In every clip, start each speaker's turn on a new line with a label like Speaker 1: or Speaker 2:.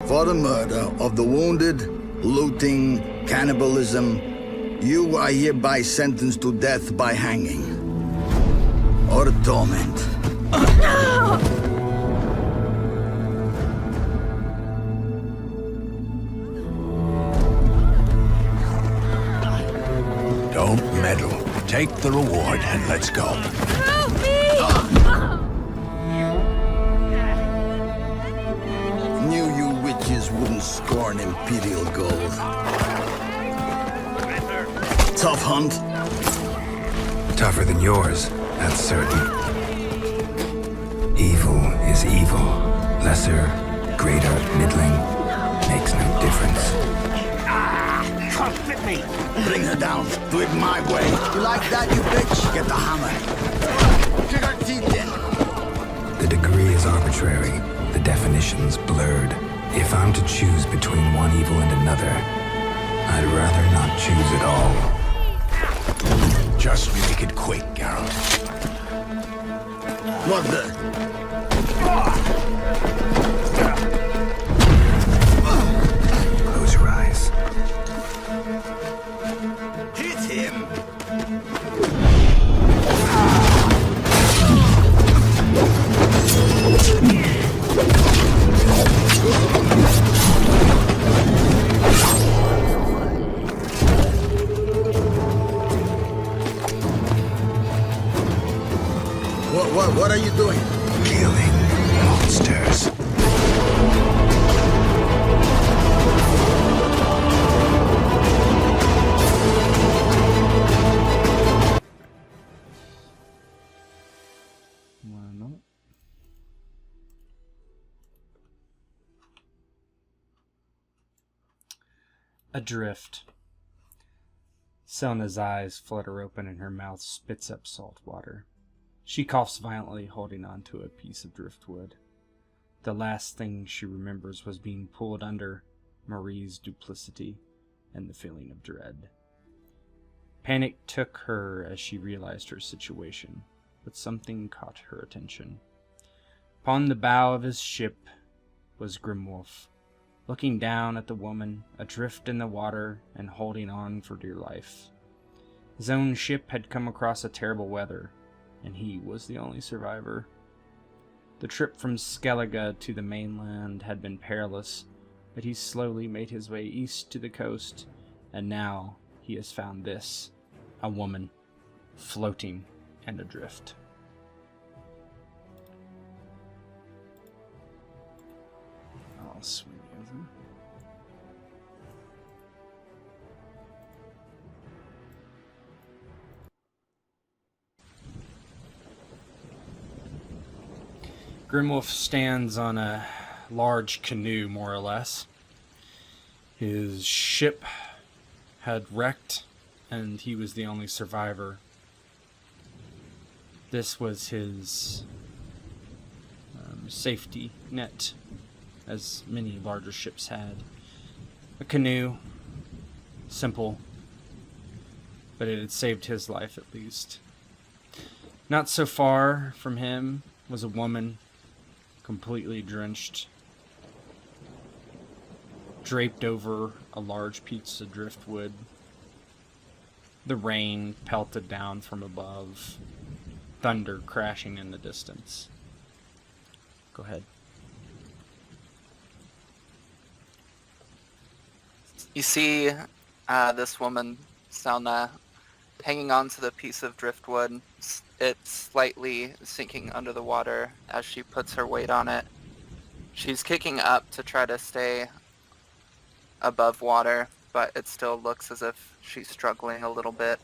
Speaker 1: For the murder of the wounded, looting, cannibalism, you are hereby sentenced to death by hanging. Or torment.
Speaker 2: Don't meddle. Take the reward and let's go.
Speaker 3: Help me!
Speaker 1: Knew you witches wouldn't scorn imperial gold. Tough hunt.
Speaker 4: Tougher than yours, that's certain. Evil is evil. Lesser, greater, middling, makes no difference.
Speaker 2: Fit me!
Speaker 1: Bring her down. Do it my way. You like that, you bitch? Get the hammer. Kick her teeth in.
Speaker 4: The degree is arbitrary, the definition's blurred. If I'm to choose between one evil and another, I'd rather not choose at all.
Speaker 2: Just make it quick, Geralt.
Speaker 1: What the?
Speaker 4: Close your eyes.
Speaker 1: Hit him. What are you doing?
Speaker 4: Killing monsters.
Speaker 5: Bueno. Adrift. Celna's eyes flutter open and her mouth spits up salt water. She coughs violently, holding onto a piece of driftwood. The last thing she remembers was being pulled under, Marie's duplicity, and the feeling of dread. Panic took her as she realized her situation, but something caught her attention. Upon the bow of his ship was Grimwolf, looking down at the woman, adrift in the water and holding on for dear life. His own ship had come across a terrible weather, and he was the only survivor. The trip from Skellige to the mainland had been perilous, but he slowly made his way east to the coast, and now he has found this, a woman, floating and adrift. I'll swing over. Grimwolf stands on a large canoe, more or less. His ship had wrecked, and he was the only survivor. This was his safety net, as many larger ships had. A canoe, simple, but it had saved his life at least. Not so far from him was a woman, completely drenched, draped over a large piece of driftwood. The rain pelted down from above, thunder crashing in the distance. Go ahead.
Speaker 6: You see this woman, Celna, hanging on to the piece of driftwood. It's slightly sinking under the water as she puts her weight on it. She's kicking up to try to stay above water, but it still looks as if she's struggling a little bit.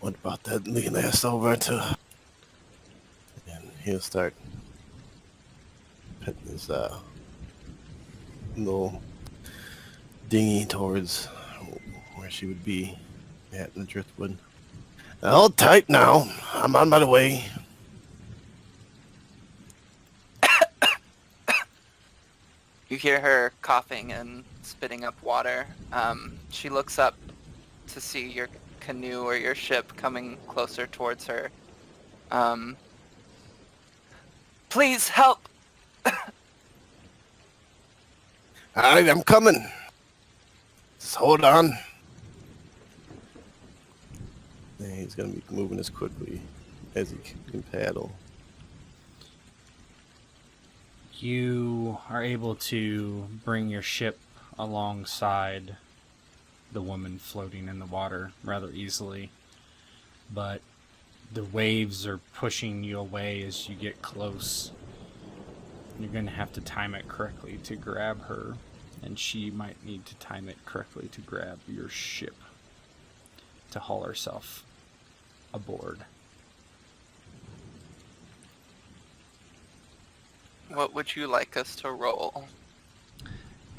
Speaker 7: What about that leading us over to? And he'll start putting his little dinghy towards where she would be at in the driftwood. Hold tight now. I'm on my way.
Speaker 6: You hear her coughing and spitting up water. She looks up to see your canoe or your ship coming closer towards her. Please help!
Speaker 7: Alright, I'm coming. Just hold on. And he's gonna be moving as quickly as he can paddle.
Speaker 5: You are able to bring your ship alongside the woman floating in the water rather easily, but the waves are pushing you away as you get close. You're going to have to time it correctly to grab her, and she might need to time it correctly to grab your ship to haul herself aboard.
Speaker 6: What would you like us to roll?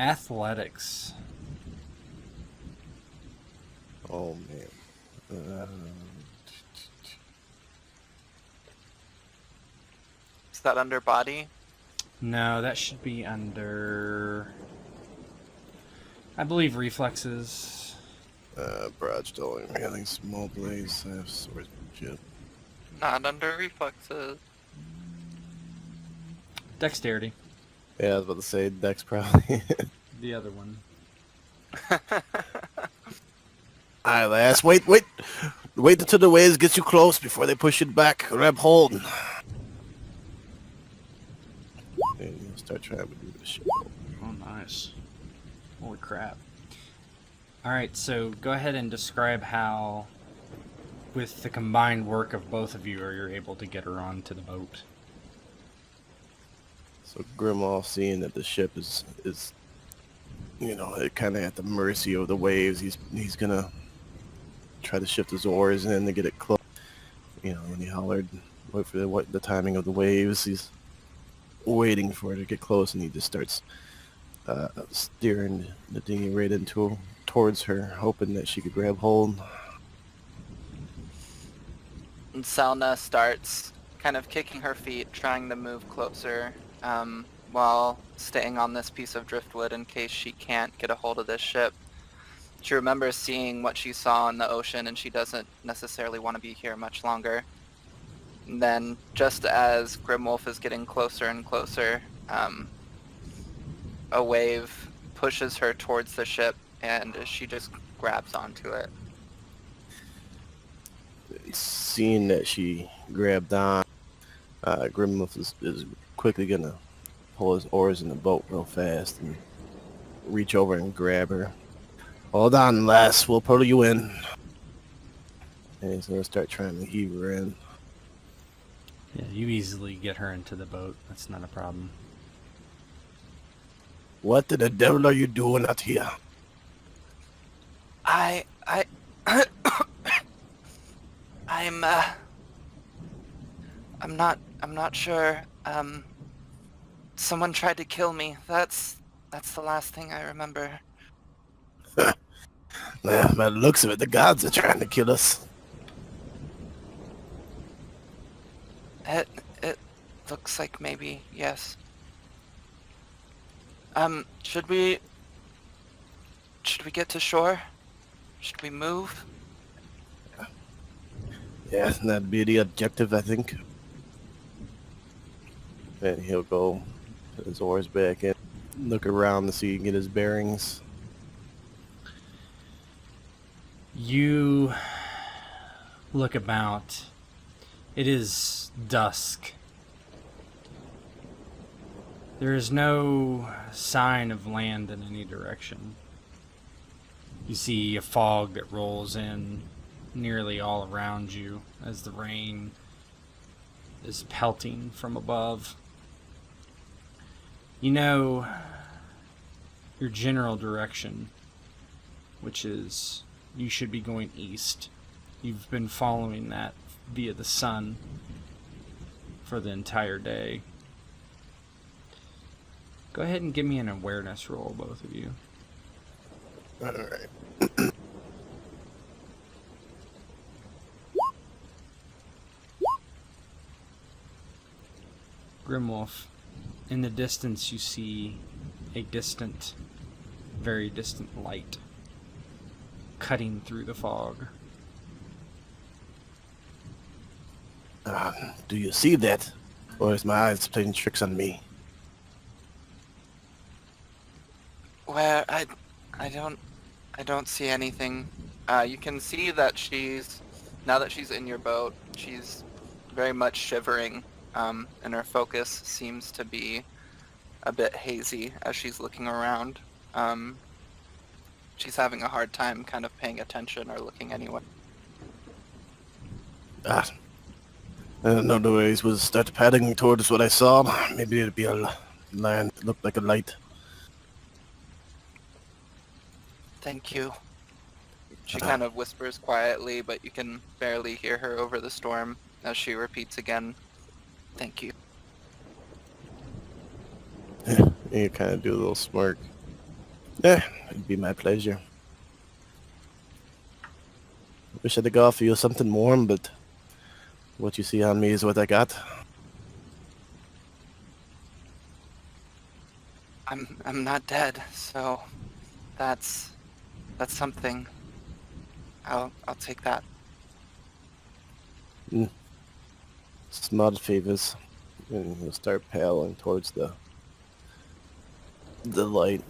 Speaker 5: Athletics.
Speaker 7: Oh man.
Speaker 6: Is that under body?
Speaker 5: No, that should be under, I believe, reflexes.
Speaker 7: Broad stolen. I think small blades. I have swordsmanship.
Speaker 6: Not under reflexes.
Speaker 5: Dexterity.
Speaker 7: Yeah, I was about to say Dex probably.
Speaker 5: The other one.
Speaker 7: Alright, lass. Wait until the waves get you close before they push it back. Grab hold. And you'll start trying to do this shit.
Speaker 5: Oh, nice. Holy crap. Alright, so go ahead and describe how, with the combined work of both of you, you're able to get her onto the boat.
Speaker 7: So Grimwolf, seeing that the ship is kind of at the mercy of the waves, he's gonna try to shift his oars in to get it close. When he hollered, wait for the timing of the waves. He's waiting for it to get close, and he just starts steering the dinghy right towards her, hoping that she could grab hold.
Speaker 6: And Celna starts kind of kicking her feet, trying to move closer, while staying on this piece of driftwood in case she can't get a hold of this ship. She remembers seeing what she saw in the ocean, and she doesn't necessarily want to be here much longer. And then, just as Grimwolf is getting closer and closer, a wave pushes her towards the ship, and she just grabs onto it.
Speaker 7: Seeing that she grabbed on, Grimwolf is quickly gonna pull his oars in the boat real fast and reach over and grab her. Hold on, lass. We'll pull you in. And he's gonna start trying to heave her in.
Speaker 5: Yeah, you easily get her into the boat. That's not a problem.
Speaker 7: What the devil are you doing out here?
Speaker 6: I'm not sure. Someone tried to kill me. That's the last thing I remember.
Speaker 7: By the looks of it, the gods are trying to kill us.
Speaker 6: It looks like maybe, yes. Should we get to shore? Should we move?
Speaker 7: Yeah, that'd be the objective, I think. And he'll go put his oars back in, look around to see he can get his bearings.
Speaker 5: You look about. It is dusk. There is no sign of land in any direction. You see a fog that rolls in nearly all around you as the rain is pelting from above. You know your general direction, which is you should be going east. You've been following that via the sun for the entire day. Go ahead and give me an awareness roll, both of you.
Speaker 7: Alright.
Speaker 5: Grimwolf, in the distance you see a distant, very distant light cutting through the fog.
Speaker 7: Do you see that? Or is my eyes playing tricks on me?
Speaker 6: Where I don't see anything. You can see that now that she's in your boat, she's very much shivering, and her focus seems to be a bit hazy as she's looking around. She's having a hard time kind of paying attention or looking anywhere.
Speaker 7: Ah, I don't know the ways was start padding towards what I saw. Maybe it'd be a land that looked like a light.
Speaker 6: Thank you. She kind of whispers quietly, but you can barely hear her over the storm as she repeats again, "Thank you."
Speaker 7: You kind of do a little smirk. Yeah, it'd be my pleasure. Wish I could offer you something warm, but what you see on me is what I got.
Speaker 6: I'm not dead, so that's something. I'll take that.
Speaker 7: Smud fevers. And he'll start paling towards the light.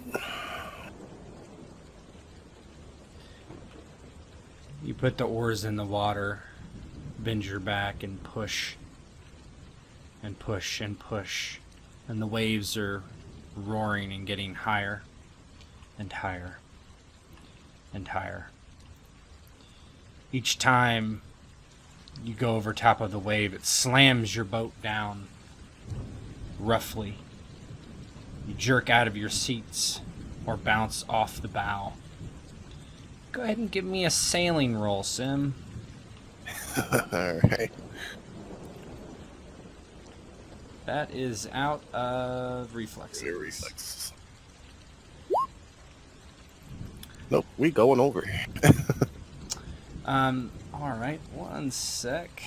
Speaker 5: You put the oars in the water, bend your back, and push. And push and push. And the waves are roaring and getting higher and higher and higher. Each time you go over top of the wave, it slams your boat down roughly. You jerk out of your seats or bounce off the bow. Go ahead and give me a sailing roll, Sim.
Speaker 7: Alright.
Speaker 5: That is out of reflexes.
Speaker 7: Reflexes. Nope, we going over.
Speaker 5: Alright, one sec.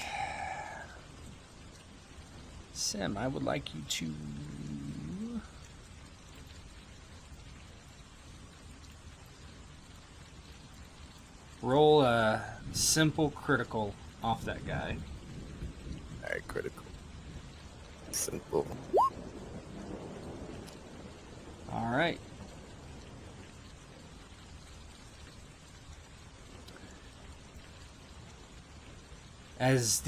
Speaker 5: Sim, I would like you to roll a simple critical off that guy.
Speaker 7: Alright, critical. Simple.
Speaker 5: Alright. As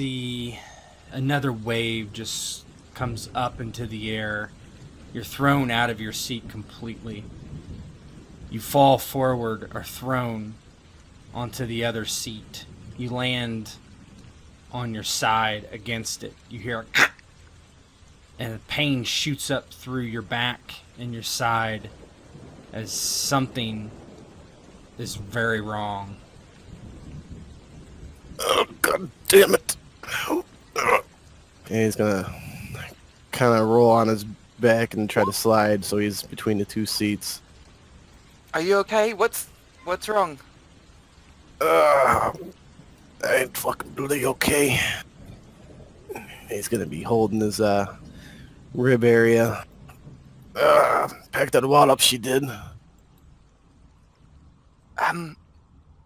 Speaker 5: another wave just comes up into the air, you're thrown out of your seat completely. You fall forward or thrown onto the other seat. You land on your side against it. You hear a and pain shoots up through your back and your side as something is very wrong.
Speaker 7: Oh, god damn it. And he's gonna kind of roll on his back and try to slide so he's between the two seats.
Speaker 6: Are you okay? What's wrong?
Speaker 7: I ain't fucking bloody okay. He's gonna be holding his rib area. Packed that wall up, she did.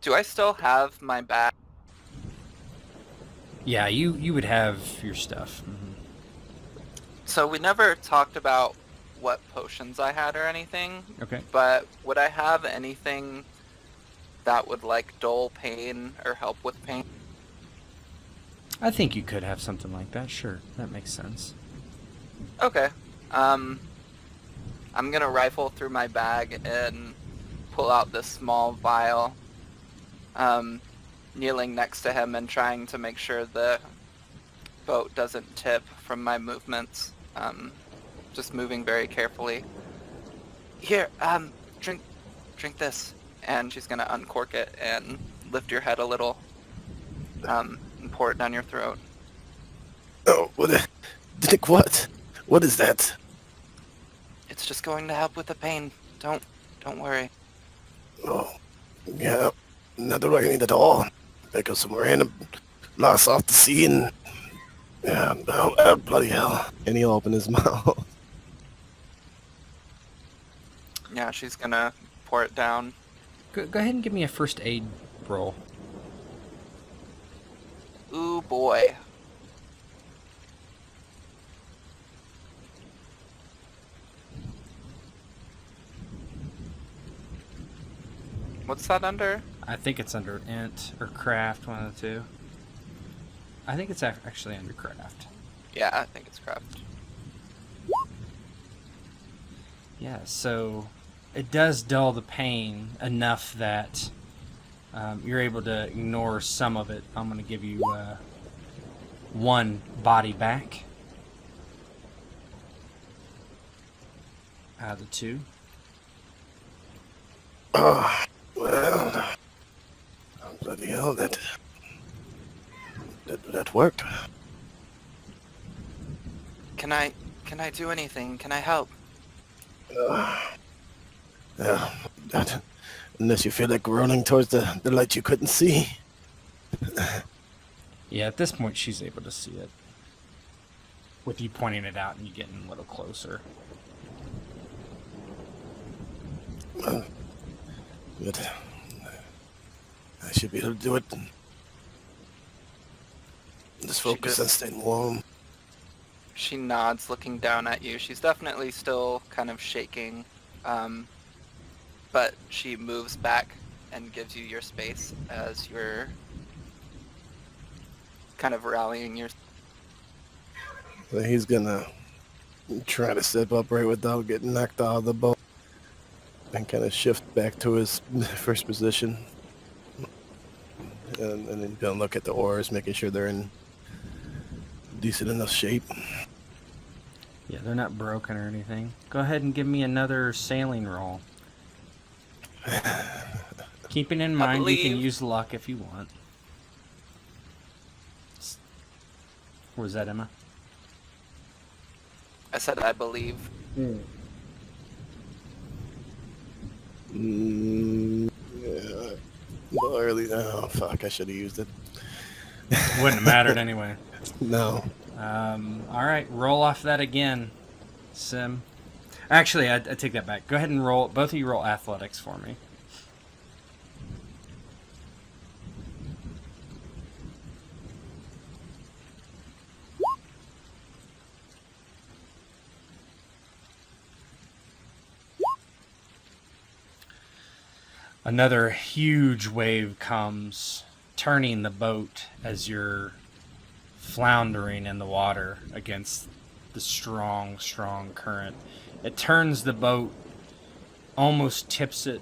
Speaker 6: Do I still have my bag?
Speaker 5: Yeah, you would have your stuff. Mm-hmm.
Speaker 6: So we never talked about what potions I had or anything.
Speaker 5: Okay.
Speaker 6: But would I have anything that would like dull pain or help with pain?
Speaker 5: I think you could have something like that. Sure, that makes sense.
Speaker 6: Okay. I'm gonna rifle through my bag and pull out this small vial. Kneeling next to him and trying to make sure the boat doesn't tip from my movements. Just moving very carefully. Here, drink this. And she's gonna uncork it and lift your head a little, and pour it down your throat.
Speaker 7: Oh, what? What is that?
Speaker 6: It's just going to help with the pain. Don't worry.
Speaker 7: Oh, yeah, not the right need at all. Because some random lost off the sea and... Yeah, bloody hell. And he'll open his mouth.
Speaker 6: Yeah, she's gonna pour it down.
Speaker 5: Go ahead and give me a first aid roll.
Speaker 6: Ooh boy. What's that under?
Speaker 5: I think it's under int or craft, one of the two. I think it's actually under craft.
Speaker 6: Yeah, I think it's craft.
Speaker 5: Yeah, so it does dull the pain enough that you're able to ignore some of it. I'm going to give you 1 body back out of the 2.
Speaker 7: Well, bloody hell, that worked.
Speaker 6: Can I do anything? Can I help?
Speaker 7: Yeah, unless you feel like running towards the light you couldn't see.
Speaker 5: Yeah, at this point she's able to see it. With you pointing it out and you getting a little closer.
Speaker 7: Good. I should be able to do it. Just focus on staying warm.
Speaker 6: She nods, looking down at you. She's definitely still kind of shaking, but she moves back and gives you your space as you're kind of rallying your...
Speaker 7: So he's gonna try to step upright without getting knocked out of the boat and kind of shift back to his first position. And then he's gonna look at the oars, making sure they're in decent enough shape.
Speaker 5: Yeah, they're not broken or anything. Go ahead and give me another sailing roll. Keeping in mind you can use luck if you want. Or was that Emma?
Speaker 6: I said I believe.
Speaker 7: Yeah. Well, early. Oh, fuck, I should have used it.
Speaker 5: Wouldn't have mattered anyway.
Speaker 7: No.
Speaker 5: Alright, roll off that again, Sim. Actually, I take that back. Go ahead and roll. Both of you roll athletics for me. Another huge wave comes, turning the boat as you're floundering in the water against the strong, strong current. It turns the boat, almost tips it,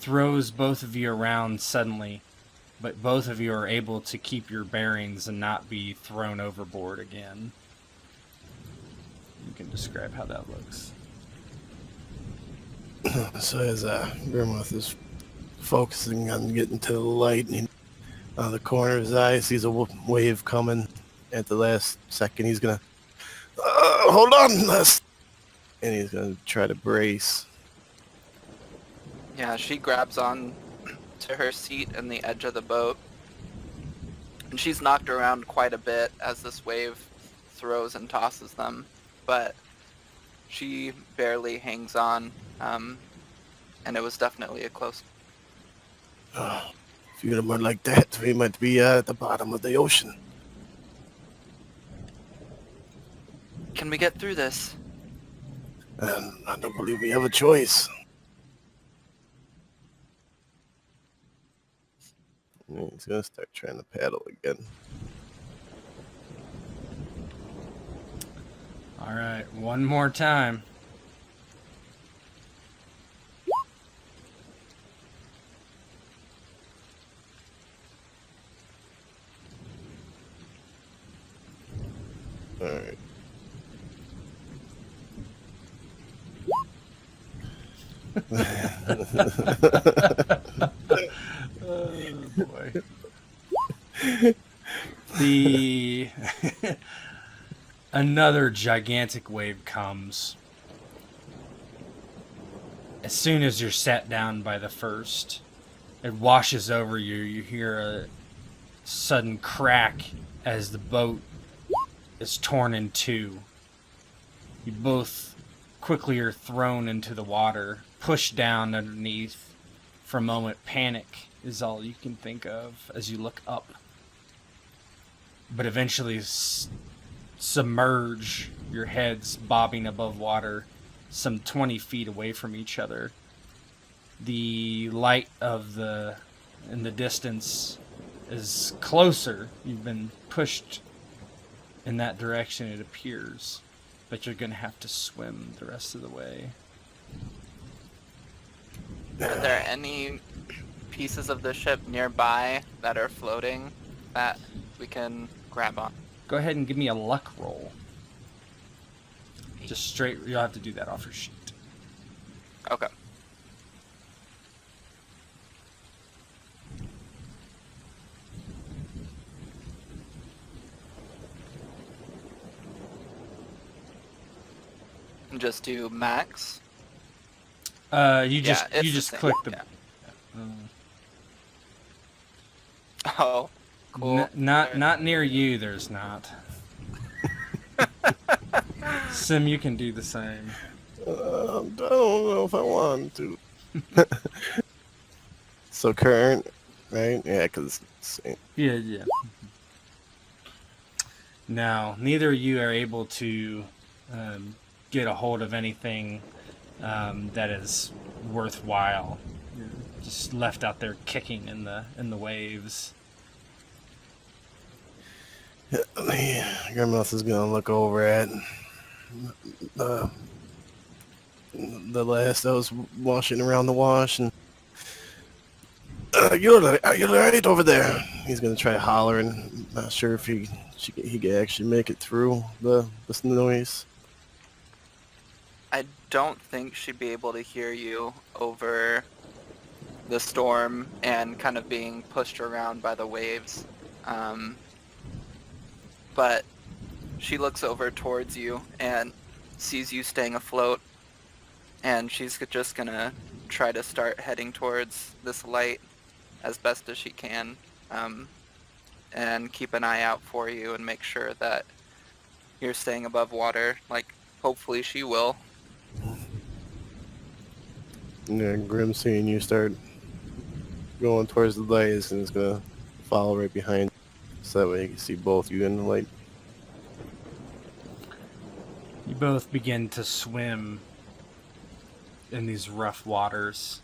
Speaker 5: throws both of you around suddenly, but both of you are able to keep your bearings and not be thrown overboard again. You can describe how that looks.
Speaker 7: So as Grimwolf is focusing on getting to the light, and out of the corner of his eye sees a wave coming. At the last second, he's gonna hold on, and he's gonna try to brace.
Speaker 6: Yeah, she grabs on to her seat in the edge of the boat, and she's knocked around quite a bit as this wave throws and tosses them, but she barely hangs on, and it was definitely a close...
Speaker 7: If you're gonna run like that, we might be at the bottom of the ocean.
Speaker 6: Can we get through this?
Speaker 7: And I don't believe we have a choice. He's gonna start trying to paddle again.
Speaker 5: Alright, one more time.
Speaker 7: Alright.
Speaker 5: Oh boy. The another gigantic wave comes. As soon as you're sat down by the first, it washes over you. You hear a sudden crack as the boat is torn in two. You both quickly are thrown into the water, pushed down underneath. For a moment, panic is all you can think of as you look up. But eventually submerge, your heads bobbing above water some 20 feet away from each other. the light in the distance is closer. You've been pushed in that direction, it appears, but you're gonna have to swim the rest of the way.
Speaker 6: Are there any pieces of the ship nearby that are floating that we can grab on?
Speaker 5: Go ahead and give me a luck roll. Just straight, you'll have to do that off your sheet.
Speaker 6: Okay. And just do max.
Speaker 5: You
Speaker 6: Yeah,
Speaker 5: just
Speaker 6: it's
Speaker 5: you
Speaker 6: the
Speaker 5: just
Speaker 6: same,
Speaker 5: click the.
Speaker 6: yeah. Oh, cool.
Speaker 5: Not near you. There's not. Sim, you can do the same.
Speaker 7: I don't know if I want to. So current, right? Yeah, because
Speaker 5: Yeah. Now, neither of you are able to get a hold of anything that is worthwhile. You're just left out there kicking in the waves.
Speaker 7: Grimwolf is gonna look over at the last that was washing around the wash, and you're right over there. He's gonna try hollering. Not sure if he can actually make it through the noise.
Speaker 6: I don't think she'd be able to hear you over the storm and kind of being pushed around by the waves. But she looks over towards you and sees you staying afloat, and she's just gonna try to start heading towards this light as best as she can, and keep an eye out for you and make sure that you're staying above water, like hopefully she will.
Speaker 7: Yeah, Grim seeing you start going towards the light and is gonna follow right behind, so that way you can see both you in the light.
Speaker 5: You both begin to swim in these rough waters.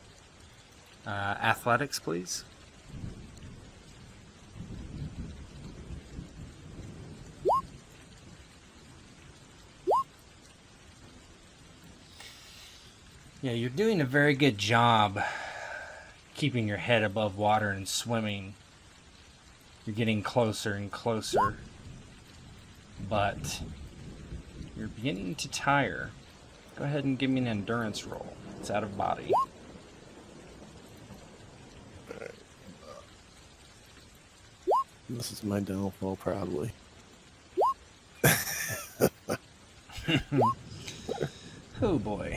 Speaker 5: Athletics, please. Yeah, you're doing a very good job keeping your head above water and swimming. You're getting closer and closer, but you're beginning to tire. Go ahead and give me an endurance roll. It's out of body.
Speaker 7: This is my downfall, probably.
Speaker 5: Oh boy.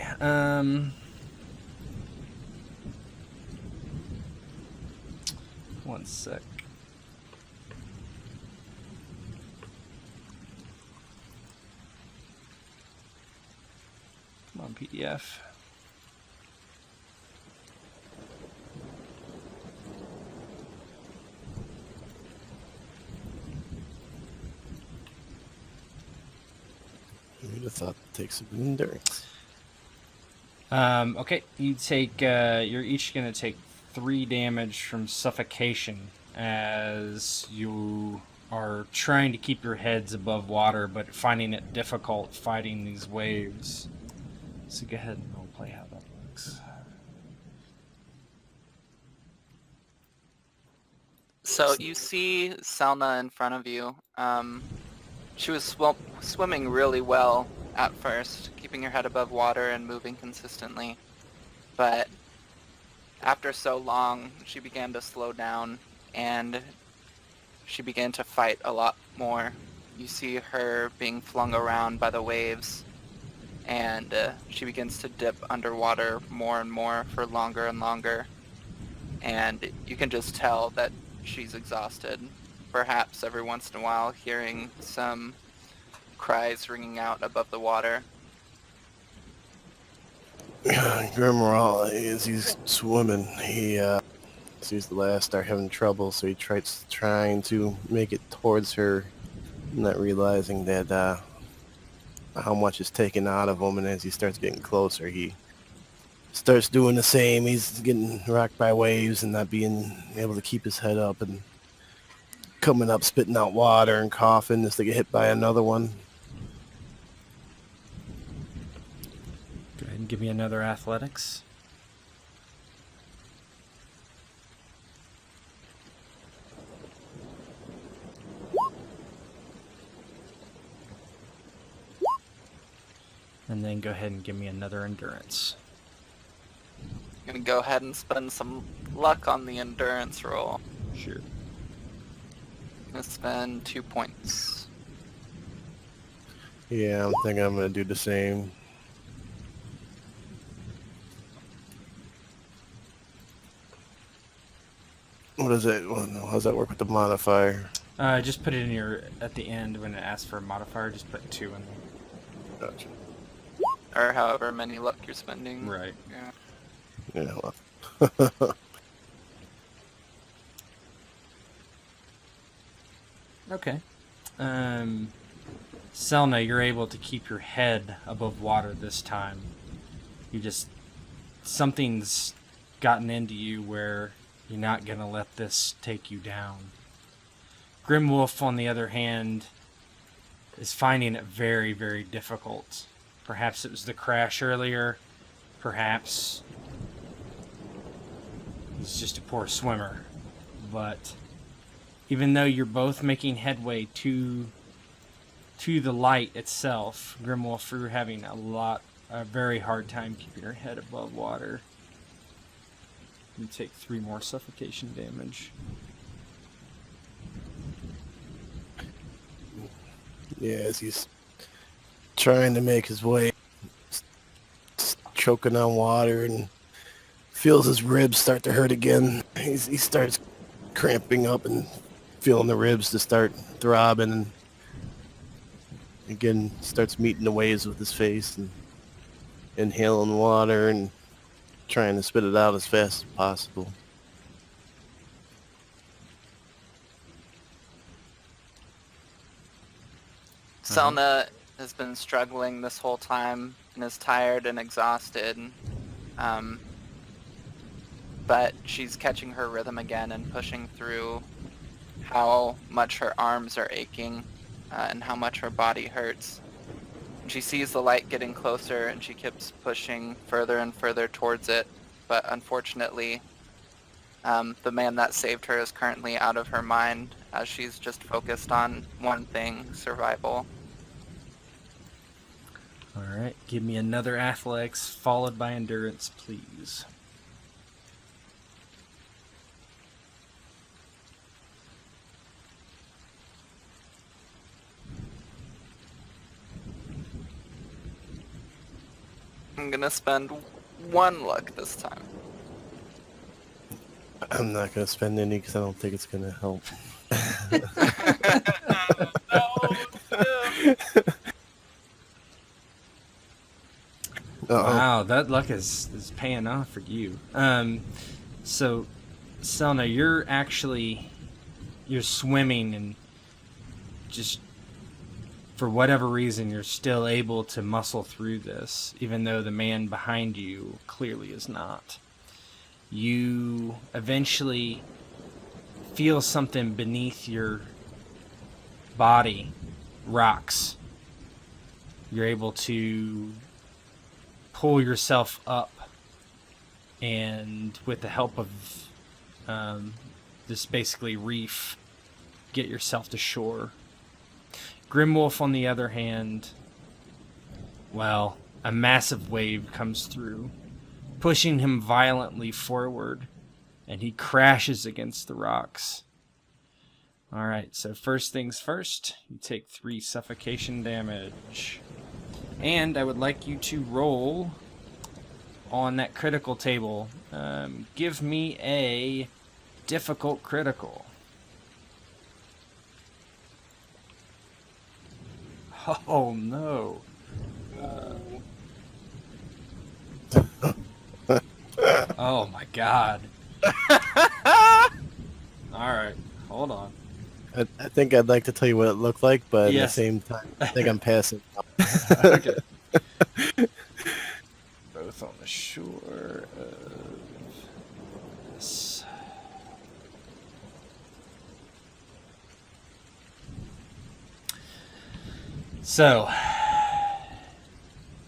Speaker 5: One sec. Come on, PDF.
Speaker 7: You'd have thought it takes some endurance.
Speaker 5: Okay, you take. You're each gonna take 3 damage from suffocation as you are trying to keep your heads above water, but finding it difficult fighting these waves. So go ahead and roleplay how that looks.
Speaker 6: So you see Celna in front of you. She was swimming really well at first, keeping her head above water and moving consistently. But after so long, she began to slow down and she began to fight a lot more. You see her being flung around by the waves, and she begins to dip underwater more and more for longer and longer. And you can just tell that she's exhausted. Perhaps every once in a while hearing some cries ringing out above the water.
Speaker 7: Grimwolf, as he's swimming, he sees the last start having trouble, so he trying to make it towards her, not realizing that how much is taken out of him, and as he starts getting closer, he starts doing the same. He's getting rocked by waves and not being able to keep his head up and coming up, spitting out water and coughing as they get hit by another one.
Speaker 5: Go ahead and give me another athletics. And then go ahead and give me another endurance.
Speaker 6: I'm gonna go ahead and spend some luck on the endurance roll.
Speaker 5: Sure.
Speaker 6: I'm gonna spend 2 points.
Speaker 7: Yeah, I'm thinking I'm going to do the same. What is it? Well, no, how does that work with the modifier?
Speaker 5: Just put it in your, at the end when it asks for a modifier, just put 2 in there.
Speaker 7: Gotcha.
Speaker 6: Or however many luck you're spending.
Speaker 5: Right.
Speaker 6: Yeah.
Speaker 7: Yeah, well.
Speaker 5: Okay. Celna, you're able to keep your head above water this time. You just... something's gotten into you where you're not gonna let this take you down. Grimwolf, on the other hand, is finding it very, very difficult. Perhaps it was the crash earlier. Perhaps he's just a poor swimmer. But even though you're both making headway to the light itself, Grimwolf, you're having a very hard time keeping your head above water. You take 3 more suffocation damage.
Speaker 7: Yeah, as he's trying to make his way, choking on water, and feels his ribs start to hurt again. He starts cramping up and feeling the ribs to start throbbing, and again starts meeting the waves with his face and inhaling water and trying to spit it out as fast as possible.
Speaker 6: Celna has been struggling this whole time and is tired and exhausted. But she's catching her rhythm again and pushing through how much her arms are aching and how much her body hurts. And she sees the light getting closer and she keeps pushing further and further towards it. But unfortunately, the man that saved her is currently out of her mind as she's just focused on one thing, survival.
Speaker 5: Alright, give me another athletics followed by endurance, please.
Speaker 6: I'm gonna spend 1 luck this time.
Speaker 7: I'm not going to spend any because I don't think it's going to help.
Speaker 5: Wow, that luck is paying off for you. So, Celna, you're swimming and just for whatever reason you're still able to muscle through this, even though the man behind you clearly is not. You eventually feel something beneath your body rocks. You're able to pull yourself up, and with the help of this basically reef, get yourself to shore. Grimwolf, on the other hand, well, a massive wave comes through, pushing him violently forward, and he crashes against the rocks. Alright, so first things first, you take 3 suffocation damage. And I would like you to roll on that critical table. Give me a difficult critical. Oh no. Oh my god. Alright, hold on.
Speaker 7: I think I'd like to tell you what it looked like, but
Speaker 5: Yes.
Speaker 7: at the same time, I think I'm passing.
Speaker 5: Okay. Both on the sure of this. So,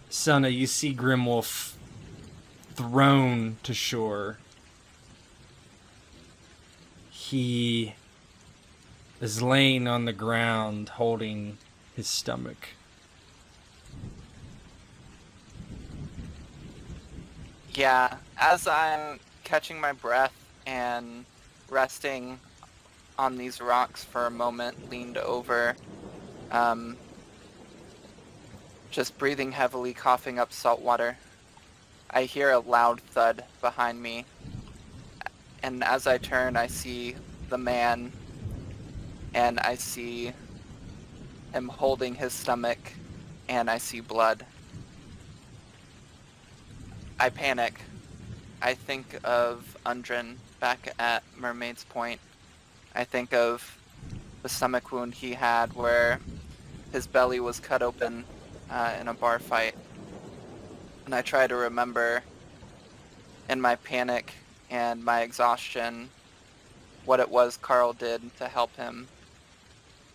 Speaker 5: Celna, you see Grimwolf thrown to shore. He is laying on the ground holding his stomach.
Speaker 6: Yeah, as I'm catching my breath and resting on these rocks for a moment, leaned over, just breathing heavily, coughing up salt water, I hear a loud thud behind me, and as I turn, I see the man, and I see him holding his stomach, and I see blood. I panic. I think of Undren back at Mermaid's Point. I think of the stomach wound he had where his belly was cut open in a bar fight. And I try to remember in my panic and my exhaustion what it was Carl did to help him.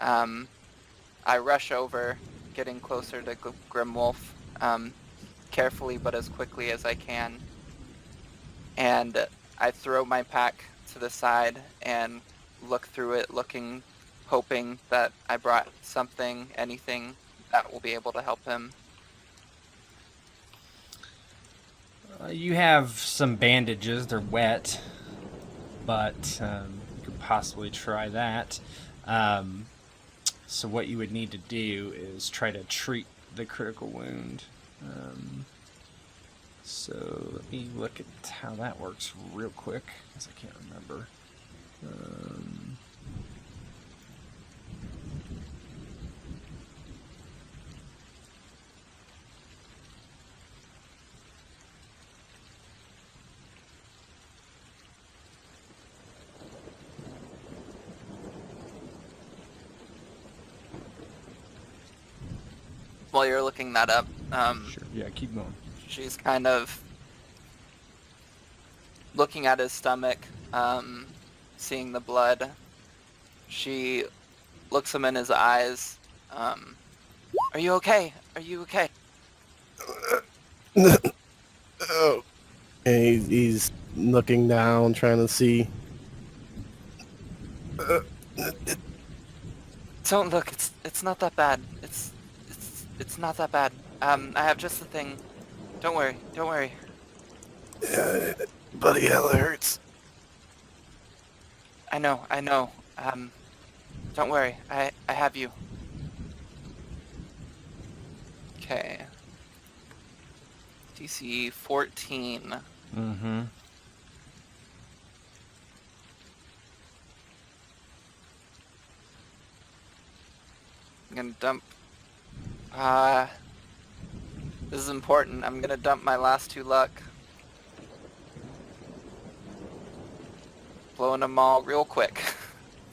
Speaker 6: I rush over, getting closer to Grimwolf, carefully but as quickly as I can. And I throw my pack to the side and look through it, hoping that I brought something, anything that will be able to help him.
Speaker 5: You have some bandages. They're wet, but you could possibly try that. So what you would need to do is try to treat the critical wound. So let me look at how that works real quick, because I can't remember.
Speaker 6: While you're looking that up,
Speaker 5: Sure. Yeah, keep going.
Speaker 6: she's kind of looking at his stomach, seeing the blood. She looks him in his eyes. Are you okay? Are you okay?
Speaker 7: Oh. And he's looking down, trying to see.
Speaker 6: Don't look. It's not that bad. It's not that bad. I have just the thing. Don't worry. Don't worry.
Speaker 7: Buddy, hell, it hurts.
Speaker 6: I know. Don't worry. I have you. Okay. DC 14.
Speaker 5: Mm-hmm.
Speaker 6: I'm gonna dump. This is important. I'm gonna dump my last 2 luck. Blowing them all real quick.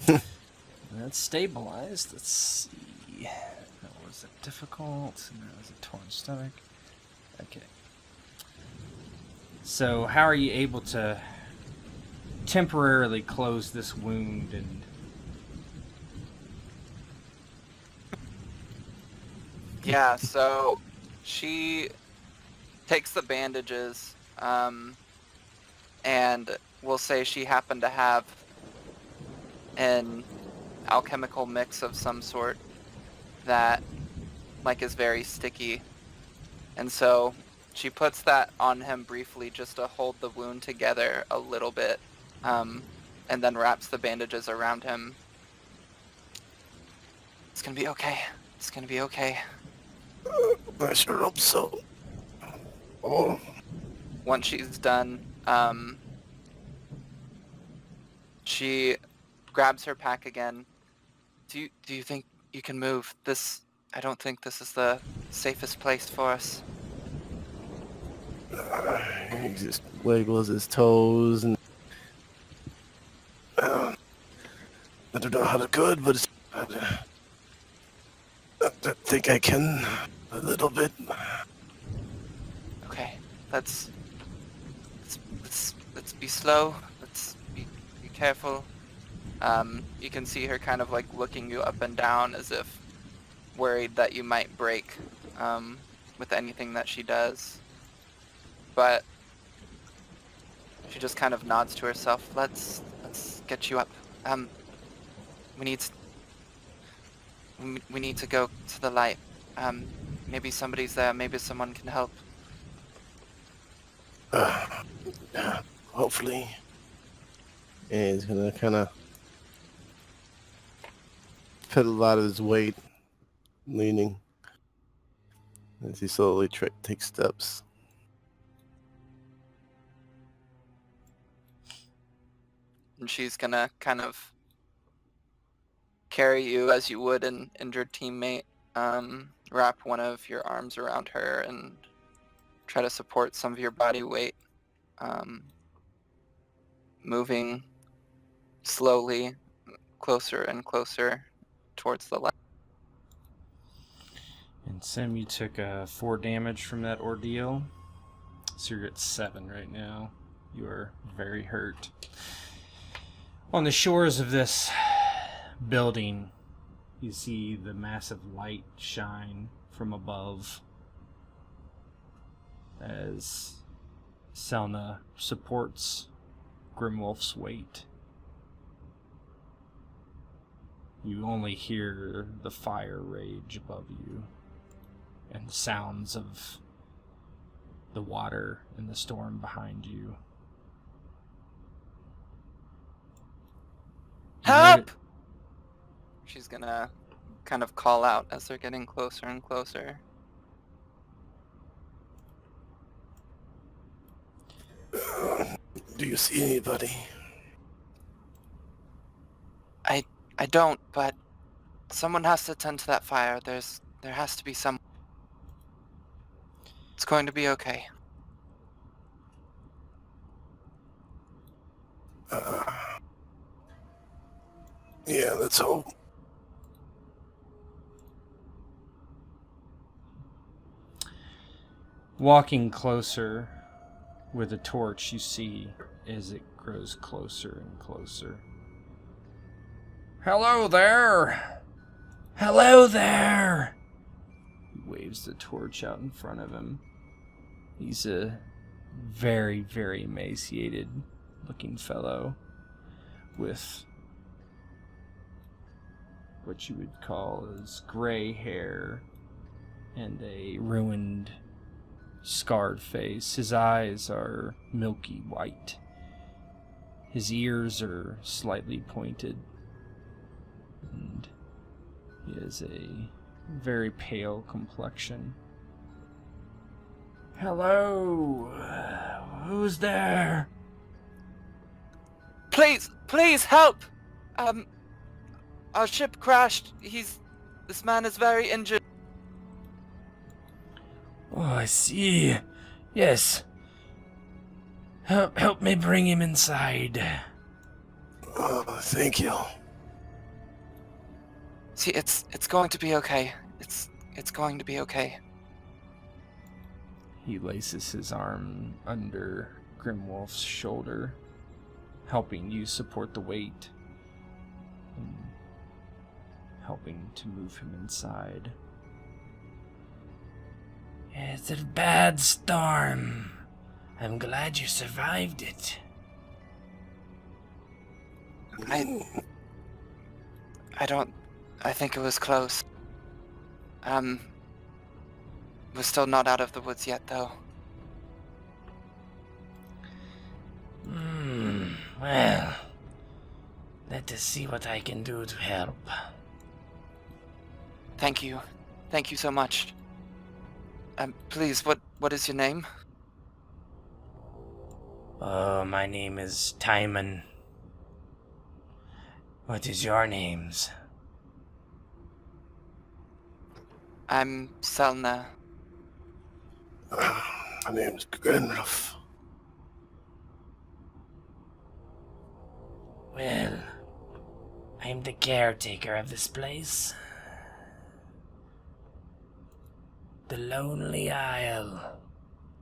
Speaker 5: That's stabilized. Let's see. That was a difficult, and that was a torn stomach. Okay. So, how are you able to temporarily close this wound and...
Speaker 6: Yeah, so she takes the bandages, and we'll say she happened to have an alchemical mix of some sort that, like, is very sticky. And so she puts that on him briefly just to hold the wound together a little bit, and then wraps the bandages around him. It's gonna be okay. It's gonna be okay.
Speaker 7: I sure hope so. Oh.
Speaker 6: Once she's done, she grabs her pack again. Do you think you can move? I don't think this is the safest place for us.
Speaker 7: He just wiggles his toes and I don't know how to go, but I think I can a little bit.
Speaker 6: Okay, let's let's be slow. Let's be careful. You can see her kind of like looking you up and down as if worried that you might break with anything that she does. But she just kind of nods to herself. Let's get you up. We need to go to the light. Maybe somebody's there. Maybe someone can help.
Speaker 7: Hopefully. And he's gonna kind of put a lot of his weight, leaning, as he slowly takes steps.
Speaker 6: And she's gonna kind of carry you as you would an injured teammate. Wrap one of your arms around her and try to support some of your body weight. Moving slowly closer and closer towards the light.
Speaker 5: And Sim, you took 4 damage from that ordeal. So you're at 7 right now. You are very hurt. On the shores of this building, you see the massive light shine from above as Celna supports Grimwolf's weight. You only hear the fire rage above you and sounds of the water and the storm behind you.
Speaker 6: Help! She's gonna kind of call out as they're getting closer and closer.
Speaker 7: Do you see anybody?
Speaker 6: I don't, but someone has to tend to that fire. There has to be some. It's going to be okay.
Speaker 7: Yeah, let's hope.
Speaker 5: Walking closer with a torch, you see as it grows closer and closer. Hello there! Hello there! He waves the torch out in front of him. He's a very, very emaciated looking fellow with what you would call as gray hair and a ruined, scarred face. His eyes are milky white. His ears are slightly pointed. And he has a very pale complexion. Hello? Who's there?
Speaker 6: Please help! Our ship crashed. This man is very injured.
Speaker 5: Oh, I see. Yes. Help me bring him inside.
Speaker 7: Oh, thank you.
Speaker 6: See, it's going to be okay. It's going to be okay.
Speaker 5: He laces his arm under Grimwolf's shoulder, helping you support the weight and helping to move him inside. It's a bad storm. I'm glad you survived it.
Speaker 6: I think it was close. We're still not out of the woods yet, though.
Speaker 5: Well, let us see what I can do to help.
Speaker 6: Thank you. Thank you so much. Please, what is your name?
Speaker 5: Oh, my name is Timon. What is your names?
Speaker 6: I'm Celna.
Speaker 7: My name's Grimwolf.
Speaker 5: Well, I'm the caretaker of this place. The Lonely Isle.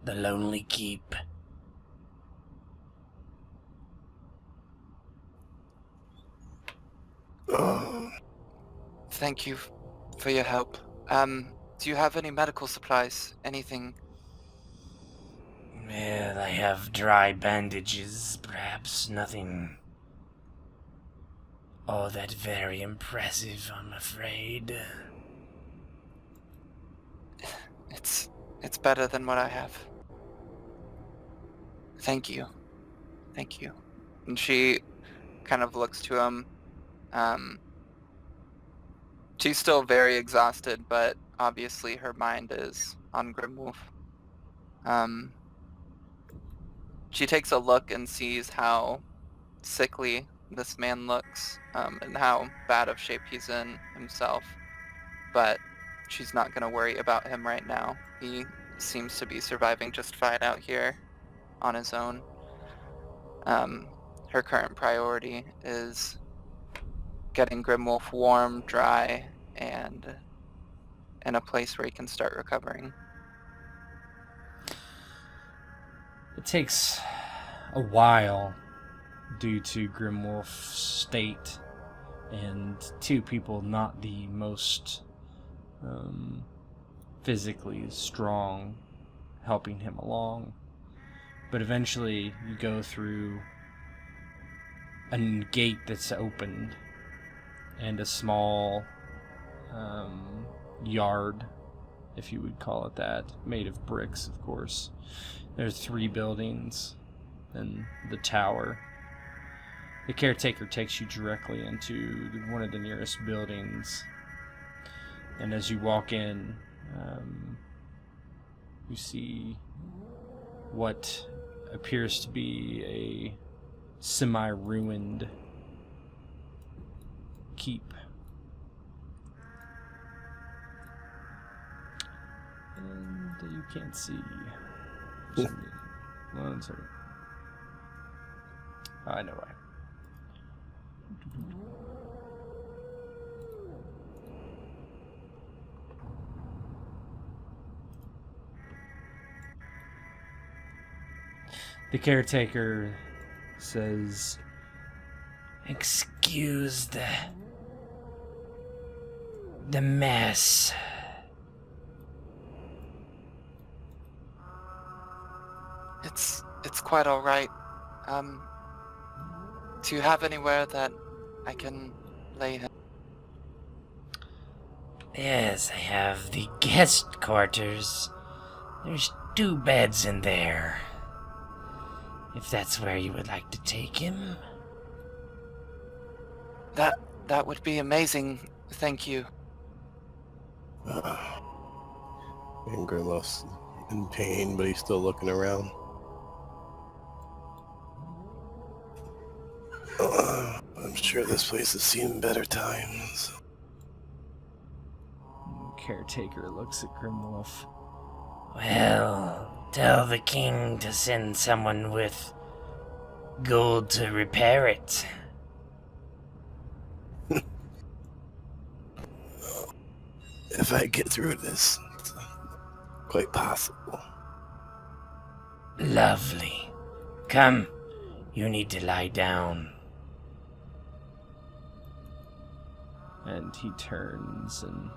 Speaker 5: The Lonely Keep.
Speaker 6: Thank you for your help. Do you have any medical supplies? Anything?
Speaker 3: Well, I have dry bandages, perhaps nothing all that very impressive, I'm afraid.
Speaker 6: It's better than what I have. Thank you. Thank you. And she kind of looks to him. She's still very exhausted, but obviously her mind is on Grimwolf. She takes a look and sees how sickly this man looks, and how bad of shape he's in himself. But she's not going to worry about him right now. He seems to be surviving just fine out here on his own. Her current priority is getting Grimwolf warm, dry, and in a place where he can start recovering.
Speaker 5: It takes a while due to Grimwolf's state and two people not the most physically strong helping him along. But eventually you go through a gate that's opened and a small yard, if you would call it that, made of bricks, of course. There's 3 buildings and the tower. The caretaker takes you directly into one of the nearest buildings, and as you walk in, you see what appears to be a semi-ruined keep. And you can't see. One second. I know why. The caretaker says,
Speaker 3: Excuse the mess.
Speaker 6: It's quite all right. Do you have anywhere that I can lay him?
Speaker 3: Yes, I have the guest quarters. There's 2 beds in there. If that's where you would like to take him.
Speaker 6: That would be amazing. Thank you.
Speaker 7: And Grimwolf's in pain, but he's still looking around. I'm sure this place has seen better times.
Speaker 5: caretaker looks at Grimwolf.
Speaker 3: Well, tell the king to send someone with gold to repair it.
Speaker 7: If I get through this, it's quite possible.
Speaker 3: Lovely. Come, you need to lie down.
Speaker 5: And he turns and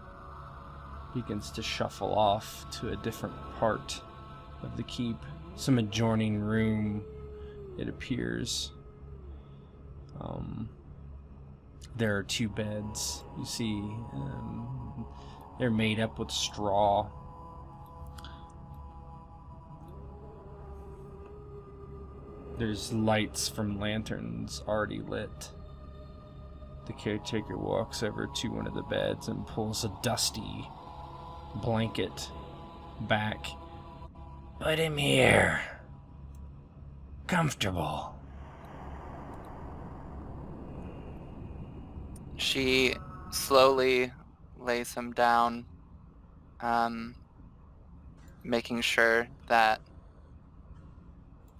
Speaker 5: begins to shuffle off to a different part of the keep. Some adjoining room, it appears. There are 2 beds. You see, they're made up with straw. There's lights from lanterns already lit. The caretaker walks over to one of the beds and pulls a dusty blanket back.
Speaker 3: Put him here. Comfortable.
Speaker 6: She slowly lays him down, making sure that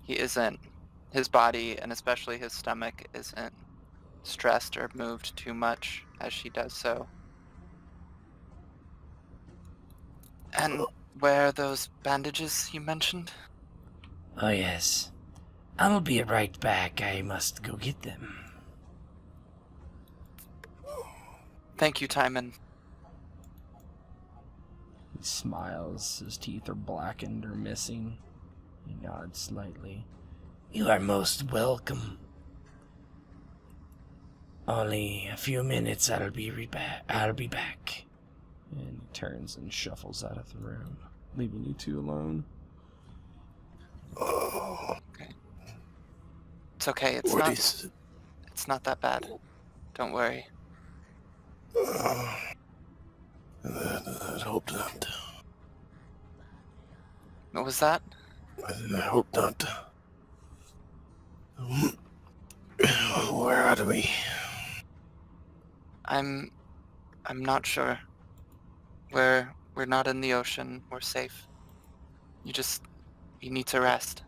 Speaker 6: his body and especially his stomach isn't stressed or moved too much as she does so. And where are those bandages you mentioned?
Speaker 3: Oh yes. I'll be right back. I must go get them.
Speaker 6: Thank you, Timon.
Speaker 5: He smiles. His teeth are blackened or missing. He nods slightly.
Speaker 3: You are most welcome. Only a few minutes, I'll be back.
Speaker 5: And he turns and shuffles out of the room, leaving you two alone.
Speaker 6: Okay. It's okay.
Speaker 7: What is it?
Speaker 6: It's not that bad. Don't worry.
Speaker 7: I hope not.
Speaker 6: What was that?
Speaker 7: I hope not. Where are we?
Speaker 6: I'm not sure. We're not in the ocean. We're safe. You need to rest.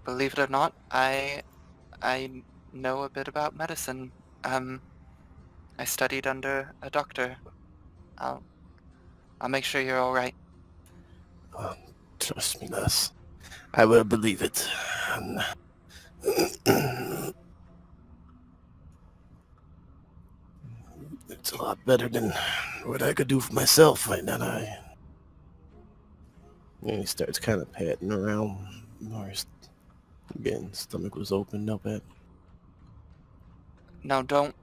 Speaker 6: Believe it or not, I know a bit about medicine. I studied under a doctor. I'll make sure you're all right.
Speaker 7: Trust me, Les. I will believe it. It's a lot better than what I could do for myself right now. And he starts kind of patting around. Again, stomach was opened up at.
Speaker 6: No, don't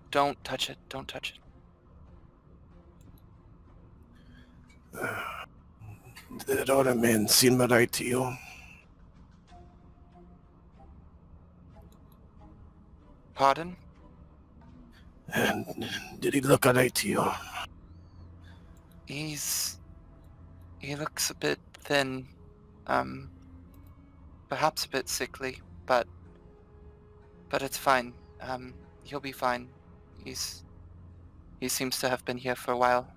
Speaker 6: touch it. Don't touch it.
Speaker 7: Did that other man seem right to you?
Speaker 6: Pardon?
Speaker 7: And did he look alright to you?
Speaker 6: He looks a bit thin, perhaps a bit sickly, but it's fine. He'll be fine. He seems to have been here for a while.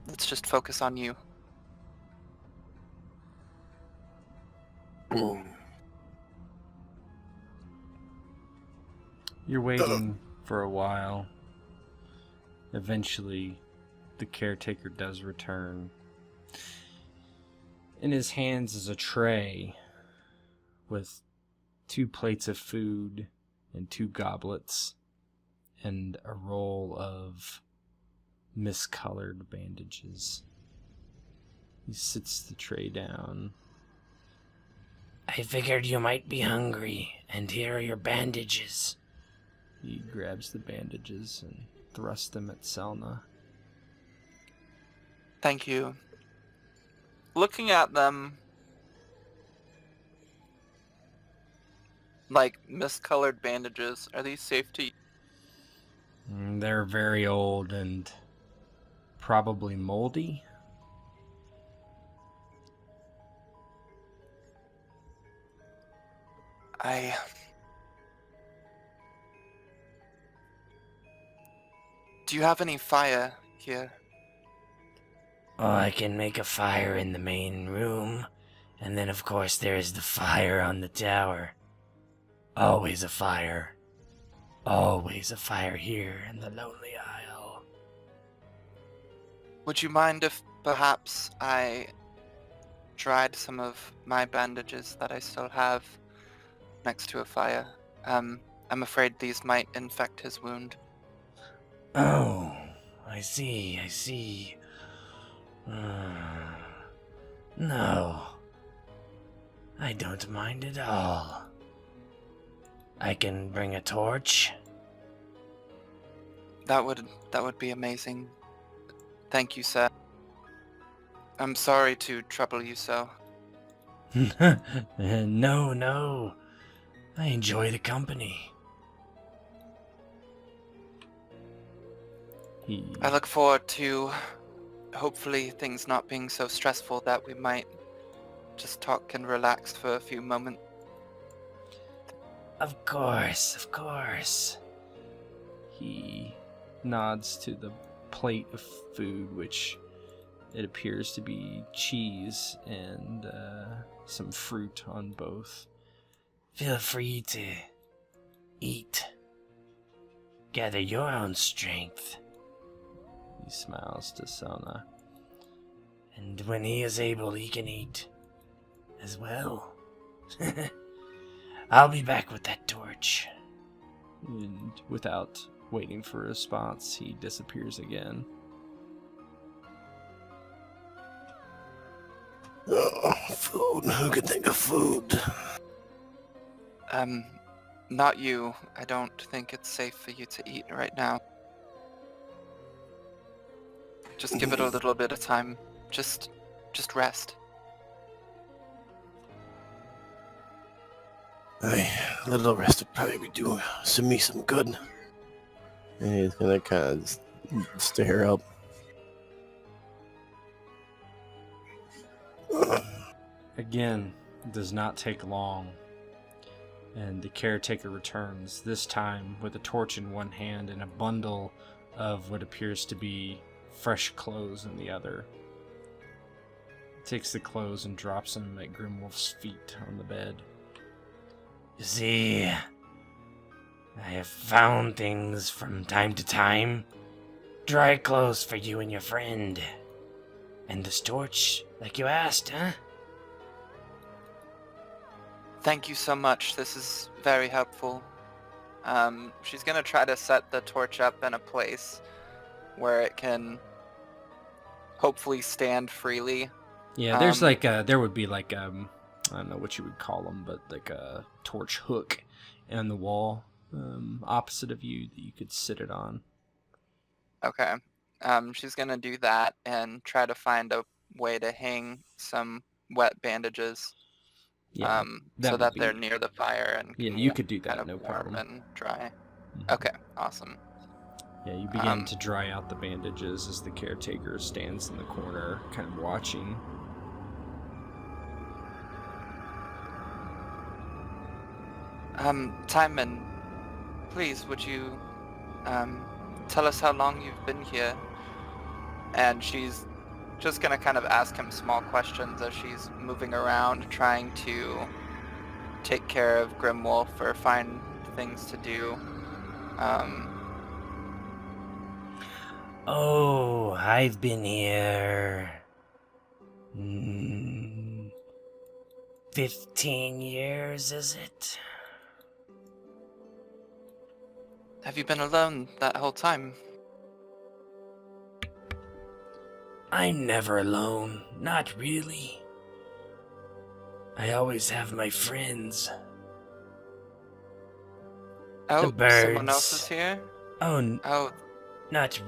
Speaker 6: Let's just focus on you.
Speaker 5: You're waiting for a while. Eventually, the caretaker does return. In his hands is a tray with 2 plates of food and 2 goblets and a roll of miscolored bandages. He sits the tray down.
Speaker 3: I figured you might be hungry, and here are your bandages.
Speaker 5: He grabs the bandages and thrusts them at Celna.
Speaker 6: Thank you. Looking at them, like miscolored bandages, are these safe to use?
Speaker 5: They're very old and probably moldy.
Speaker 6: Do you have any fire here?
Speaker 3: Oh, I can make a fire in the main room, and then of course there is the fire on the tower. Always a fire. Always a fire here in the Lonely Isle.
Speaker 6: Would you mind if perhaps I dried some of my bandages that I still have next to a fire? I'm afraid these might infect his wound.
Speaker 3: Oh, I see. No, I don't mind at all. I can bring a torch.
Speaker 6: That would be amazing. Thank you, sir. I'm sorry to trouble you so.
Speaker 3: No. I enjoy the company.
Speaker 6: I look forward to hopefully things not being so stressful that we might just talk and relax for a few moments.
Speaker 3: Of course.
Speaker 5: He nods to the plate of food, which it appears to be cheese and some fruit on both.
Speaker 3: Feel free to eat. Gather your own strength.
Speaker 5: He smiles to Celna.
Speaker 3: And when he is able, he can eat as well. I'll be back with that torch.
Speaker 5: And without waiting for a response, he disappears again.
Speaker 7: Oh, food. Who could think of food?
Speaker 6: Not you. I don't think it's safe for you to eat right now. Just give it a little bit of time. Just rest.
Speaker 7: A little rest would probably do me some good. And he's gonna kind of stare up.
Speaker 5: Again, it does not take long, and the caretaker returns, this time with a torch in one hand and a bundle of what appears to be fresh clothes in the other. He takes the clothes and drops them at Grimwolf's feet on the bed.
Speaker 3: You see, I have found things from time to time. Dry clothes for you and your friend. And this torch, like you asked, huh?
Speaker 6: Thank you so much. This is very helpful. She's gonna try to set the torch up in a place where it can hopefully stand freely.
Speaker 5: Yeah, there's there would be like, I don't know what you would call them, but like a torch hook in the wall opposite of you that you could sit it on.
Speaker 6: Okay. She's gonna do that and try to find a way to hang some wet bandages.
Speaker 5: Yeah,
Speaker 6: so that they're near the fire and
Speaker 5: yeah,
Speaker 6: can
Speaker 5: you
Speaker 6: get
Speaker 5: could do that,
Speaker 6: kind of
Speaker 5: no
Speaker 6: warm
Speaker 5: problem.
Speaker 6: and dry.
Speaker 5: Mhm.
Speaker 6: Okay, awesome.
Speaker 5: Yeah, you begin to dry out the bandages as the caretaker stands in the corner, kind of watching.
Speaker 6: Timon, please, would you tell us how long you've been here? And she's just gonna kind of ask him small questions as she's moving around, trying to take care of Grimwolf or find things to do.
Speaker 3: Oh, I've been here 15 years, is it?
Speaker 6: Have you been alone that whole time?
Speaker 3: I'm never alone, not really. I always have my friends.
Speaker 6: Oh,
Speaker 3: birds.
Speaker 6: someone else is here? Oh,
Speaker 3: Not...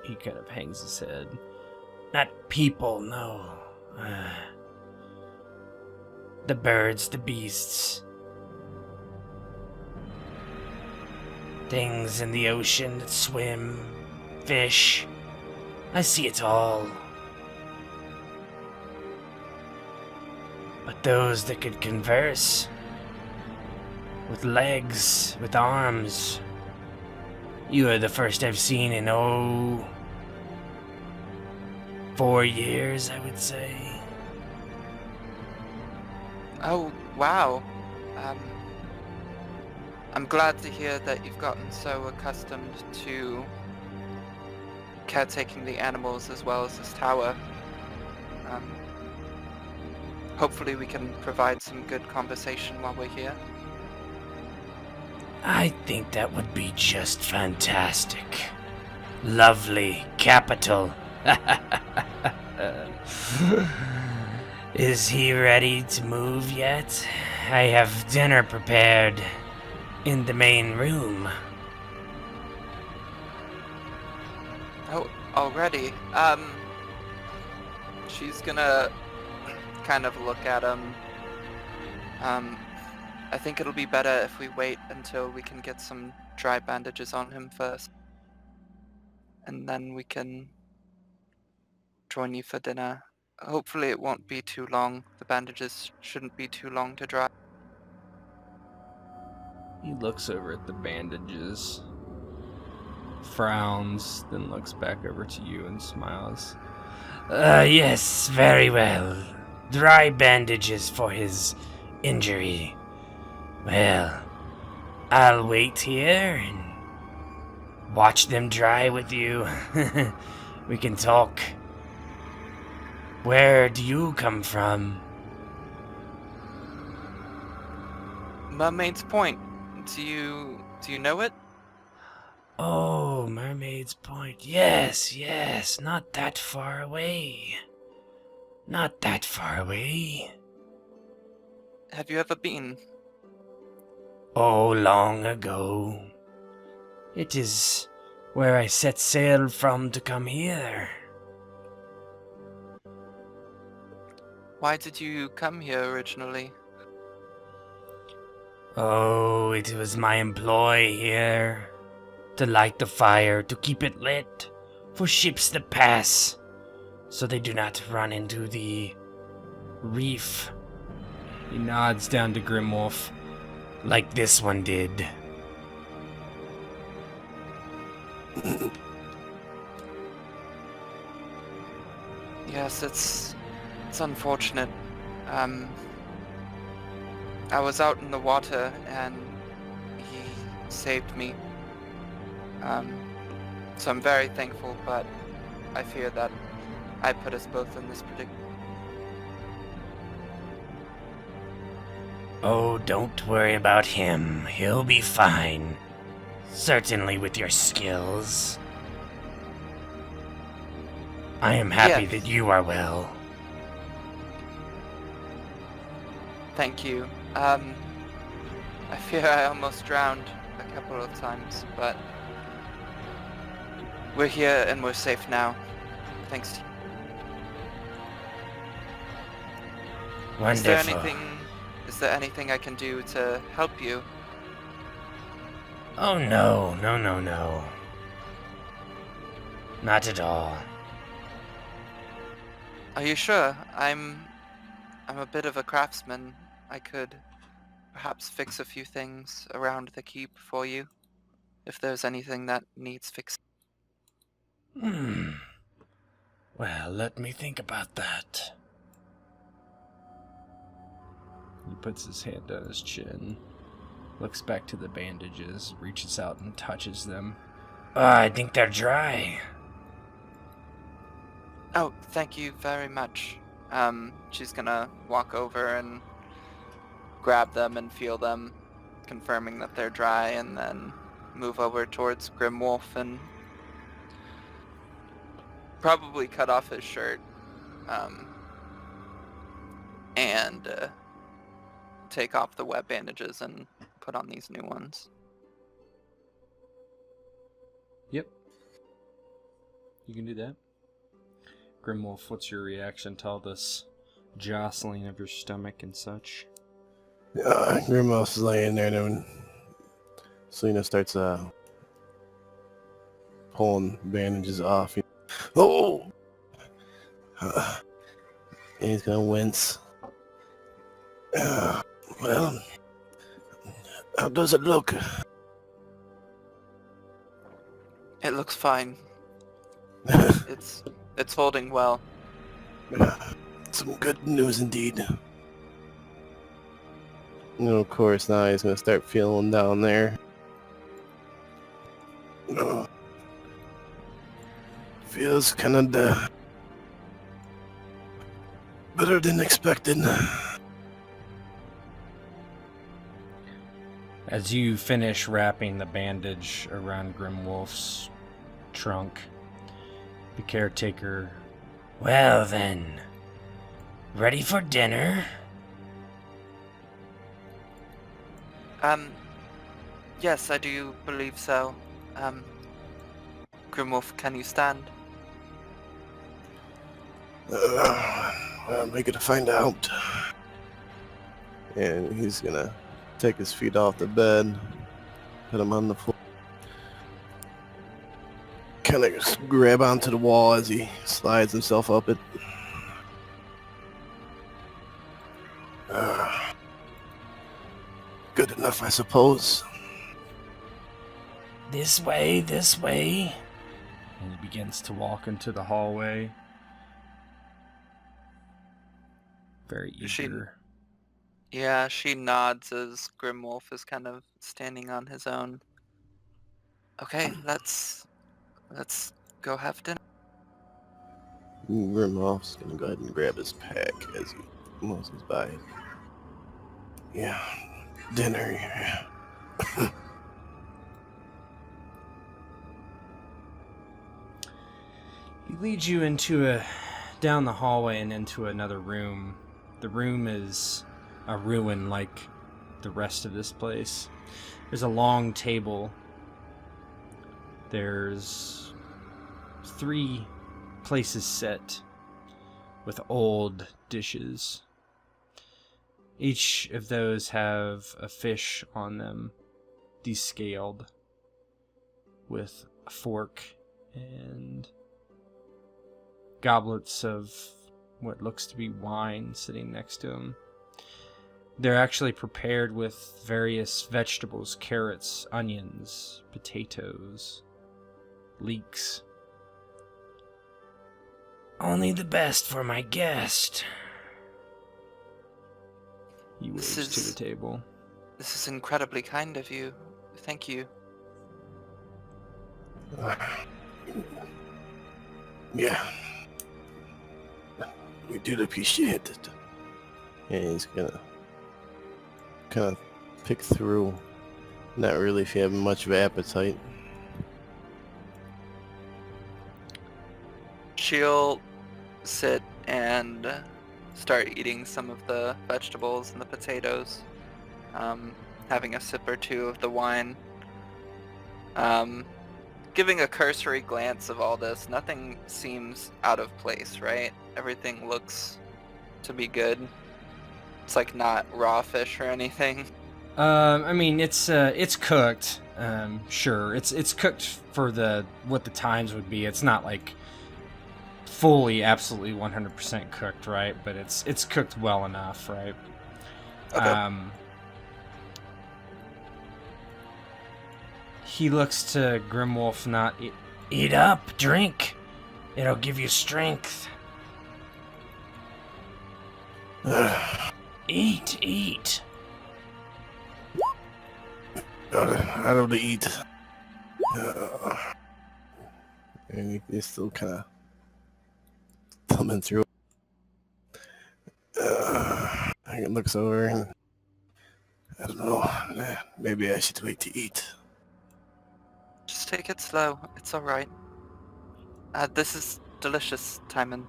Speaker 3: He kind of hangs his head. Not people, no. The birds, the beasts. Things in the ocean that swim. Fish. I see it all. But those that could converse, with legs, with arms, you are the first I've seen in, 4 years, I would say.
Speaker 6: oh, wow. I'm glad to hear that you've gotten so accustomed to caretaking the animals as well as this tower. Hopefully we can provide some good conversation while we're here.
Speaker 3: I think that would be just fantastic. Lovely. Capital. Is he ready to move yet? I have dinner prepared in the main room.
Speaker 6: Oh, already. She's gonna kind of look at him. I think it'll be better if we wait until we can get some dry bandages on him first. And then we can join you for dinner. Hopefully it won't be too long. The bandages shouldn't be too long to dry.
Speaker 5: He looks over at the bandages, frowns, then looks back over to you and smiles.
Speaker 3: Yes, very well. Dry bandages for his injury. Well, I'll wait here and watch them dry with you. We can talk. Where do you come from?
Speaker 6: Mermaid's Point. Do you know it?
Speaker 3: Oh, Mermaid's Point. Yes, yes, not that far away. Not that far away.
Speaker 6: Have you ever been?
Speaker 3: Oh, long ago. It is where I set sail from to come here.
Speaker 6: Why did you come here originally?
Speaker 3: Oh, it was my employ here. To light the fire, to keep it lit, for ships that pass, so they do not run into the reef. He nods down to Grimwolf, like this one did.
Speaker 6: Yes, it's unfortunate. I was out in the water and he saved me. So I'm very thankful, but I fear that I put us both in this predicament.
Speaker 3: Oh, don't worry about him. He'll be fine. Certainly with your skills. I am happy
Speaker 6: Yes.
Speaker 3: that you are well.
Speaker 6: Thank you. I fear I almost drowned a couple of times, but we're here and we're safe now. Thanks to you.
Speaker 3: Wonderful.
Speaker 6: Is there anything I can do to help you?
Speaker 3: Oh no. Not at all.
Speaker 6: Are you sure? I'm a bit of a craftsman. I could perhaps fix a few things around the keep for you, if there's anything that needs fixing.
Speaker 3: Well, let me think about that.
Speaker 5: He puts his hand on his chin, looks back to the bandages, reaches out and touches them.
Speaker 3: I think they're dry.
Speaker 6: Oh, thank you very much. She's gonna walk over and grab them and feel them, confirming that they're dry, and then move over towards Grimwolf and probably cut off his shirt, and take off the wet bandages and put on these new ones.
Speaker 5: Yep. You can do that. Grimwolf, what's your reaction to all this jostling of your stomach and such?
Speaker 7: Grimwolf's laying there, and then Celna starts pulling bandages off. Oh! And he's gonna wince. Well, how does it look?
Speaker 6: It looks fine. It's holding well.
Speaker 7: Some good news indeed. And of course, now he's gonna start feeling down there. Feels kind of better than expected.
Speaker 5: As you finish wrapping the bandage around Grimwolf's trunk, the caretaker...
Speaker 3: Well then, ready for dinner?
Speaker 6: Yes, I do believe so. Grimwolf, can you stand?
Speaker 7: I'm gonna find out. And he's gonna take his feet off the bed, put them on the floor, kind of grab onto the wall as he slides himself up it. Good enough, I suppose.
Speaker 3: This way, this way.
Speaker 5: And he begins to walk into the hallway. Very eager.
Speaker 6: Yeah, she nods as Grimwolf is kind of standing on his own. Okay, let's go have dinner.
Speaker 7: Grimwolf's gonna go ahead and grab his pack as he moves by. Yeah, dinner here.
Speaker 5: He leads you down the hallway and into another room. The room is a ruin like the rest of this place. There's a long table. There's 3 places set with old dishes. Each of those have a fish on them, descaled, with a fork and goblets of what looks to be wine sitting next to them. They're actually prepared with various vegetables, carrots, onions, potatoes, leeks.
Speaker 3: Only the best for my guest.
Speaker 5: He waves to the table.
Speaker 6: This is incredibly kind of you. Thank you.
Speaker 7: Yeah. We do appreciate it. Yeah, he's gonna kind of pick through. Not really if you have much of appetite.
Speaker 6: She'll sit and start eating some of the vegetables and the potatoes, having a sip or two of the wine. Giving a cursory glance of all this, nothing seems out of place, right? Everything looks to be good. It's like not raw fish or anything.
Speaker 5: I mean, it's cooked. Sure, it's cooked for what the times would be. It's not like fully, absolutely 100% cooked, right? But it's cooked well enough, right?
Speaker 6: Okay.
Speaker 5: He looks to Grimwolf, not
Speaker 3: Eat up, drink. It'll give you strength. Eat.
Speaker 7: I don't eat. And he's still kind of thumbing through. He looks over and I don't know. Maybe I should wait to eat.
Speaker 6: Just take it slow. It's alright. This is delicious, Timon.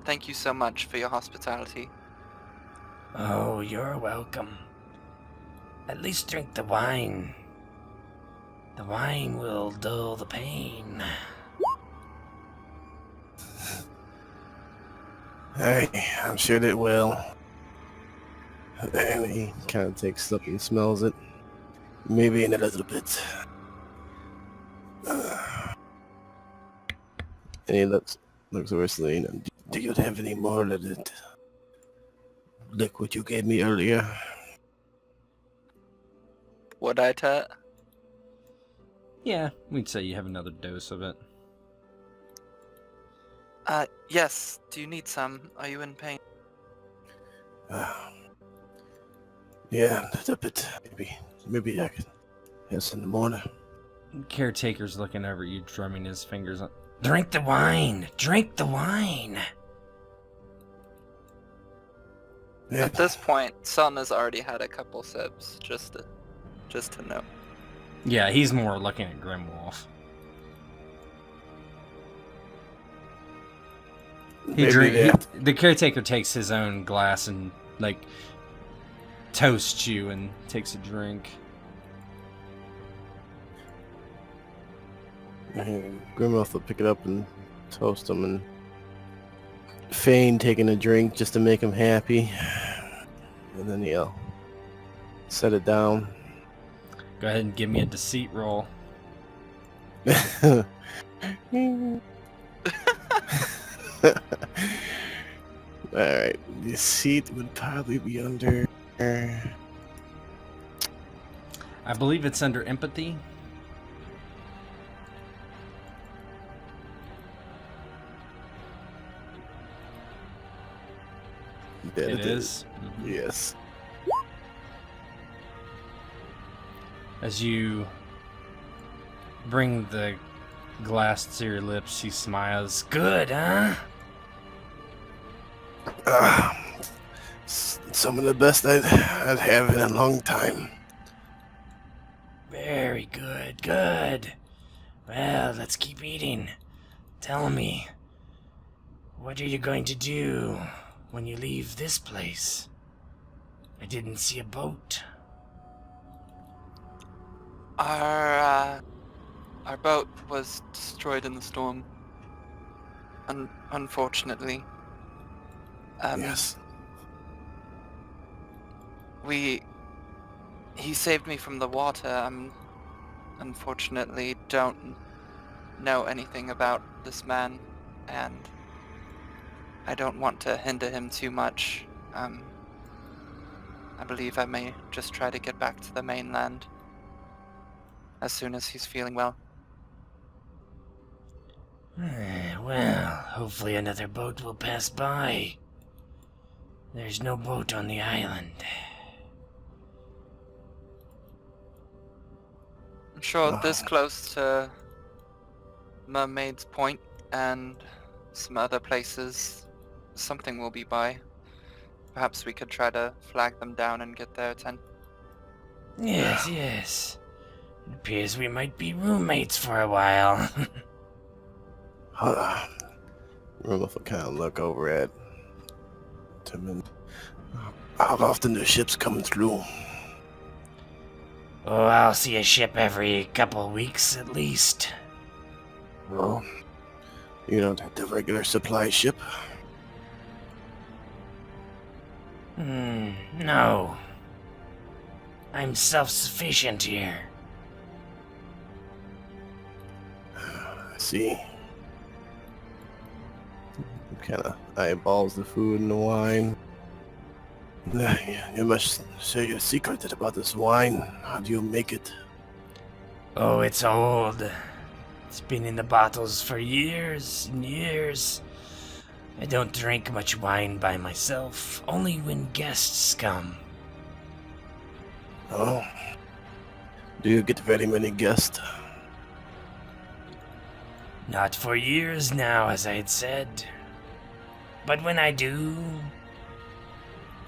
Speaker 6: Thank you so much for your hospitality.
Speaker 3: Oh, you're welcome. At least drink the wine. The wine will dull the pain.
Speaker 7: I'm sure it will. And he kind of takes up and smells it. Maybe in a little bit. And he looks over Selena. Do you have any more of it? Liquid you gave me earlier.
Speaker 6: Would I, Tet?
Speaker 5: Yeah, we'd say you have another dose of it.
Speaker 6: Yes. Do you need some? Are you in pain?
Speaker 7: Yeah, a little bit. Maybe I could have some in the morning.
Speaker 5: Caretaker's looking over at you, drumming his fingers on.
Speaker 3: Drink the wine. Drink the wine.
Speaker 7: Yeah.
Speaker 6: At this point, Celna's already had a couple sips, just to know.
Speaker 5: Yeah, he's more looking at Grimwolf. The caretaker takes his own glass and, toasts you and takes a drink.
Speaker 7: Grimwolf will pick it up and toast him and feign taking a drink just to make him happy. And then he'll set it down.
Speaker 5: Go ahead and give me a deceit roll.
Speaker 7: Alright, deceit would probably be under...
Speaker 5: I believe it's under empathy. It is.
Speaker 7: Yes.
Speaker 5: As you bring the glass to your lips, he smiles.
Speaker 3: Good, huh?
Speaker 7: some of the best I'd have in a long time.
Speaker 3: Very good, good. Well, let's keep eating. Tell me, what are you going to do when you leave this place? I didn't see a boat.
Speaker 6: Our boat was destroyed in the storm. Unfortunately.
Speaker 7: Yes.
Speaker 6: He saved me from the water. Unfortunately don't know anything about this man, and I don't want to hinder him too much. I believe I may just try to get back to the mainland as soon as he's feeling well.
Speaker 3: Well, hopefully another boat will pass by. There's no boat on the island.
Speaker 6: I'm sure this close to Mermaid's Point and some other places, something will be by. Perhaps we could try to flag them down and get their attention.
Speaker 3: Yes, yes. It appears we might be roommates for a while.
Speaker 7: Hold on. Grimwolf will kind of look over at Tim. How often do ships come through?
Speaker 3: Oh, I'll see a ship every couple weeks at least.
Speaker 7: Well, you don't have the regular supply ship.
Speaker 3: No. I'm self-sufficient here.
Speaker 7: I see. Kind of eyeballs the food and the wine. You must share your secret about this wine. How do you make it?
Speaker 3: Oh, it's old. It's been in the bottles for years and years. I don't drink much wine by myself, only when guests come.
Speaker 7: Oh. Do you get very many guests?
Speaker 3: Not for years now, as I had said. But when I do,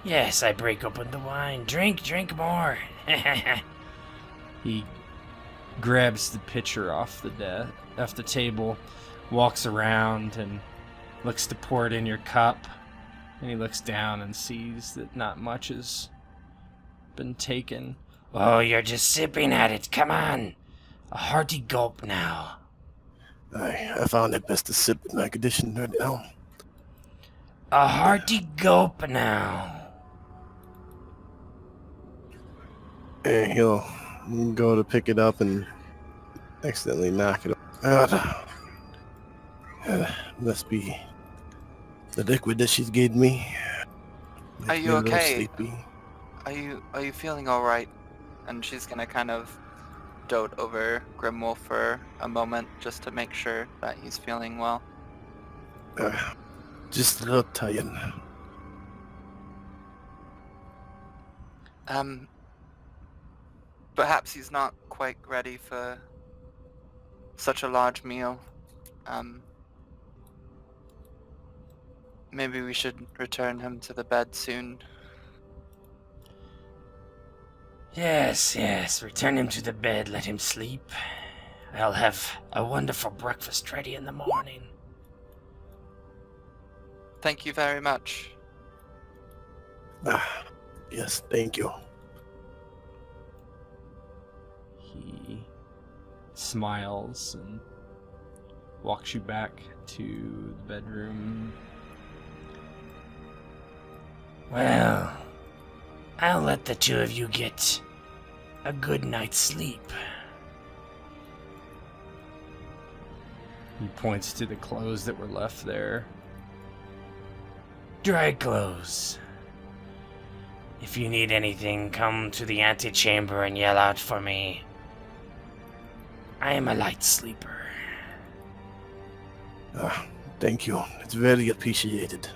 Speaker 3: yes, I break open the wine. Drink more.
Speaker 5: He grabs the pitcher off the table, walks around and looks to pour it in your cup. And he looks down and sees that not much has been taken.
Speaker 3: Oh, you're just sipping at it. Come on. A hearty gulp now.
Speaker 7: I found it best to sip in my condition right now.
Speaker 3: A hearty gulp now.
Speaker 7: And he'll go to pick it up and accidentally knock it out. Must be the liquid that she's gave me.
Speaker 6: Are
Speaker 7: Makes
Speaker 6: you
Speaker 7: me a little
Speaker 6: okay?
Speaker 7: sleepy.
Speaker 6: Are you feeling alright? And she's gonna kind of dote over Grimwolf for a moment just to make sure that he's feeling well.
Speaker 7: Just a little tired.
Speaker 6: Perhaps he's not quite ready for such a large meal. Maybe we should return him to the bed soon.
Speaker 3: Yes, return him to the bed, let him sleep. I'll have a wonderful breakfast ready in the morning.
Speaker 6: Thank you very much.
Speaker 7: Yes, thank you.
Speaker 5: He smiles and walks you back to the bedroom.
Speaker 3: Well, I'll let the two of you get a good night's sleep.
Speaker 5: He points to the clothes that were left there.
Speaker 3: Dry clothes. If you need anything, come to the antechamber and yell out for me. I am a light sleeper.
Speaker 7: Thank you. It's very appreciated.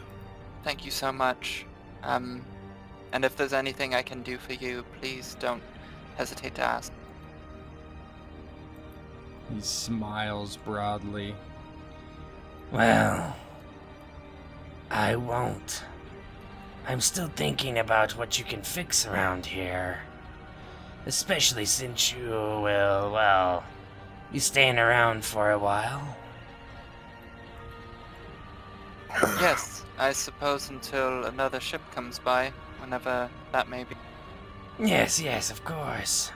Speaker 6: Thank you so much. And if there's anything I can do for you, please don't hesitate to ask.
Speaker 5: He smiles broadly.
Speaker 3: Well, I won't. I'm still thinking about what you can fix around here. Especially since you will, well, be staying around for a while.
Speaker 6: Yes, I suppose until another ship comes by, whenever that may be.
Speaker 3: Yes, of course.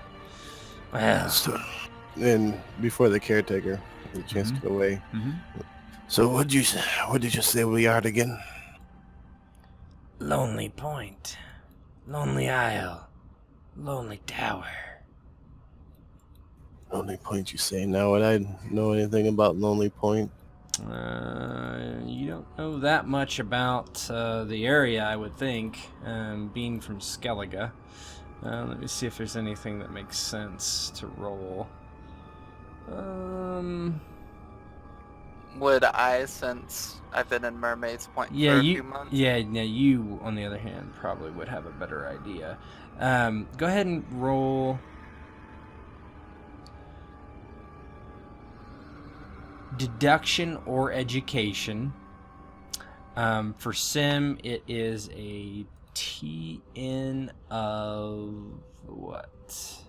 Speaker 3: Well,
Speaker 7: So, and before the caretaker had a chance to get away. So what did you say we are again?
Speaker 3: Lonely Point, Lonely Isle, Lonely Tower.
Speaker 7: Lonely Point, you say? Now, would I know anything about Lonely Point?
Speaker 5: You don't know that much about the area, I would think, being from Skellige. Let me see if there's anything that makes sense to roll.
Speaker 6: Would I, since I've been in Mermaid's Point
Speaker 5: Yeah,
Speaker 6: for a few months?
Speaker 5: Yeah, you, on the other hand, probably would have a better idea. Go ahead and roll... deduction or education. For Sim, it is a TN of what?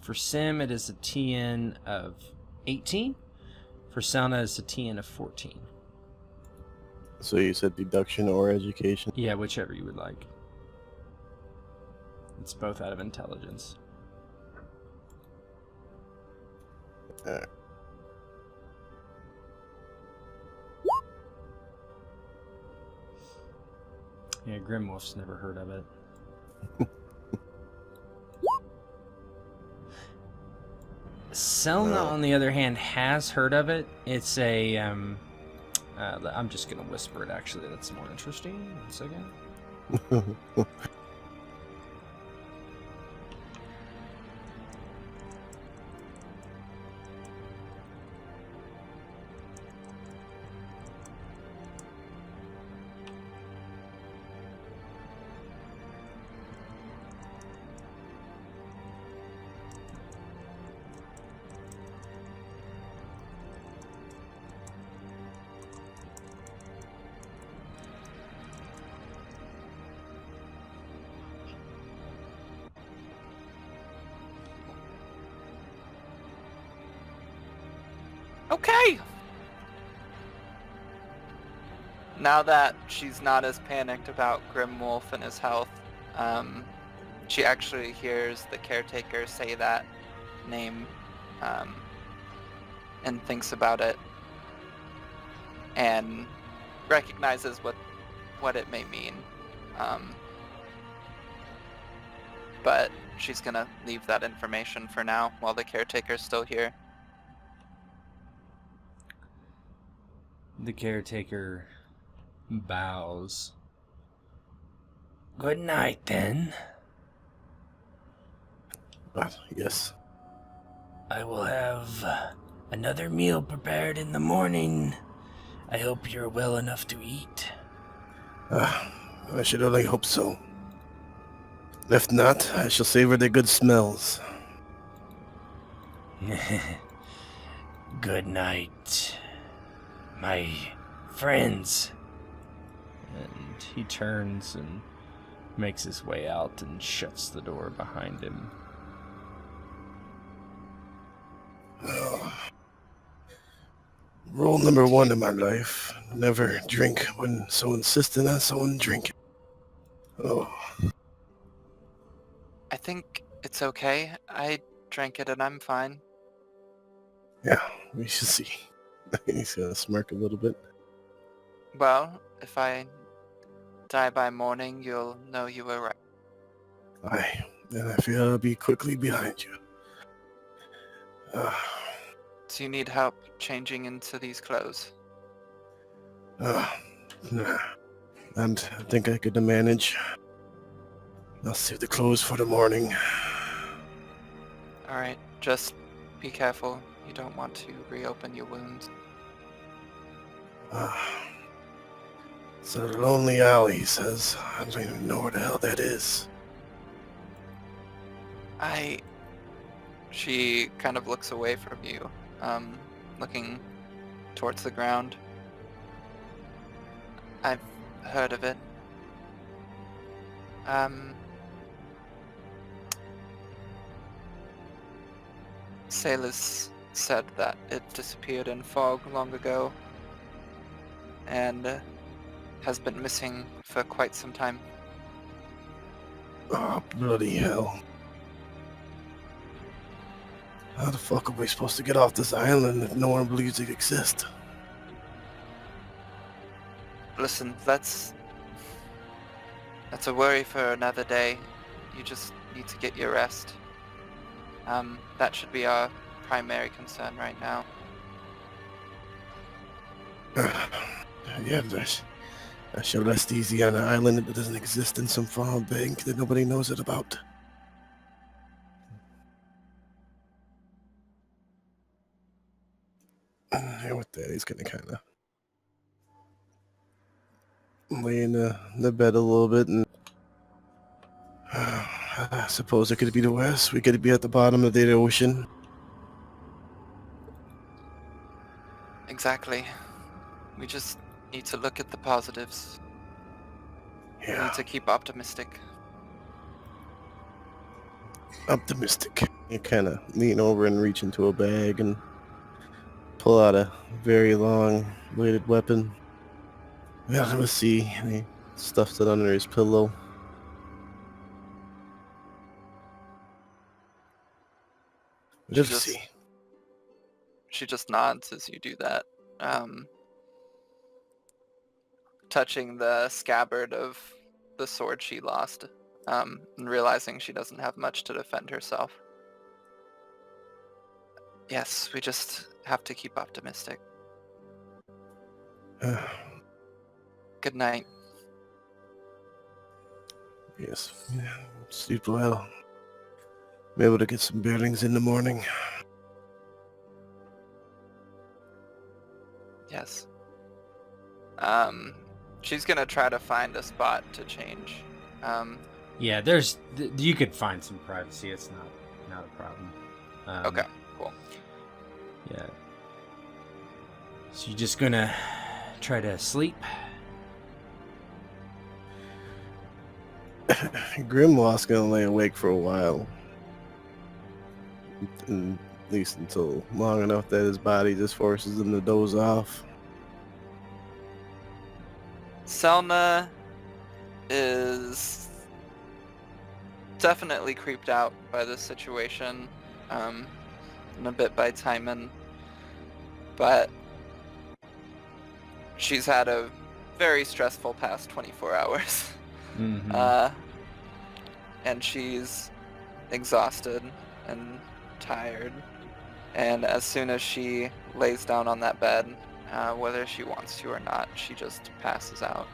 Speaker 5: For Sim, it is a TN of 18. For Celna, it's a TN of 14.
Speaker 7: So you said deduction or education?
Speaker 5: Yeah, whichever you would like. It's both out of intelligence.
Speaker 7: Alright.
Speaker 5: Yeah, Grimwolf's never heard of it. Celna, on the other hand, has heard of it. It's a, I'm just gonna whisper it, actually. That's more interesting. 1 second.
Speaker 6: Okay! Now that she's not as panicked about Grimwolf and his health, she actually hears the caretaker say that name, and thinks about it, and recognizes what it may mean. But she's gonna leave that information for now while the caretaker's still here.
Speaker 5: The caretaker bows.
Speaker 3: Good night, then.
Speaker 7: Yes.
Speaker 3: I will have another meal prepared in the morning. I hope you're well enough to eat.
Speaker 7: I should only hope so. If not, I shall savor the good smells.
Speaker 3: Good night, my friends.
Speaker 5: And he turns and makes his way out and shuts the door behind him.
Speaker 7: Rule number 1 in my life: never drink when so insistent on someone drinking. Oh,
Speaker 6: I think it's okay. I drank it and I'm fine.
Speaker 7: yeah, we should see. He's gonna smirk a little bit.
Speaker 6: Well, if I die by morning, you'll know you were right.
Speaker 7: Aye, and I feel I'll be quickly behind you.
Speaker 6: Do you need help changing into these clothes?
Speaker 7: Nah. And I think I could manage. I'll save the clothes for the morning.
Speaker 6: Alright, just be careful. You don't want to reopen your wounds.
Speaker 7: So the Lonely Isle, he says. I don't even know where the hell that is.
Speaker 6: She kind of looks away from you, looking towards the ground. I've heard of it. Sailors said that it disappeared in fog long ago and has been missing for quite some time.
Speaker 7: Oh, bloody hell. How the fuck are we supposed to get off this island if no one believes it exists?
Speaker 6: Listen, that's a worry for another day. You just need to get your rest. That should be our primary concern right now.
Speaker 7: Yeah, I should rest easy on an island that doesn't exist in some far bank that nobody knows it about. And with that, he's gonna kind of lay in the bed a little bit, and I suppose it could be the west. We could be at the bottom of the ocean.
Speaker 6: Exactly. We just need to look at the positives. We
Speaker 7: Yeah,
Speaker 6: need to keep optimistic.
Speaker 7: optimistic. You kind of lean over and reach into a bag and pull out a very long bladed weapon. Yeah, let's see. And he stuffs it under his pillow. Let's see.
Speaker 6: She just nods as you do that, touching the scabbard of the sword she lost, and realizing she doesn't have much to defend herself. Yes, we just have to keep optimistic. Good night.
Speaker 7: Yes. Yeah, sleep well. Be able to get some bearings in the morning.
Speaker 6: Yes. She's gonna try to find a spot to change.
Speaker 5: Yeah, you could find some privacy. It's not a problem.
Speaker 6: Okay, cool.
Speaker 5: Yeah. So you're just gonna try to sleep?
Speaker 7: Grimwolf's gonna lay awake for a while. At least until long enough that his body just forces him to doze off.
Speaker 6: Celna is definitely creeped out by this situation, and a bit by Timon, but she's had a very stressful past 24 hours.
Speaker 5: Mm-hmm.
Speaker 6: And she's exhausted and tired, and as soon as she lays down on that bed, whether she wants to or not, she just passes out.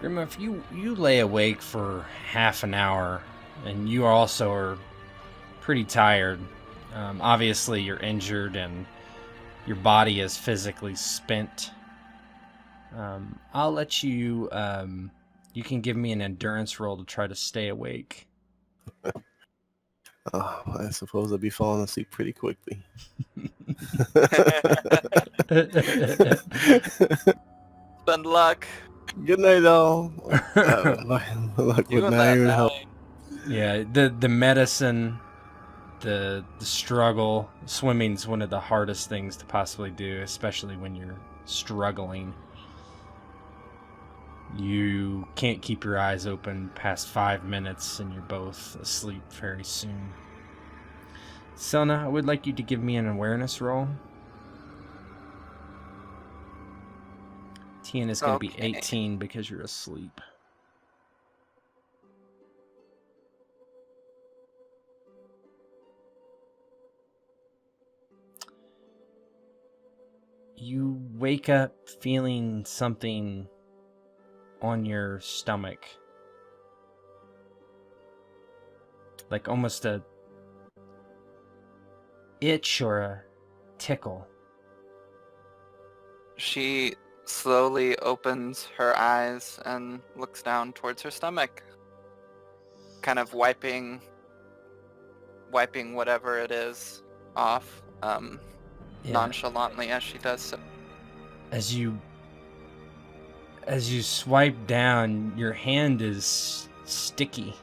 Speaker 5: Grimwolf, you lay awake for half an hour, and you also are pretty tired. Obviously, you're injured, and your body is physically spent. I'll let you... you can give me an endurance roll to try to stay awake.
Speaker 7: Oh, I suppose I'll be falling asleep pretty quickly.
Speaker 6: Spend luck.
Speaker 7: Good night, all. Luck
Speaker 6: You
Speaker 7: with
Speaker 6: and
Speaker 7: my
Speaker 6: that
Speaker 7: iron help.
Speaker 6: nine.
Speaker 5: Yeah, the medicine, the struggle, swimming's one of the hardest things to possibly do, especially when you're struggling. You can't keep your eyes open past 5 minutes, and you're both asleep very soon. Celna, I would like you to give me an awareness roll. TN is going to be
Speaker 6: Okay.
Speaker 5: 18 because you're asleep. You wake up feeling something on your stomach. Like almost a itch or a tickle.
Speaker 6: She slowly opens her eyes and looks down towards her stomach, kind of wiping whatever it is off,
Speaker 5: Yeah.
Speaker 6: nonchalantly as she does so.
Speaker 5: As you As you swipe down, your hand is sticky.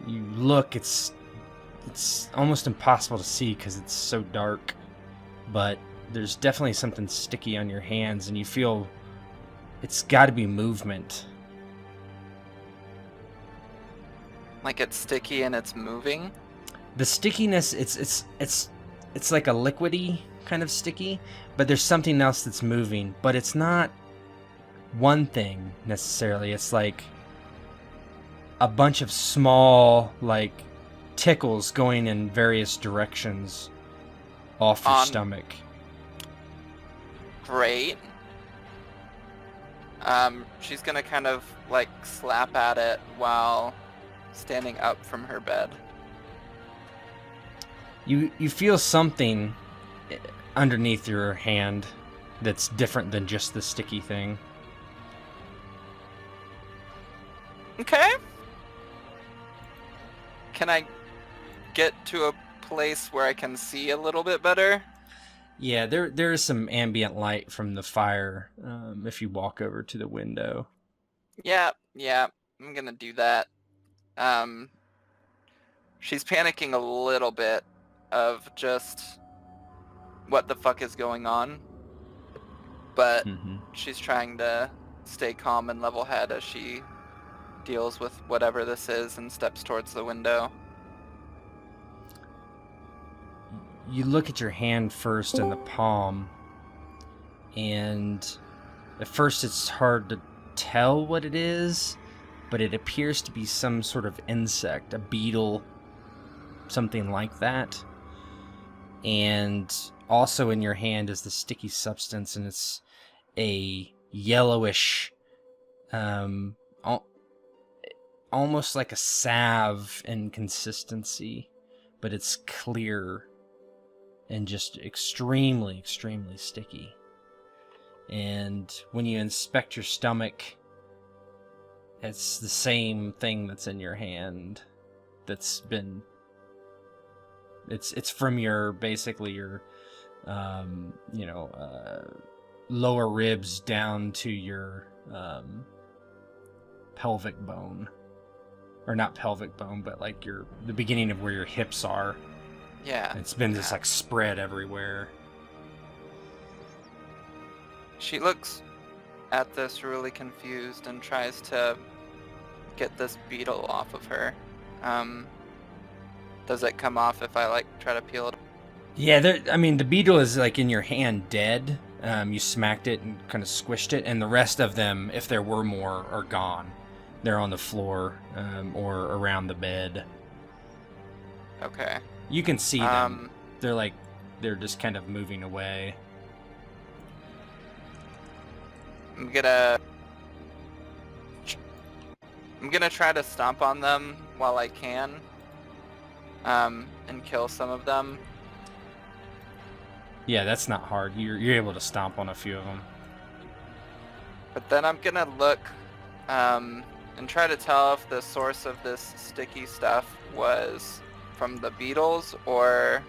Speaker 5: You look, it's almost impossible to see because it's so dark, but there's definitely something sticky on your hands, and you feel it's got to be movement.
Speaker 6: Like it's sticky and it's moving?
Speaker 5: The stickiness, it's like a liquidy kind of sticky, but there's something else that's moving, but it's not one thing necessarily. It's like a bunch of small, like, tickles going in various directions off your stomach.
Speaker 6: Great. She's gonna kind of like slap at it while standing up from her bed.
Speaker 5: You feel something underneath your hand that's different than just the sticky thing.
Speaker 6: Okay. Can I get to a place where I can see a little bit better?
Speaker 5: Yeah, there is some ambient light from the fire if you walk over to the window.
Speaker 6: Yeah, I'm gonna do that. She's panicking a little bit of just what the fuck is going on, but she's trying to stay calm and level head as she deals with whatever this is and steps towards the window.
Speaker 5: You look at your hand first in the palm, and at first it's hard to tell what it is, but it appears to be some sort of insect, a beetle, something like that. And also in your hand is the sticky substance, and it's a yellowish, almost like a salve in consistency, but it's clear and just extremely, extremely sticky. And when you inspect your stomach, it's the same thing that's in your hand. That's been... It's from your, basically your, lower ribs down to your pelvic bone. Or not pelvic bone, but like the beginning of where your hips are.
Speaker 6: Yeah.
Speaker 5: It's been just like spread everywhere.
Speaker 6: She looks at this really confused and tries to get this beetle off of her. Does it come off if I like try to peel it?
Speaker 5: Yeah, the beetle is like in your hand dead. You smacked it and kind of squished it, and the rest of them, if there were more, are gone. They're on the floor or around the bed.
Speaker 6: Okay.
Speaker 5: You can see them. They're just kind of moving away.
Speaker 6: I'm gonna try to stomp on them while I can, and kill some of them.
Speaker 5: Yeah, that's not hard. You're able to stomp on a few of them.
Speaker 6: But then I'm gonna look, and try to tell if the source of this sticky stuff was from the beetles or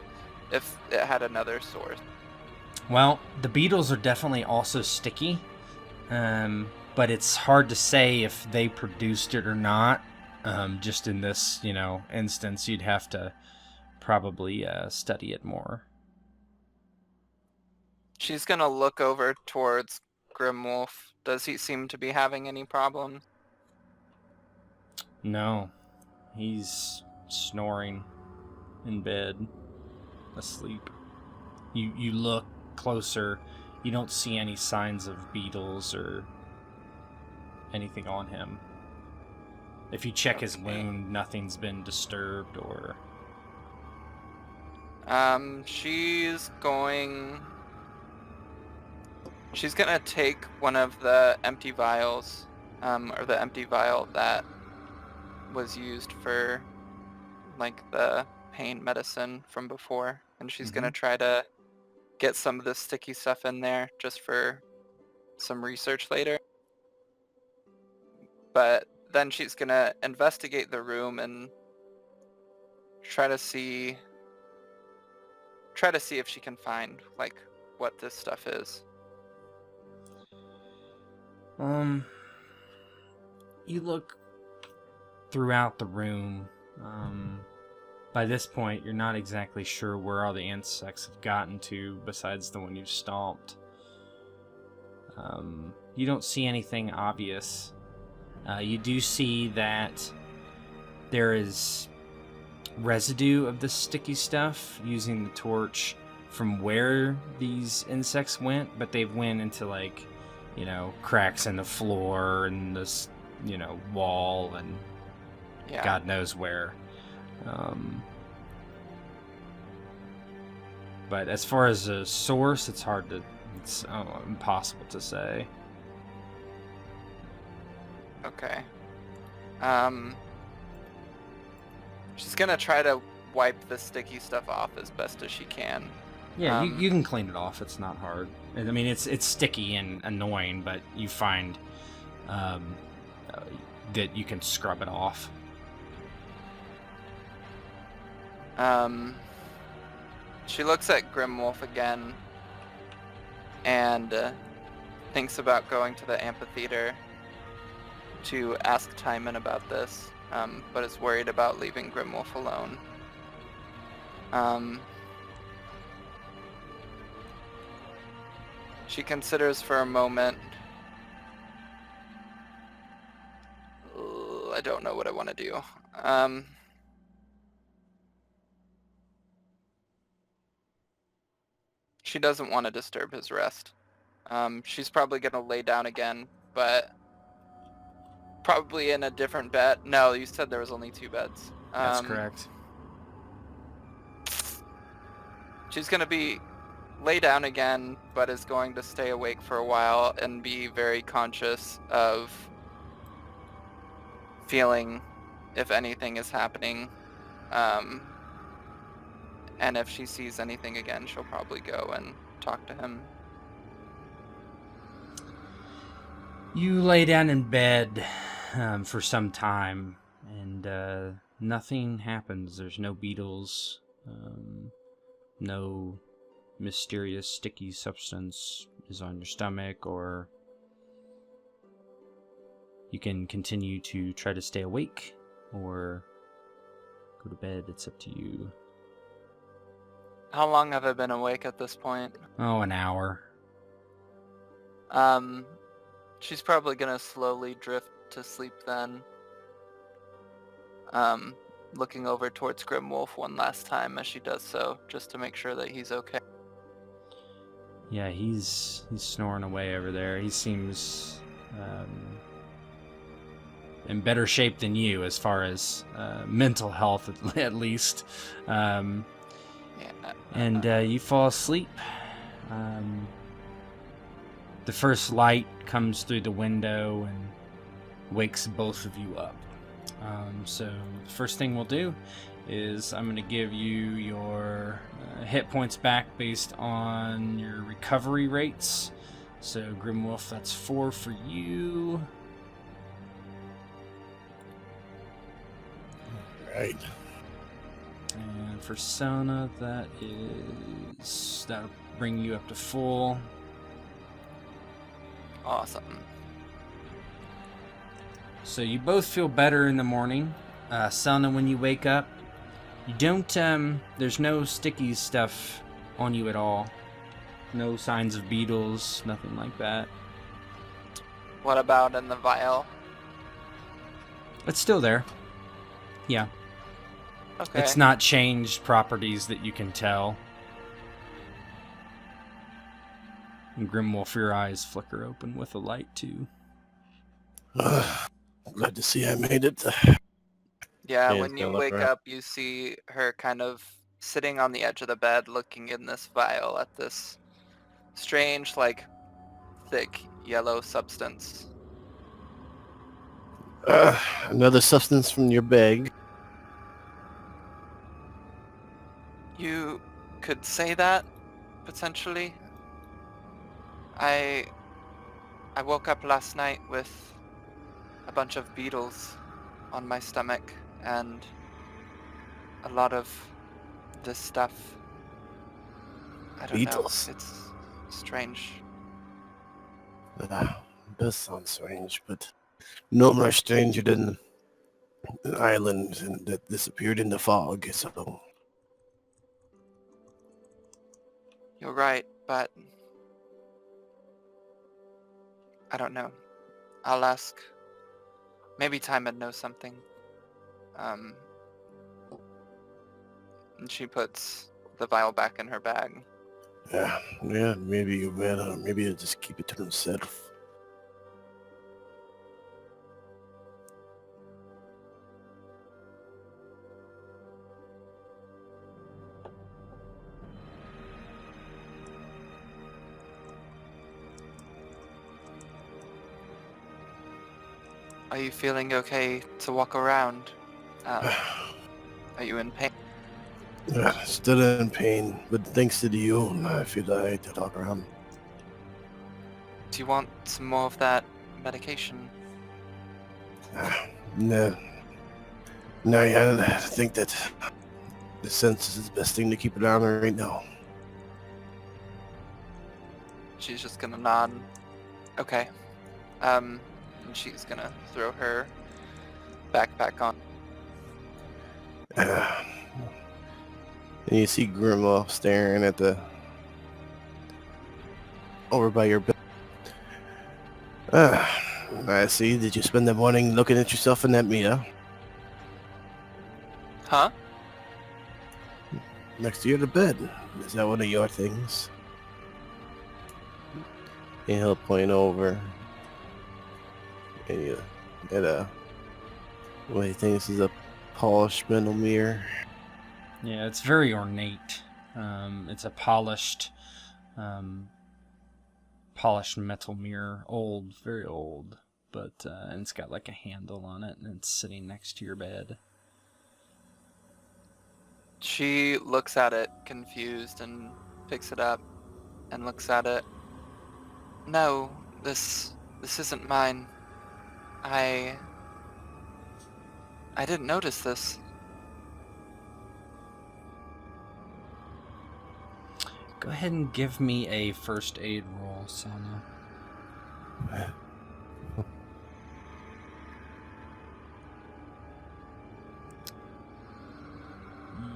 Speaker 6: if it had another source.
Speaker 5: Well, the beetles are definitely also sticky, but it's hard to say if they produced it or not. Just in this, instance, you'd have to probably study it more.
Speaker 6: She's gonna look over towards Grimwolf. Does he seem to be having any problems?
Speaker 5: No, he's snoring in bed, asleep. You look closer, you don't see any signs of beetles or anything on him. If you check his wound, nothing's been disturbed or...
Speaker 6: She's gonna take one of the empty vials, or the empty vial that was used for, like, the pain medicine from before, and she's gonna try to get some of the sticky stuff in there just for some research later. But then she's gonna investigate the room and try to see if she can find, like, what this stuff is.
Speaker 5: You look throughout the room. By this point, you're not exactly sure where all the insects have gotten to, besides the one you stomped. You don't see anything obvious. You do see that there is residue of the sticky stuff using the torch from where these insects went, but they've went into, like, you know, cracks in the floor and this, you know, wall and God knows where. But as far as a source, it's impossible to say.
Speaker 6: Okay. She's gonna try to wipe the sticky stuff off as best as she can.
Speaker 5: Yeah, you can clean it off. It's not hard. I mean, it's sticky and annoying, but you find that you can scrub it off.
Speaker 6: She looks at Grimwolf again and thinks about going to the amphitheater to ask Timon about this, but is worried about leaving Grimwolf alone. She considers for a moment. I don't know what I want to do. She doesn't want to disturb his rest. She's probably going to lay down again, but probably in a different bed. No, you said there was only 2 beds.
Speaker 5: That's correct.
Speaker 6: She's going to lay down again, but is going to stay awake for a while and be very conscious of feeling if anything is happening. And if she sees anything again, she'll probably go and talk to him.
Speaker 5: You lay down in bed for some time, and nothing happens. There's no beetles, no mysterious sticky substance is on your stomach, or you can continue to try to stay awake or go to bed. It's up to you.
Speaker 6: How long have I been awake at this point?
Speaker 5: Oh, an hour.
Speaker 6: She's probably gonna slowly drift to sleep then. Looking over towards Grimwolf one last time as she does so, just to make sure that he's okay.
Speaker 5: Yeah, he's snoring away over there. He seems in better shape than you as far as mental health, at least. And you fall asleep. The first light comes through the window and wakes both of you up. So the first thing we'll do is I'm going to give you your hit points back based on your recovery rates. So Grimwolf, that's 4 for you.
Speaker 7: Right.
Speaker 5: And for Celna, that'll bring you up to full.
Speaker 6: Awesome.
Speaker 5: So you both feel better in the morning. Celna, when you wake up, you don't, there's no sticky stuff on you at all. No signs of beetles, nothing like that.
Speaker 6: What about in the vial?
Speaker 5: It's still there. Yeah.
Speaker 6: Okay.
Speaker 5: It's not changed properties that you can tell. And Grimwolf, your eyes flicker open with a light too.
Speaker 7: Glad to see I made it.
Speaker 6: Yeah,
Speaker 7: Yeah,
Speaker 6: when you
Speaker 7: look
Speaker 6: wake
Speaker 7: around.
Speaker 6: up, you see her kind of sitting on the edge of the bed looking in this vial at this strange, like, thick yellow substance.
Speaker 7: Another substance from your bag.
Speaker 6: You could say that, potentially. I woke up last night with a bunch of beetles on my stomach and a lot of this stuff. I don't
Speaker 7: Beetles?
Speaker 6: know. It's strange.
Speaker 7: does sound strange, but no more stranger than an island that disappeared in the fog, so...
Speaker 6: You're right, but I don't know. I'll ask. Maybe Timon knows something. And she puts the vial back in her bag.
Speaker 7: Yeah, maybe you better. Maybe he'll just keep it to himself.
Speaker 6: Are you feeling okay to walk around? Are you in pain?
Speaker 7: Still in pain, but thanks to you, I feel alright to talk around.
Speaker 6: Do you want some more of that medication?
Speaker 7: No. No, I think that the census is the best thing to keep it on her right now.
Speaker 6: She's just gonna nod. Okay. And she's gonna throw her backpack on.
Speaker 7: And you see Grimwolf staring at the... over by your bed. I see. Did you spend the morning looking at yourself in that mirror?
Speaker 6: Huh?
Speaker 7: Next to your bed. Is that one of your things? And he'll point over. And you at what he thinks is a polished metal mirror.
Speaker 5: Yeah, it's very ornate. It's a polished metal mirror. Old, very old. But and it's got like a handle on it, and it's sitting next to your bed.
Speaker 6: She looks at it, confused, and picks it up and looks at it. No, this isn't mine. I didn't notice this.
Speaker 5: Go ahead and give me a first aid roll, Celna.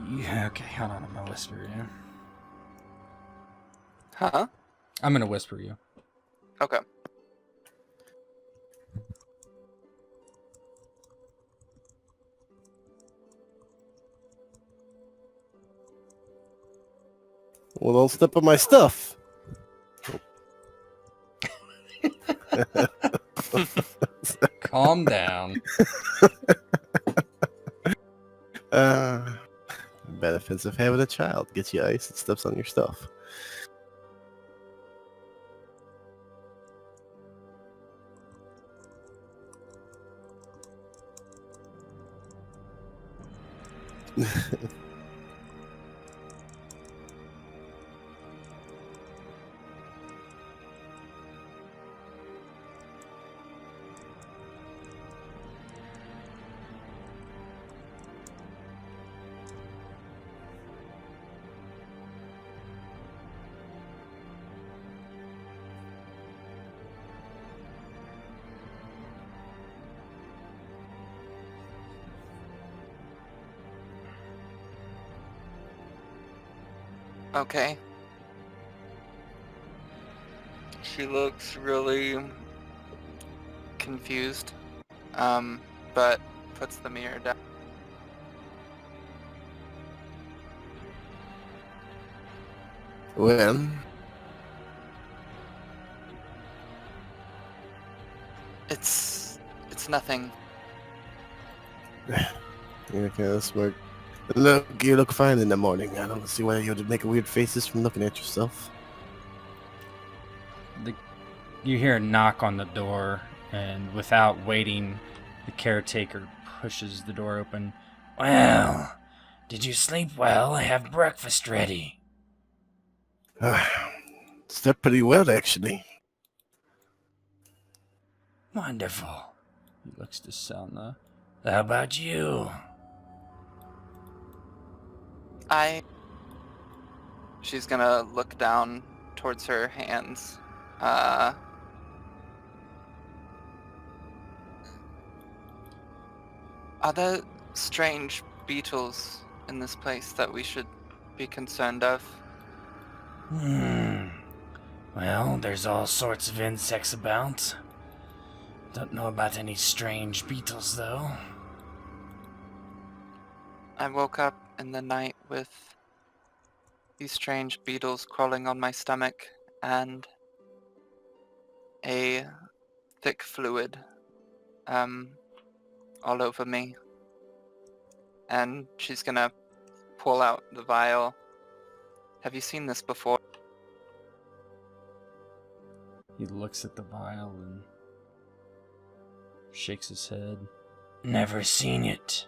Speaker 5: Yeah, okay, hold on, I'm gonna whisper you.
Speaker 6: Huh?
Speaker 5: I'm gonna whisper you.
Speaker 6: Okay.
Speaker 7: Well, don't step on my stuff.
Speaker 5: Calm down.
Speaker 7: Benefits of having a child. Gets you ice and steps on your stuff.
Speaker 6: Okay. She looks really confused, but puts the mirror down.
Speaker 7: Well,
Speaker 6: It's nothing.
Speaker 7: you're kind of smart. Look, you look fine in the morning. I don't see why you would make weird faces from looking at yourself.
Speaker 5: You hear a knock on the door, and without waiting, the caretaker pushes the door open.
Speaker 3: Well, did you sleep well? I have breakfast ready.
Speaker 7: Slept pretty well, actually.
Speaker 3: Wonderful.
Speaker 5: He looks to Celna.
Speaker 3: How about you?
Speaker 6: She's gonna look down towards her hands. Are there strange beetles in this place that we should be concerned of?
Speaker 3: Well, there's all sorts of insects about. Don't know about any strange beetles, though.
Speaker 6: I woke up in the night with these strange beetles crawling on my stomach and a thick fluid all over me. And she's gonna pull out the vial. Have you seen this before?
Speaker 5: He looks at the vial and shakes his head.
Speaker 3: Never seen it.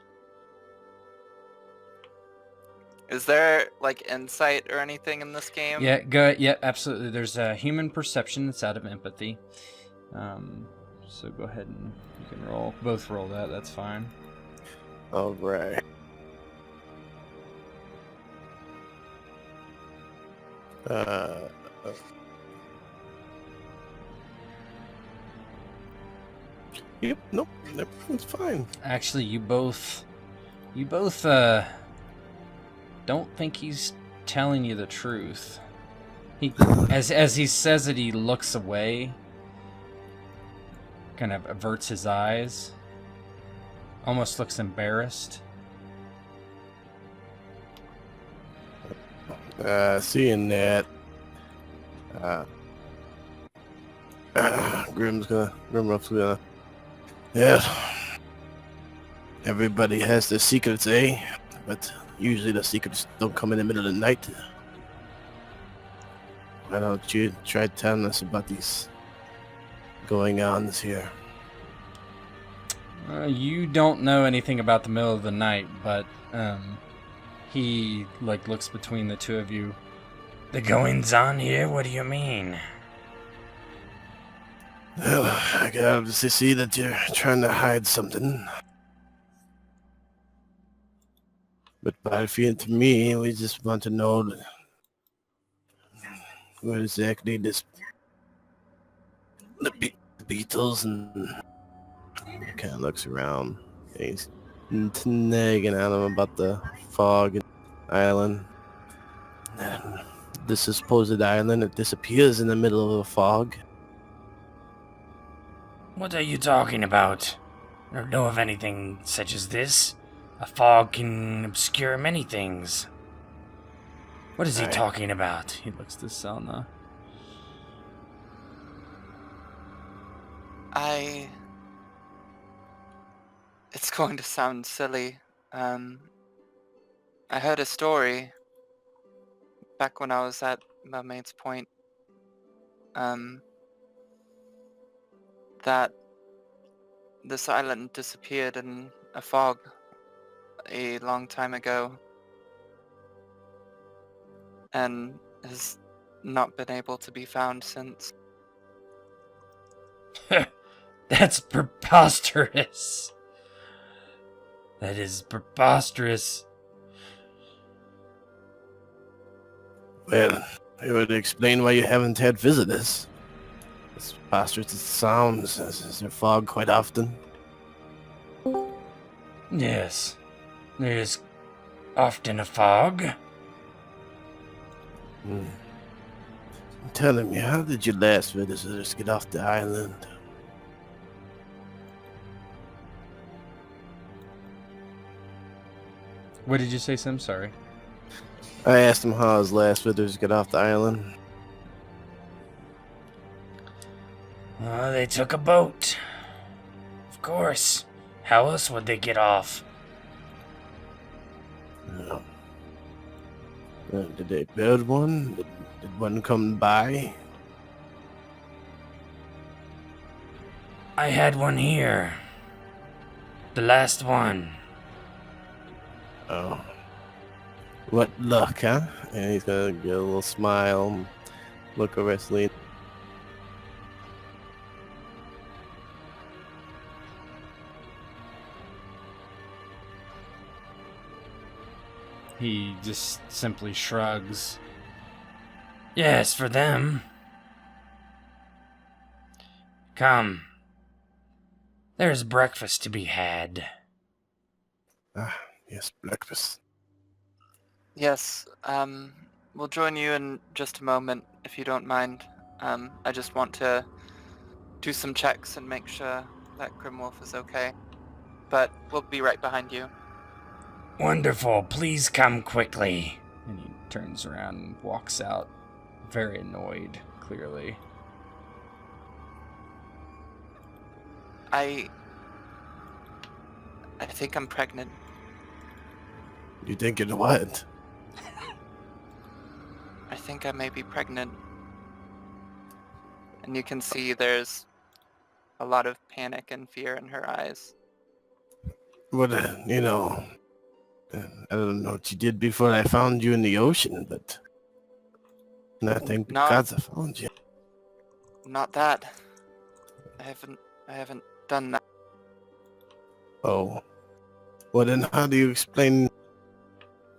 Speaker 6: Is there, like, insight or anything in this game?
Speaker 5: Yeah, go. Yeah, absolutely. There's a human perception that's out of empathy. So go ahead and you can roll. Both roll that. That's fine.
Speaker 7: All right. Yep. Nope. Everything's fine.
Speaker 5: Actually, you both don't think he's telling you the truth. He, as he says it, he looks away, kind of averts his eyes, almost looks embarrassed.
Speaker 7: Seeing that, Grimwolf's gonna. Yeah. Everybody has their secrets, eh? But usually the secrets don't come in the middle of the night. Why don't you try telling us about these going-ons here?
Speaker 5: You don't know anything about the middle of the night, but he looks between the two of you.
Speaker 3: The goings on here? What do you mean?
Speaker 7: Well, I can obviously see that you're trying to hide something. But by feeling to me, we just want to know what exactly the Beatles and kind of looks around. He's nagging at him about the fog island. And this supposed island, it disappears in the middle of a fog.
Speaker 3: What are you talking about? I don't know of anything such as this. A fog can obscure many things. What is he talking about?
Speaker 5: He looks to Celna.
Speaker 6: It's going to sound silly. I heard a story back when I was at Mermaid's Point. That this island disappeared in a fog a long time ago and has not been able to be found since.
Speaker 3: That's preposterous. That is preposterous.
Speaker 7: Well, it would explain why you haven't had visitors. As preposterous as it sounds, is there fog quite often?
Speaker 3: Yes, there is often a fog.
Speaker 7: I'm telling me, how did your last visitors get off the island?
Speaker 5: What did you say, Sim? Sorry.
Speaker 7: I asked him how his last visitors got off the island.
Speaker 3: They took a boat. Of course. How else would they get off?
Speaker 7: No. Did they build one? Did one come by?
Speaker 3: I had one here. The last one.
Speaker 7: Oh. What luck, huh? And he's gonna get a little smile and look over at Celine.
Speaker 5: He just simply shrugs.
Speaker 3: Yes, for them. Come. There's breakfast to be had.
Speaker 7: Yes, breakfast.
Speaker 6: Yes, we'll join you in just a moment, if you don't mind. I just want to do some checks and make sure that Grimwolf is okay. But we'll be right behind you.
Speaker 3: Wonderful. Please come quickly.
Speaker 5: And he turns around and walks out, very annoyed, clearly.
Speaker 6: I think I'm pregnant.
Speaker 7: You think you're what?
Speaker 6: I think I may be pregnant. And you can see there's a lot of panic and fear in her eyes.
Speaker 7: What, I don't know what you did before I found you in the ocean, but I think
Speaker 6: No.
Speaker 7: gods have found you.
Speaker 6: Not that. I haven't done that.
Speaker 7: Oh. Well, then how do you explain?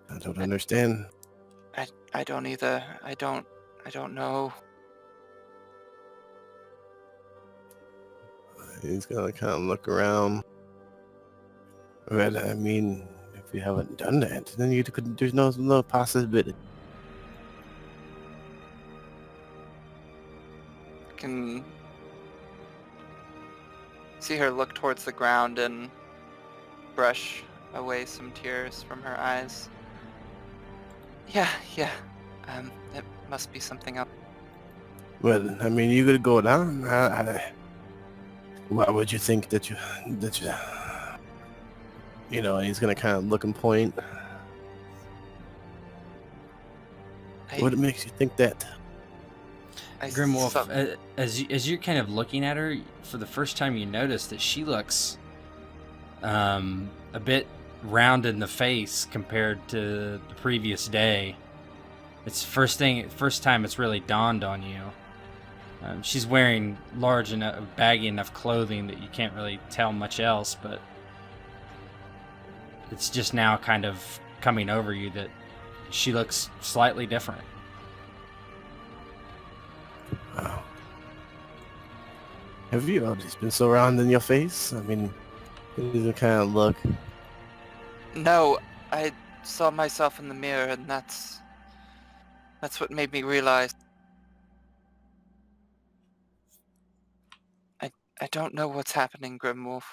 Speaker 7: I don't understand.
Speaker 6: I don't either. I don't know.
Speaker 7: He's gonna kind of look around. But I mean, if you haven't done that, then you could. There's no possibility.
Speaker 6: I can see her look towards the ground and brush away some tears from her eyes. Yeah. It must be something else.
Speaker 7: Well, I mean, you could go down. Why would you think that you? And he's gonna kind of look and point. What makes you think that?
Speaker 5: Grimwolf, as you're kind of looking at her, for the first time you notice that she looks a bit round in the face compared to the previous day. It's first time it's really dawned on you. She's wearing large enough, baggy enough clothing that you can't really tell much else, but it's just now kind of coming over you that she looks slightly different.
Speaker 7: Wow. Have you always been so round in your face? I mean, you kind of look.
Speaker 6: No, I saw myself in the mirror, and that's what made me realize. I don't know what's happening, Grimwolf.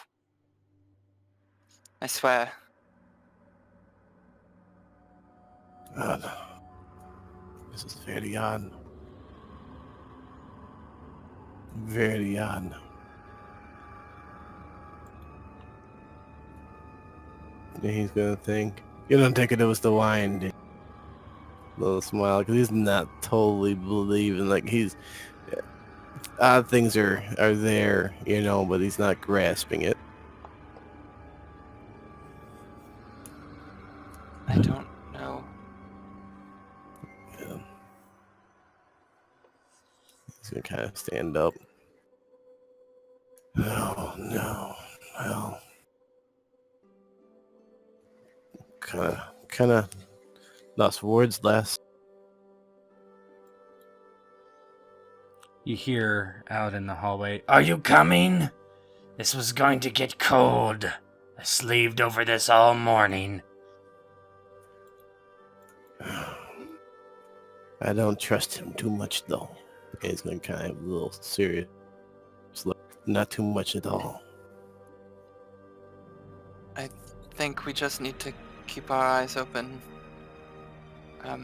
Speaker 6: I swear.
Speaker 7: God. This is very odd. Very odd. And he's gonna think. You don't think it was the wine, do you? Little smile, because he's not totally believing. Like, he's odd things are there, but he's not grasping it.
Speaker 6: I don't know.
Speaker 7: Yeah. He's gonna kind of stand up. Oh no. Well, kind of lost words last.
Speaker 3: You hear out in the hallway, "Are you coming? This was going to get cold. I slaved over this all morning."
Speaker 7: I don't trust him too much, though. He's gonna kind of have a little serious look. Not too much at all.
Speaker 6: I think we just need to keep our eyes open. I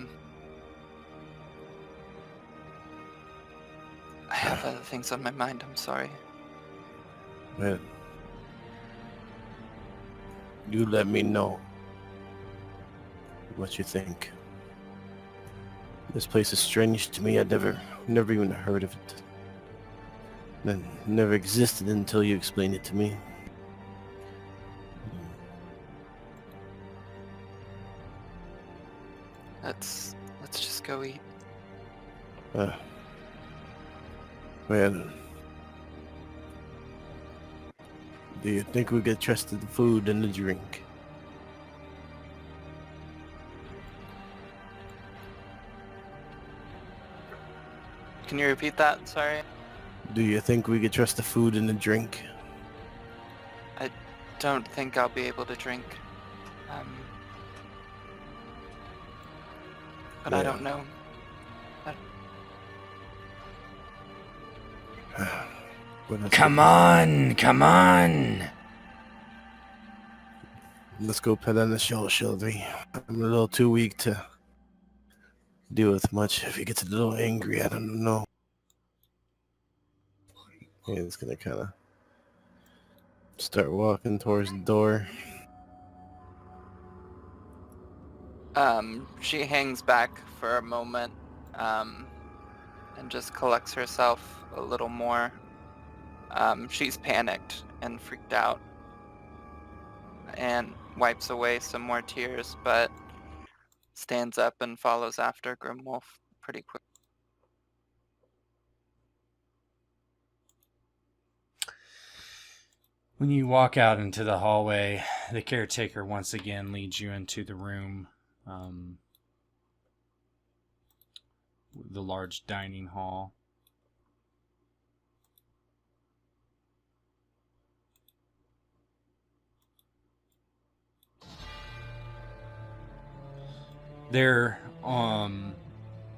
Speaker 6: have other things on my mind, I'm sorry.
Speaker 7: Well, you let me know what you think. This place is strange to me. I never even heard of it. It never existed until you explained it to me.
Speaker 6: Let's just go eat.
Speaker 7: Well, do you think we could trust the food and the drink?
Speaker 6: Can you repeat that? Sorry.
Speaker 7: Do you think we could trust the food and the drink?
Speaker 6: I don't think I'll be able to drink. But I don't know.
Speaker 3: Come on, come on.
Speaker 7: Let's go pet on the shoulder, shall we? I'm a little too weak to deal with much. If he gets a little angry, I don't know. Yeah, it's gonna kind of start walking towards the door.
Speaker 6: She hangs back for a moment, and just collects herself a little more. She's panicked and freaked out, and wipes away some more tears, but stands up and follows after Grimwolf pretty quick.
Speaker 5: When you walk out into the hallway, the caretaker once again leads you into the room, the large dining hall. There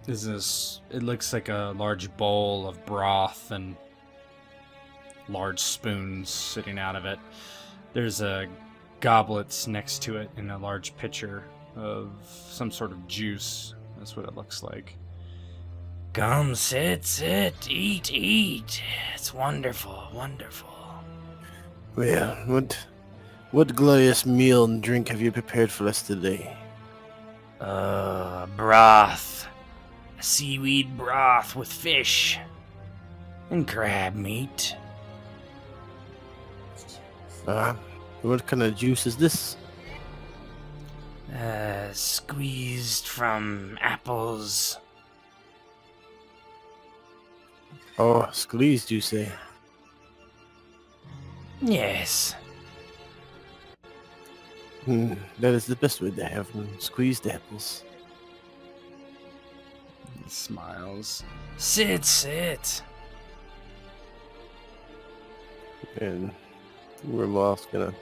Speaker 5: is this, it looks like a large bowl of broth and large spoons sitting out of it. There's a goblets next to it and a large pitcher of some sort of juice. That's what it looks like.
Speaker 3: Come, sit, eat. It's wonderful, wonderful.
Speaker 7: Well, what glorious meal and drink have you prepared for us today?
Speaker 3: Broth. Seaweed broth with fish. And crab meat.
Speaker 7: What kind of juice is this?
Speaker 3: Squeezed from apples.
Speaker 7: Oh, squeezed, you say?
Speaker 3: Yes.
Speaker 7: That is the best way to have them. Squeezed apples.
Speaker 5: He smiles.
Speaker 3: Sit.
Speaker 7: And Grimwolf's gonna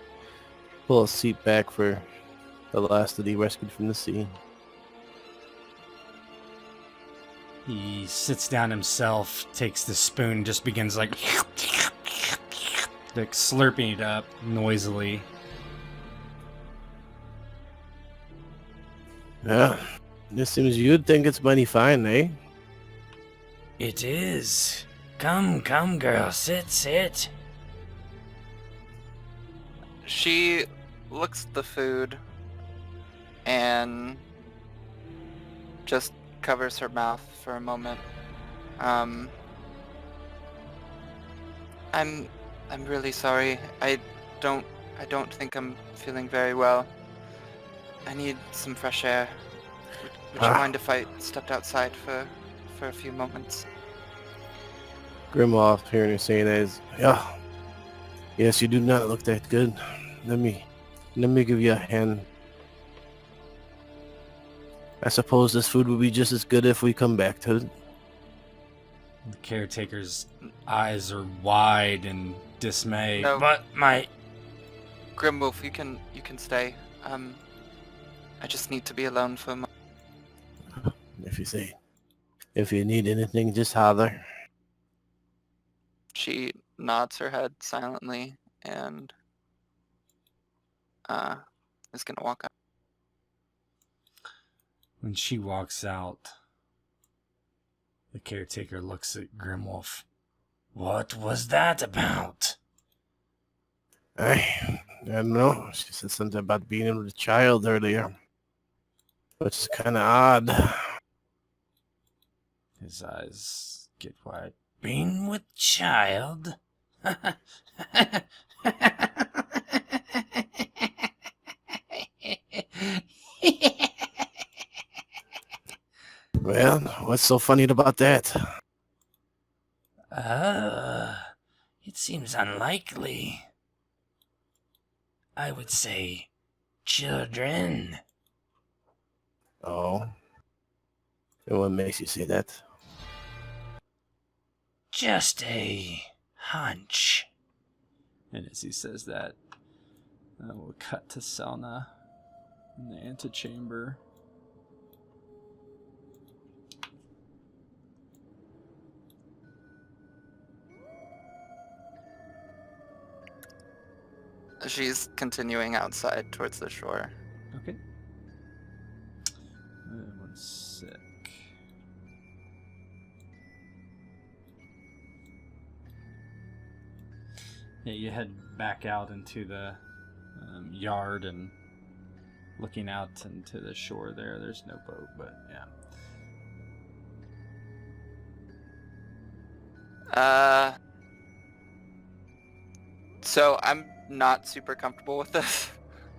Speaker 7: pull a seat back for the last that he rescued from the sea.
Speaker 5: He sits down himself, takes the spoon, just begins like slurping it up noisily.
Speaker 7: Yeah, this seems you'd think it's mighty fine, eh?
Speaker 3: It is. Come, girl, sit.
Speaker 6: She looks at the food and just covers her mouth for a moment. I'm really sorry. I don't think I'm feeling very well. I need some fresh air. Would you mind if I stepped outside for a few moments?
Speaker 7: Grimwolf, hearing her saying that, is, yes, you do not look that good. Let me give you a hand. I suppose this food would be just as good if we come back to it.
Speaker 5: The caretaker's eyes are wide in dismay.
Speaker 6: No.
Speaker 3: But my...
Speaker 6: Grimwolf, you can stay. I just need to be alone for a moment.
Speaker 7: If you need anything, just holler.
Speaker 6: She nods her head silently and is gonna walk out.
Speaker 5: When she walks out, the caretaker looks at Grimwolf.
Speaker 3: What was that about?
Speaker 7: I don't know. She said something about being with a child earlier, which is kind of odd.
Speaker 5: His eyes get wide.
Speaker 3: Being with child?
Speaker 7: Well, what's so funny about that?
Speaker 3: It seems unlikely. I would say children.
Speaker 7: Oh. And what makes you say that?
Speaker 3: Just a hunch.
Speaker 5: And as he says that, we'll cut to Celna. in the antechamber.
Speaker 6: She's continuing outside towards the shore.
Speaker 5: Okay. 1 sec. Yeah, you head back out into the yard and looking out into the shore there. There's no boat, but yeah.
Speaker 6: So I'm not super comfortable with this.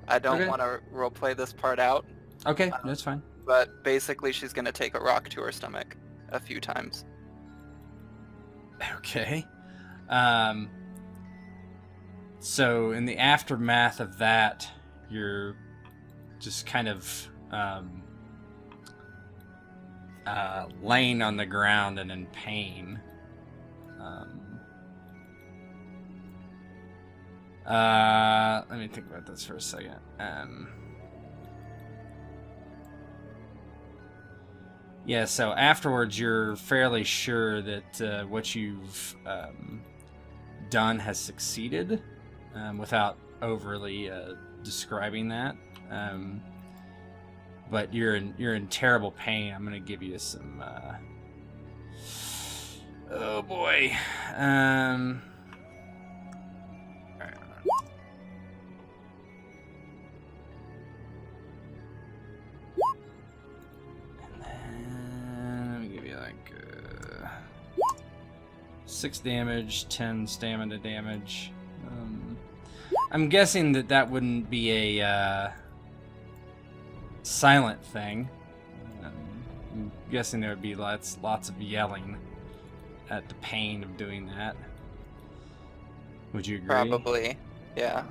Speaker 6: I don't
Speaker 5: Okay.
Speaker 6: want to roleplay this part out,
Speaker 5: Okay, that's fine.
Speaker 6: but basically she's going to take a rock to her stomach a few times.
Speaker 5: Okay. So in the aftermath of that, you're just kind of laying on the ground and in pain. Let me think about this for a second. Yeah, so afterwards you're fairly sure that what you've done has succeeded, without overly describing that. But you're in terrible pain. I'm gonna give you some. Oh boy. Let me give you like 6 damage, 10 stamina damage. I'm guessing that wouldn't be a silent thing. I'm guessing there would be lots of yelling at the pain of doing that. Would you agree?
Speaker 6: Probably, yeah.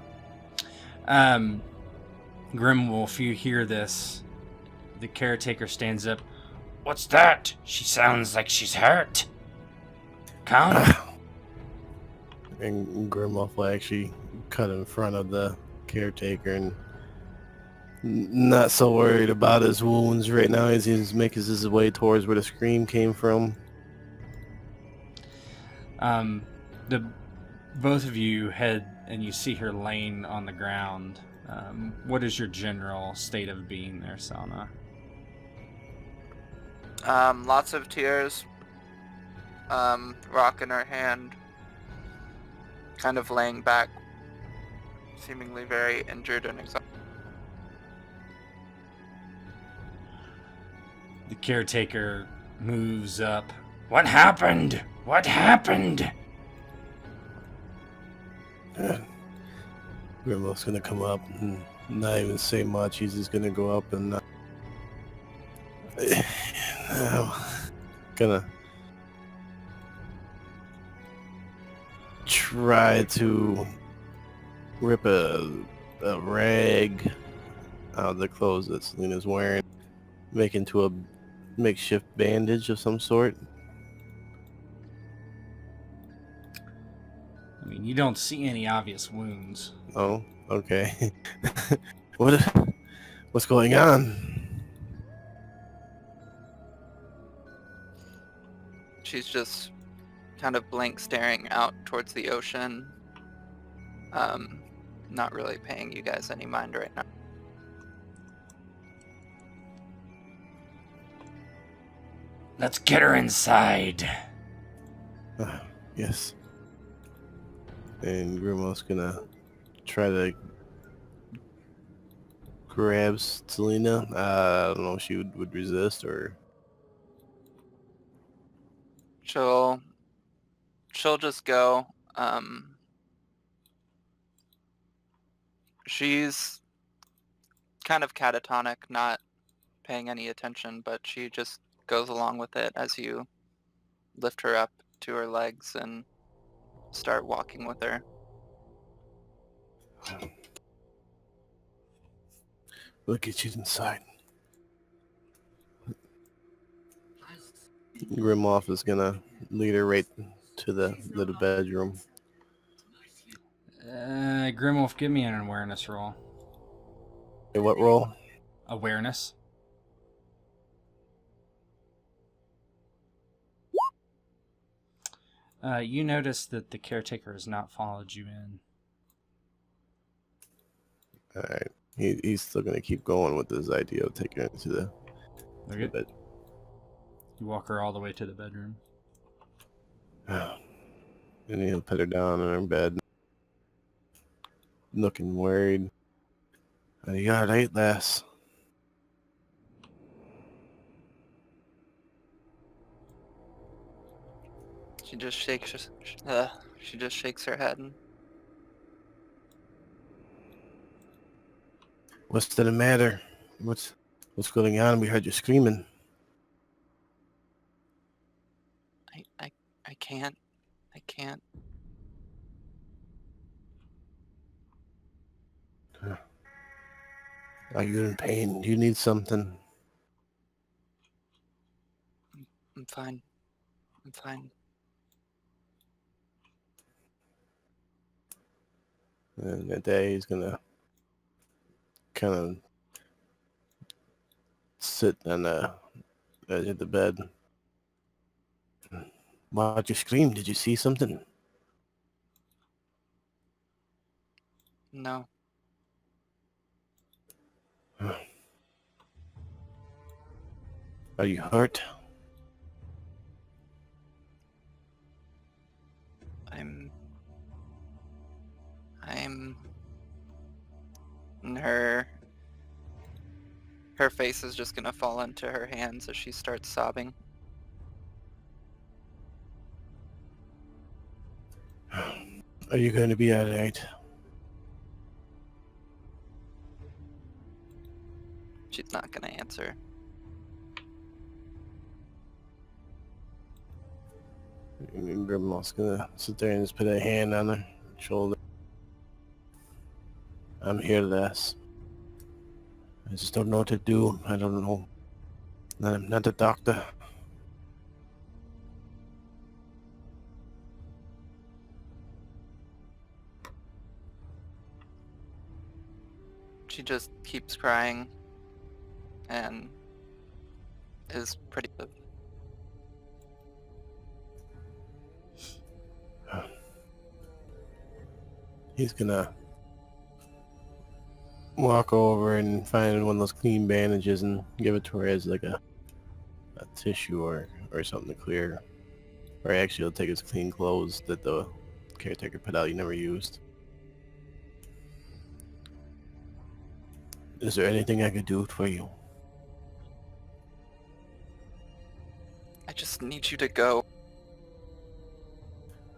Speaker 5: Grimwolf, you hear this. The caretaker stands up.
Speaker 3: What's that? She sounds like she's hurt. Come.
Speaker 7: And Grimwolf will actually cut in front of the caretaker and not so worried about his wounds right now as he's making his way towards where the scream came from.
Speaker 5: Both of you head and you see her laying on the ground. What is your general state of being there, Celna?
Speaker 6: Lots of tears. Rock in her hand. Kind of laying back, seemingly very injured and exhausted.
Speaker 5: The caretaker moves up.
Speaker 3: What happened? What happened?
Speaker 7: Grimwolf's gonna come up and not even say much. He's just gonna go up and gonna try to rip a rag out of the clothes that Selena's wearing, make into a makeshift bandage of some sort.
Speaker 5: I mean, you don't see any obvious wounds.
Speaker 7: Oh, okay. What's going on?
Speaker 6: She's just kind of blank staring out towards the ocean. Not really paying you guys any mind right now.
Speaker 3: Let's get her inside.
Speaker 7: Yes. And Grimwolf's gonna try to grab Selena. I don't know if she would resist or...
Speaker 6: She'll just go. She's kind of catatonic, not paying any attention, but she just goes along with it as you lift her up to her legs and start walking with her.
Speaker 7: We'll get you inside. Grimwolf is gonna lead her right to the little bedroom.
Speaker 5: Grimwolf, give me an awareness roll.
Speaker 7: Hey, what roll?
Speaker 5: Awareness. You notice that the caretaker has not followed you in.
Speaker 7: All right. He's still gonna keep going with this idea of taking her to the
Speaker 5: Okay.
Speaker 7: bed.
Speaker 5: You walk her all the way to the bedroom.
Speaker 7: And he'll put her down in her bed, looking worried. Are you alright, lass?
Speaker 6: She just shakes her head. And
Speaker 7: What's the matter? What's going on? We heard you screaming.
Speaker 6: I can't. I can't.
Speaker 7: Are you in pain? Do you need something?
Speaker 6: I'm fine. I'm fine.
Speaker 7: And that day he's gonna kind of sit on the edge of the bed. Why'd you scream? Did you see something?
Speaker 6: No.
Speaker 7: Are you hurt?
Speaker 6: And her face is just gonna fall into her hands as she starts sobbing.
Speaker 7: Are you going to be alright?
Speaker 6: She's not gonna answer.
Speaker 7: Grimwolf's gonna sit there and just put a hand on her shoulder. I'm here, lass. I just don't know what to do. I don't know. I'm not a doctor.
Speaker 6: She just keeps crying and is pretty.
Speaker 7: He's gonna walk over and find one of those clean bandages and give it to her as like a tissue or something to clear. Or actually he'll take his clean clothes that the caretaker put out he never used. Is there anything I could do for you?
Speaker 6: I just need you to go.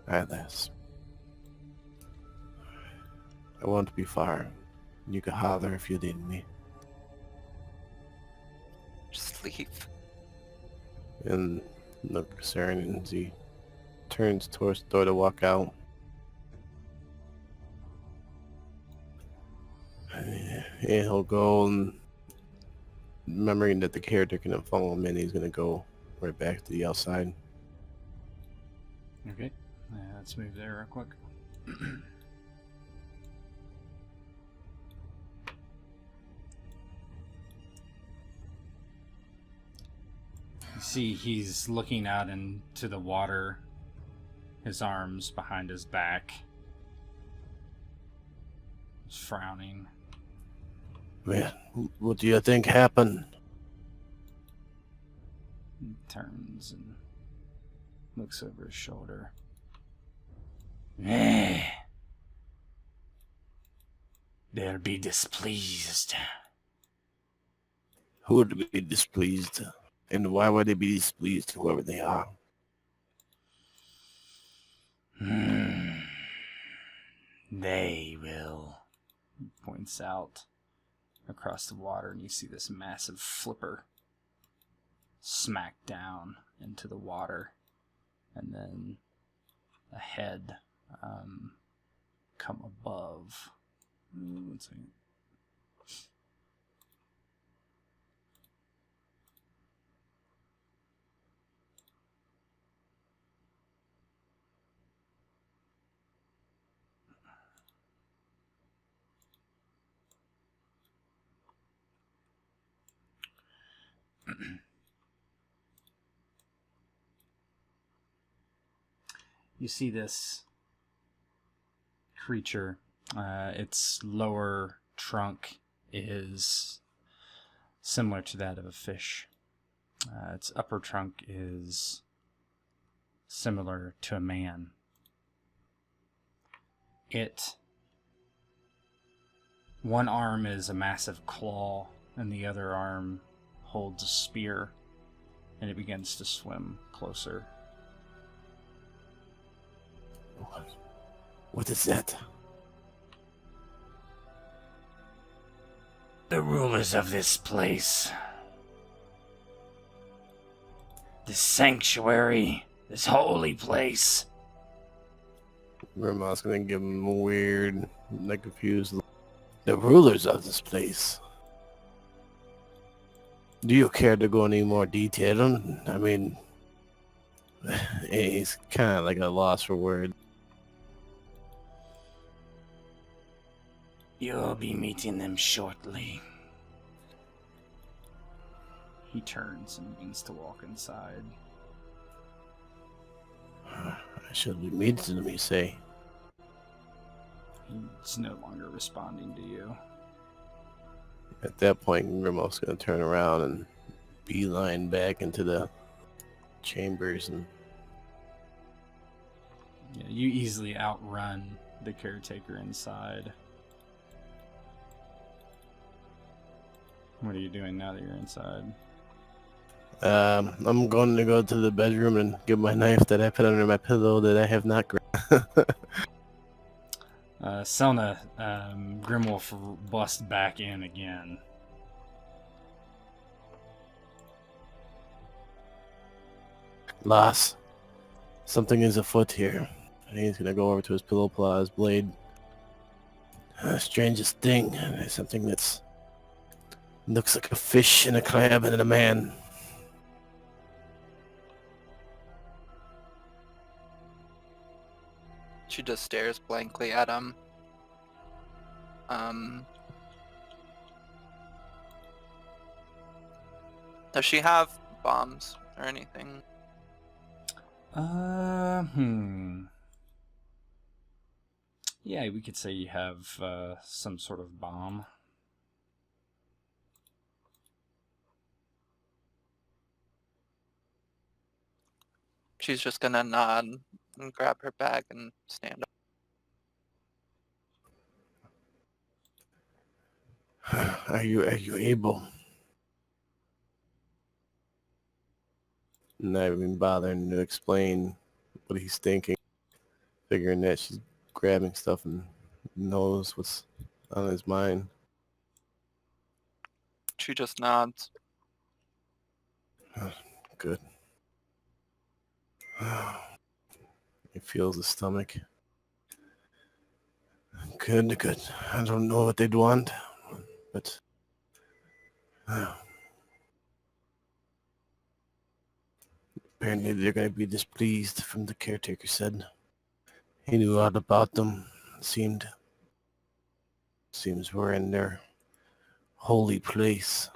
Speaker 7: Alright, lass. I won't be far. You can holler if you need me.
Speaker 6: Just leave.
Speaker 7: And look concerned as he turns towards the door to walk out. And he'll go and remembering that the caretaker can follow him in, he's gonna go right back to the outside.
Speaker 5: Okay. Let's move there real quick. You see he's looking out into the water, his arms behind his back. He's frowning.
Speaker 7: Man, what do you think happened?
Speaker 5: He turns and looks over his shoulder.
Speaker 3: They'll be displeased.
Speaker 7: Who would be displeased? And why would they be displeased, whoever they are?
Speaker 3: They will.
Speaker 5: He points out across the water, and you see this massive flipper smack down into the water, and then a head come above. One second. You see this creature. Its lower trunk is similar to that of a fish. Its upper trunk is similar to a man. One arm is a massive claw, and the other arm holds a spear, and it begins to swim closer.
Speaker 7: What is that?
Speaker 3: The rulers of this place. This sanctuary. This holy place.
Speaker 7: Grandma's gonna give him a weird, like, confused look. The rulers of this place. Do you care to go any more detail? I mean, he's kind of like a loss for words.
Speaker 3: You'll be meeting them shortly.
Speaker 5: He turns and begins to walk inside.
Speaker 7: I should be meeting them, you say?
Speaker 5: He's no longer responding to you.
Speaker 7: At that point, Grimwolf's gonna turn around and beeline back into the chambers and...
Speaker 5: Yeah, you easily outrun the caretaker inside. What are you doing now that you're inside?
Speaker 7: I'm going to go to the bedroom and get my knife that I put under my pillow that I have not grabbed.
Speaker 5: Celna, Grimwolf busts back in again.
Speaker 7: Lass, something is afoot here. And he's gonna go over to his pillow, pull out his blade. Strangest thing. Something that's looks like a fish and a crab and a man.
Speaker 6: She just stares blankly at him. Does she have bombs or anything?
Speaker 5: Yeah, we could say you have some sort of bomb.
Speaker 6: She's just gonna nod and grab her bag and stand up.
Speaker 7: Are you able? Not even bothering to explain what he's thinking, figuring that she's grabbing stuff and knows what's on his mind.
Speaker 6: She just nods.
Speaker 7: Good. He feels the stomach. Good. I don't know what they'd want, but apparently they're going to be displeased, from the caretaker said. He knew all about them. Seems we're in their holy place.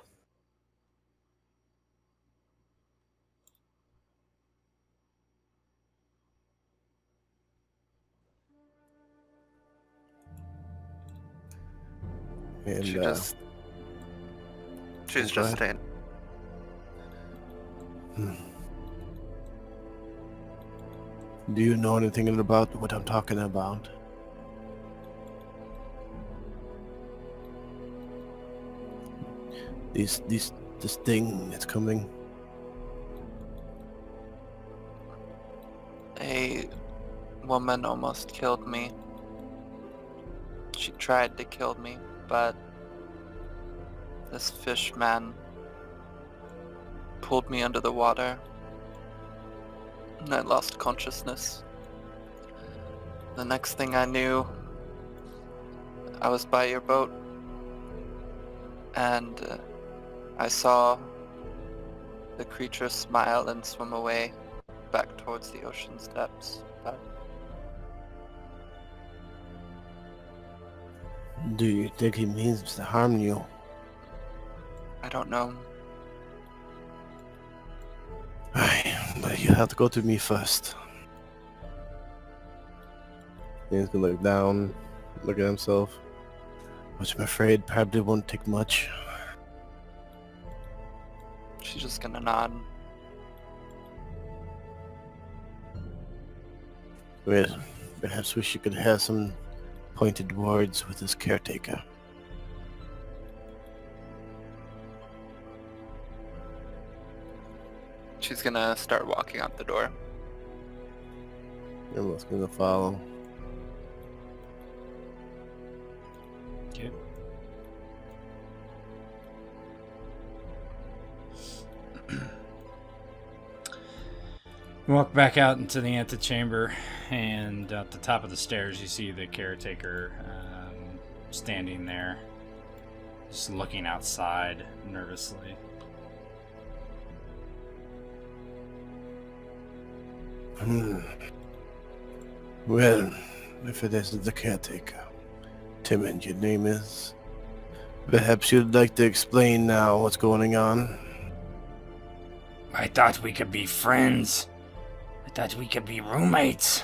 Speaker 7: And
Speaker 6: She's
Speaker 7: go
Speaker 6: just
Speaker 7: ahead.
Speaker 6: staying.
Speaker 7: Do you know anything about what I'm talking about? This thing that's coming.
Speaker 6: A woman almost killed me. She tried to kill me, but this fish man pulled me under the water, and I lost consciousness. The next thing I knew, I was by your boat, and I saw the creature smile and swim away back towards the ocean's depths. But
Speaker 7: Do you think he means to harm you?
Speaker 6: I don't know.
Speaker 7: But you have to go to me first. And he's gonna look down, look at himself. Which I'm afraid probably won't take much.
Speaker 6: She's just gonna nod.
Speaker 7: Well, perhaps we could have some pointed words with this caretaker.
Speaker 6: She's gonna start walking out the door.
Speaker 7: Everyone's gonna follow.
Speaker 5: Okay. You walk back out into the antechamber, and at the top of the stairs, you see the caretaker standing there, just looking outside nervously.
Speaker 7: Well, if it isn't the caretaker, Tim, and your name is? Perhaps you'd like to explain now what's going on?
Speaker 3: I thought we could be friends. I thought we could be roommates.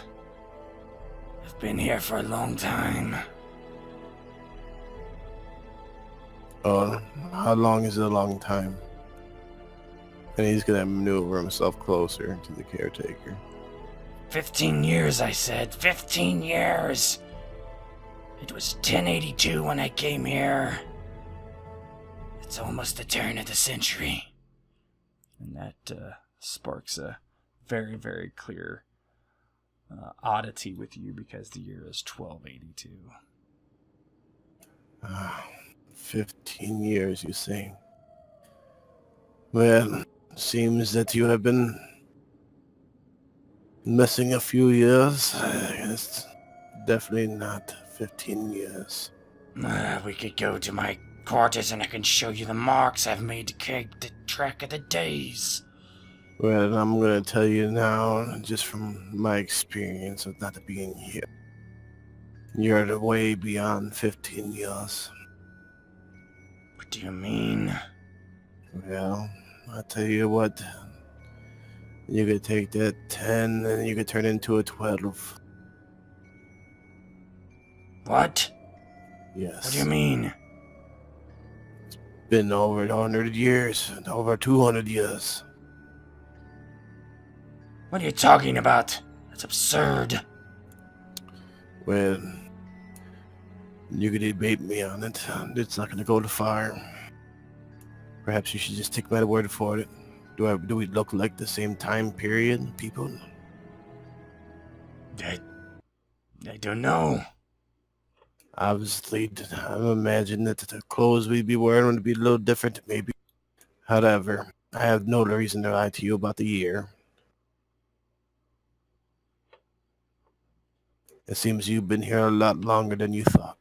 Speaker 3: I've been here for a long time.
Speaker 7: Oh, how long is a long time? And he's gonna maneuver himself closer to the caretaker.
Speaker 3: 15 years, I said. 15 years! It was 1082 when I came here. It's almost the turn of the century.
Speaker 5: And that sparks a very, very clear oddity with you because the year is 1282.
Speaker 7: 15 years, you say? Well, seems that you have been missing a few years. It's definitely not 15 years.
Speaker 3: We could go to my quarters and I can show you the marks I've made to keep the track of the days.
Speaker 7: Well, I'm gonna tell you now, just from my experience of not being here. You're way beyond 15 years.
Speaker 3: What do you mean?
Speaker 7: Well, I'll tell you what. You could take that 10 and you could turn into a 12.
Speaker 3: What?
Speaker 7: Yes.
Speaker 3: What do you mean?
Speaker 7: Been over 100 years, over 200 years.
Speaker 3: What are you talking about? That's absurd.
Speaker 7: Well, you could debate me on it. It's not gonna go to fire. Perhaps you should just take my word for it. Do we look like the same time period, people?
Speaker 3: I don't know.
Speaker 7: Obviously, I imagine that the clothes we'd be wearing would be a little different, maybe. However, I have no reason to lie to you about the year. It seems you've been here a lot longer than you thought.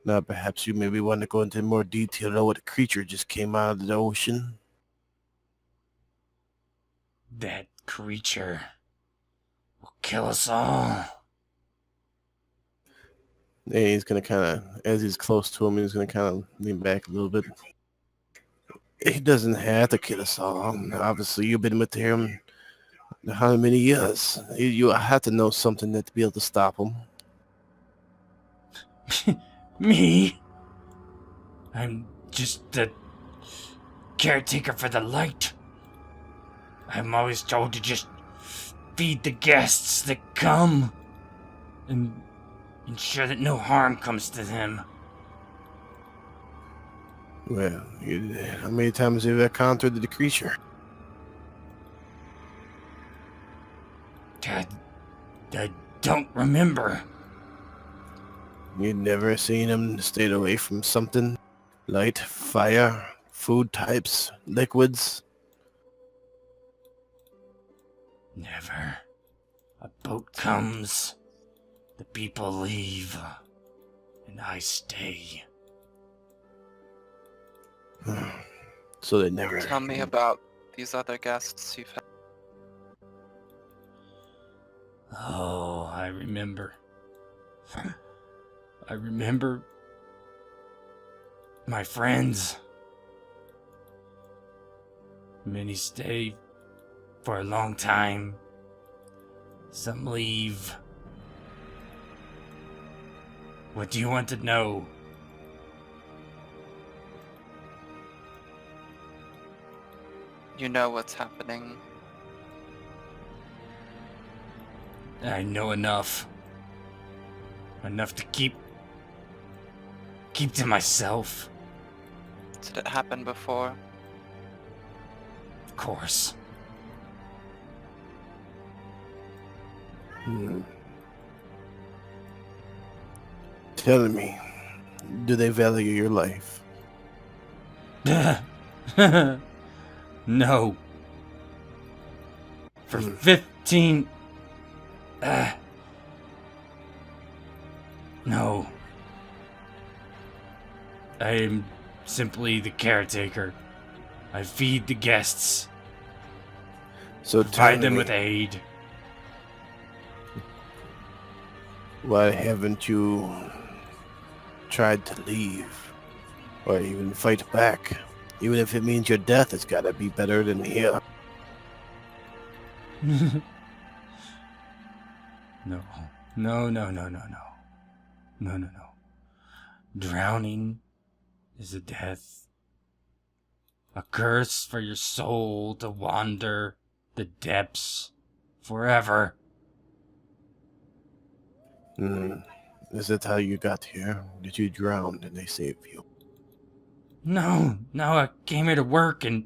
Speaker 7: Now, perhaps you maybe want to go into more detail on what a creature just came out of the ocean.
Speaker 3: That creature will kill us all.
Speaker 7: And he's going to kind of, as he's close to him, he's going to kind of lean back a little bit. He doesn't have to kill us all. Obviously, you've been with him how many years? You have to know something to be able to stop him.
Speaker 3: Me? I'm just the caretaker for the light. I'm always told to just feed the guests that come and ensure that no harm comes to them.
Speaker 7: Well, how many times have you encountered the creature?
Speaker 3: I don't remember.
Speaker 7: You'd never seen him stayed away from something? Light, fire, food types, liquids?
Speaker 3: Never. A boat comes, the people leave, and I stay.
Speaker 7: So they never...
Speaker 6: Tell me about these other guests you've had.
Speaker 5: Oh, I remember. I remember my friends.
Speaker 3: Many stay for a long time. Some leave. What do you want to know?
Speaker 6: You know what's happening.
Speaker 3: I know enough. Enough to keep to myself.
Speaker 6: Did it happen before?
Speaker 3: Of course.
Speaker 7: Tell me, do they value your life?
Speaker 3: No. For 15... No. I am simply the caretaker. I feed the guests,
Speaker 7: So
Speaker 3: provide
Speaker 7: tell
Speaker 3: them
Speaker 7: me,
Speaker 3: with aid.
Speaker 7: why haven't you tried to leave? Or even fight back? Even if it means your death, it's gotta be better than here.
Speaker 3: No. No. Drowning is a death. A curse for your soul to wander the depths forever.
Speaker 7: Is that how you got here? Did you drown and they saved you?
Speaker 3: No, I came here to work and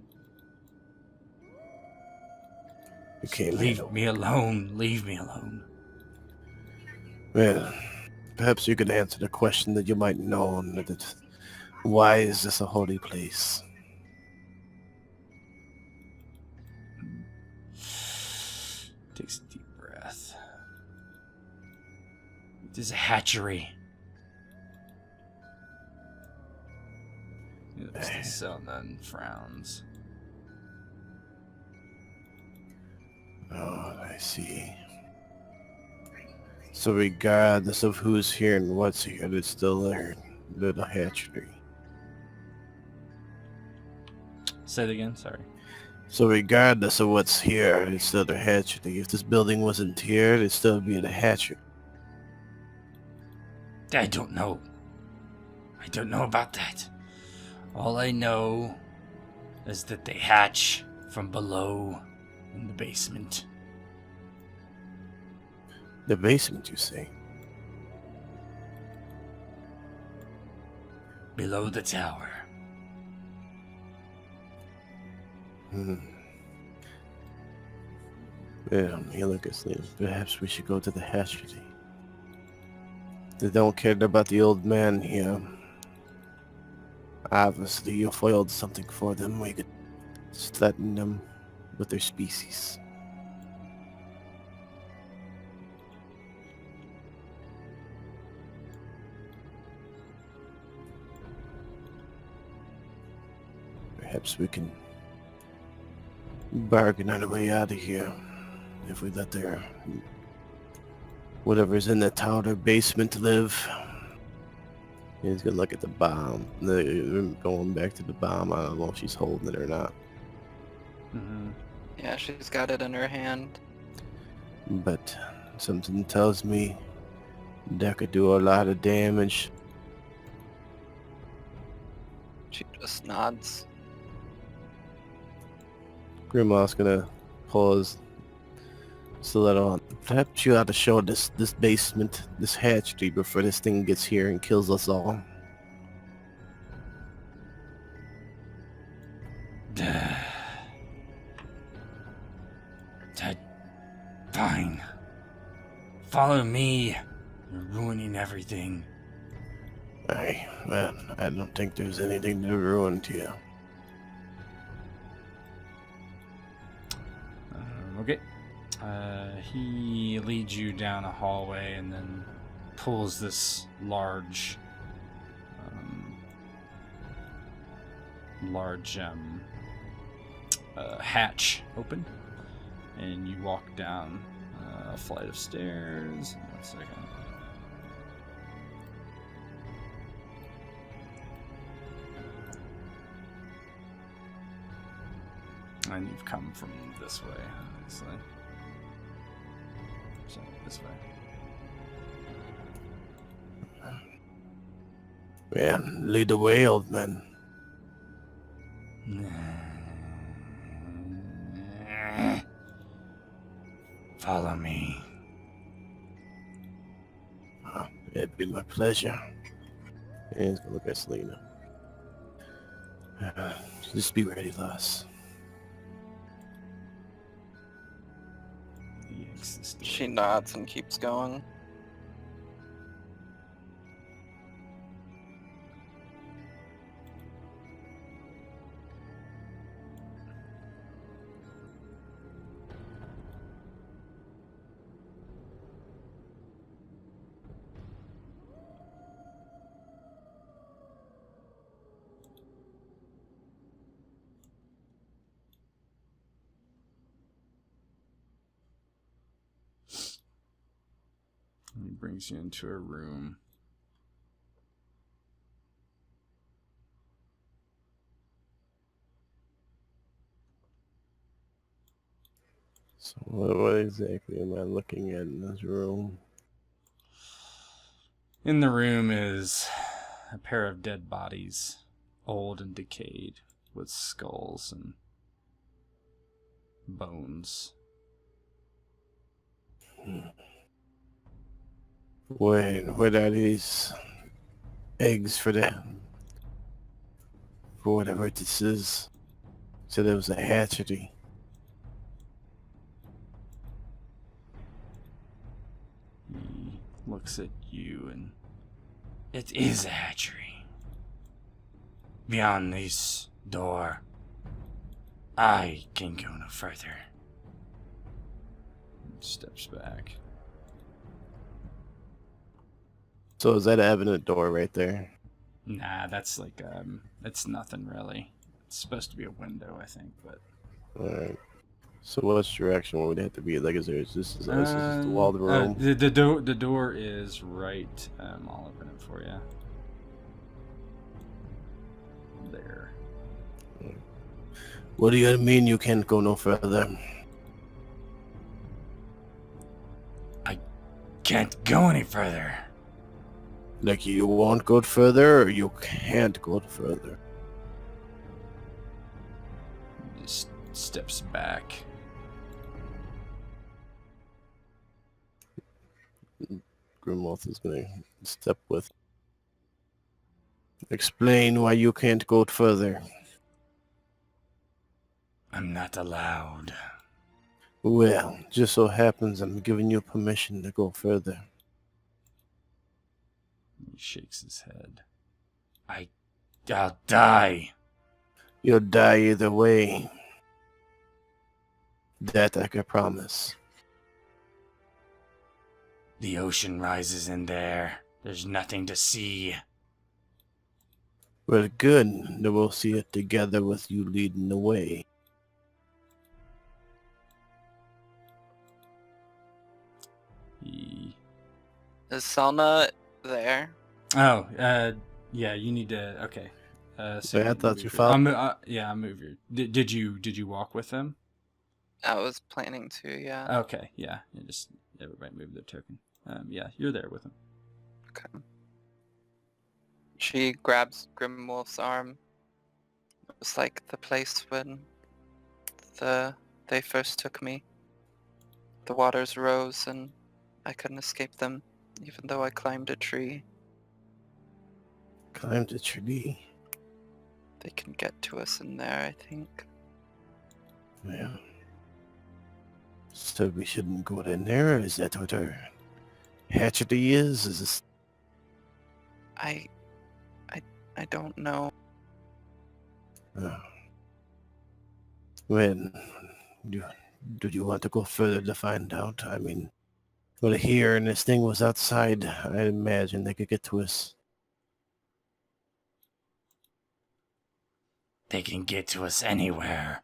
Speaker 7: You came here
Speaker 3: leave
Speaker 7: to...
Speaker 3: me alone. Leave me alone.
Speaker 7: Well, perhaps you could answer the question that you might know. Why is this a holy place?
Speaker 3: Takes a deep breath. It is a hatchery. He looks to Celna and frowns.
Speaker 7: Oh, I see. So regardless of who's here and what's here, it's still there. The hatchery.
Speaker 5: Say it again, sorry.
Speaker 7: So regardless of what's here, it's still the hatchery. If this building wasn't here, it'd still be the hatchery.
Speaker 3: I don't know. I don't know about that. All I know is that they hatch from below in the basement.
Speaker 7: The basement, you say?
Speaker 3: Below the tower.
Speaker 7: Well, you look asleep. Perhaps we should go to the hatchery. They don't care about the old man here. Obviously, you foiled something for them. We could threaten them with their species. Perhaps we can bargain our way out of here if we let their whatever's in the tower basement live. He's gonna look at the bomb. Going back to the bomb. I don't know if she's holding it or not.
Speaker 6: Yeah, she's got it in her hand.
Speaker 7: But something tells me that could do a lot of damage.
Speaker 6: She just nods.
Speaker 7: Grimwolf's gonna pull his stiletto on. Perhaps you ought to show this basement, this hatchery, before this thing gets here and kills us all.
Speaker 3: Fine. Follow me. You're ruining everything.
Speaker 7: Well, I don't think there's anything to ruin to you.
Speaker 5: Okay. He leads you down a hallway and then pulls this large hatch open, and you walk down a flight of stairs. 1 second. And you've come from this way, obviously. So, this way.
Speaker 7: Yeah, lead the way, old man.
Speaker 3: Follow me.
Speaker 7: It'd be my pleasure. And he's gonna look at Celna. Just be ready, lass.
Speaker 6: She nods and keeps going.
Speaker 5: He brings you into a room.
Speaker 7: So what exactly am I looking at in this room?
Speaker 5: In the room is a pair of dead bodies, old and decayed, with skulls and bones.
Speaker 7: What are these eggs for them? For whatever this is. So there was a hatchery.
Speaker 5: He looks at you and...
Speaker 3: It is a hatchery. Beyond this door, I can go no further.
Speaker 5: steps back.
Speaker 7: So is that an evident door right there?
Speaker 5: Nah, that's like, it's nothing really. It's supposed to be a window, I think, but...
Speaker 7: Alright. So which direction would it have to be? Like, is this just the wall of the room?
Speaker 5: The door is right. I'll open it for you. There.
Speaker 7: What do you mean you can't go no further?
Speaker 3: I can't go any further.
Speaker 7: Like, you won't go further, or you can't go further?
Speaker 5: Just steps back.
Speaker 7: Grimwolf is gonna step with. Explain why you can't go further.
Speaker 3: I'm not allowed.
Speaker 7: Well, just so happens I'm giving you permission to go further.
Speaker 5: He shakes his head.
Speaker 3: I'll die.
Speaker 7: You'll die either way. That I can promise.
Speaker 3: The ocean rises in there. There's nothing to see.
Speaker 7: Well, good. Then we'll see it together with you leading the way.
Speaker 5: He...
Speaker 6: Is Celna there?
Speaker 5: Oh, yeah, you need to... Okay. So
Speaker 7: I thought you found...
Speaker 5: yeah, I'll move your... Did you walk with him?
Speaker 6: I was planning to, yeah.
Speaker 5: Okay, yeah. Just everybody move their token. Yeah, you're there with him.
Speaker 6: Okay. She grabs Grimwolf's arm. It was like the place when they first took me. The waters rose and I couldn't escape them, even though I climbed a tree.
Speaker 7: Climbed a tree?
Speaker 6: They can get to us in there, I think.
Speaker 7: Yeah. So we shouldn't go in there? Is that what our hatchery is? Is this...
Speaker 6: I don't know.
Speaker 7: When do you want to go further to find out? I mean, well, here and this thing was outside. I imagine they could get to us.
Speaker 3: They can get to us anywhere.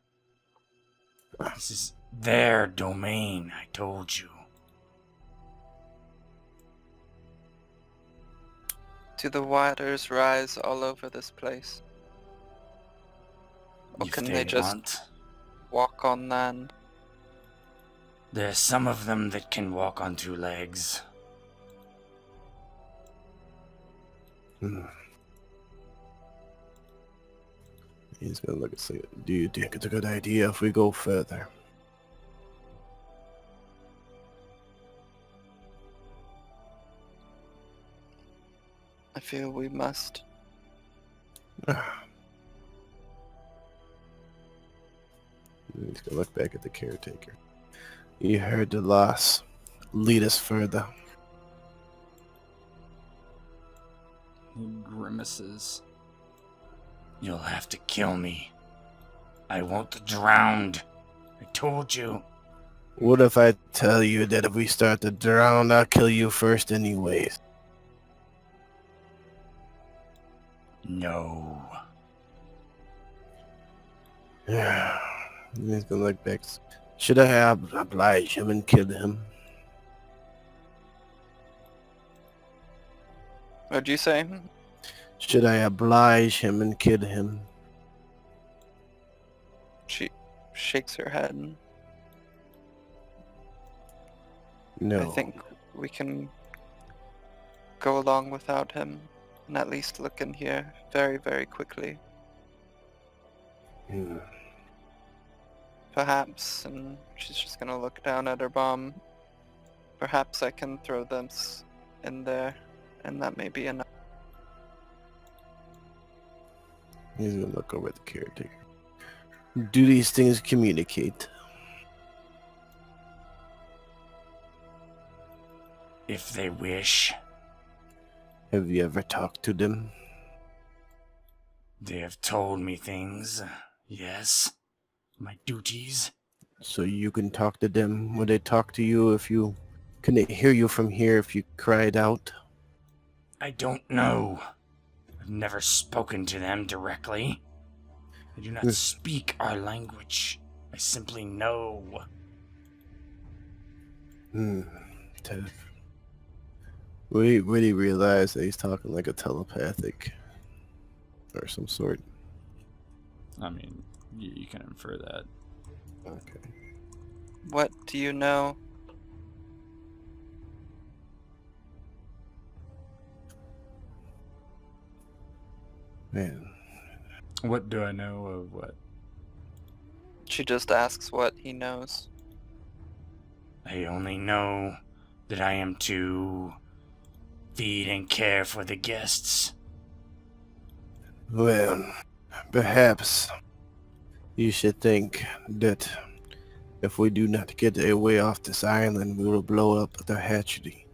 Speaker 3: This is their domain, I told you.
Speaker 6: Do the waters rise all over this place? Or
Speaker 3: If
Speaker 6: can
Speaker 3: they
Speaker 6: they just...
Speaker 3: want,
Speaker 6: walk on land?
Speaker 3: There's some of them that can walk on two legs.
Speaker 7: He's gonna look and say, do you think it's a good idea if we go further?
Speaker 6: I feel we must.
Speaker 7: He's gonna look back at the caretaker. You heard the loss. Lead us further.
Speaker 5: He grimaces.
Speaker 3: You'll have to kill me. I won't drown. I told you.
Speaker 7: What if I tell you that if we start to drown, I'll kill you first anyways?
Speaker 3: No.
Speaker 7: He's gonna look back. Should I have obliged him and killed him?
Speaker 6: What'd you say?
Speaker 7: Should I oblige him and kid him?
Speaker 6: She shakes her head.
Speaker 7: No.
Speaker 6: I think we can go along without him and at least look in here very, very quickly. Perhaps, and she's just gonna look down at her bomb. Perhaps I can throw them in there, and that may be enough.
Speaker 7: He's gonna look over at the caretaker. Do these things communicate?
Speaker 3: If they wish.
Speaker 7: Have you ever talked to them?
Speaker 3: They have told me things. Yes. My duties.
Speaker 7: So you can talk to them? Would they talk to you if you... Can they hear you from here if you cried out?
Speaker 3: I don't know. I've never spoken to them directly. I do not speak our language. I simply know.
Speaker 7: We really realize that he's talking like a telepathic or some sort.
Speaker 5: I mean, you can infer that.
Speaker 7: Okay.
Speaker 6: What do you know?
Speaker 7: Man.
Speaker 5: What do I know of what?
Speaker 6: She just asks what he knows.
Speaker 3: I only know that I am to feed and care for the guests.
Speaker 7: Well, perhaps you should think that if we do not get away off this island, we will blow up the hatchery.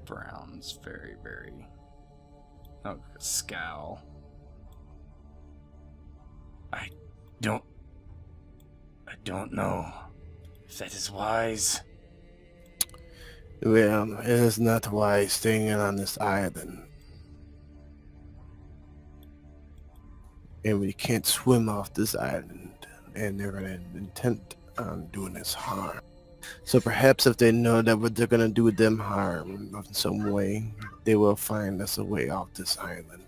Speaker 5: Brown's very, very... Oh, scowl.
Speaker 3: I don't know if that is wise.
Speaker 7: Well, it is not wise staying on this island. And we can't swim off this island, and they're gonna intent on doing us harm. So perhaps if they know that what they're gonna do them harm in some way, they will find us a way off this island.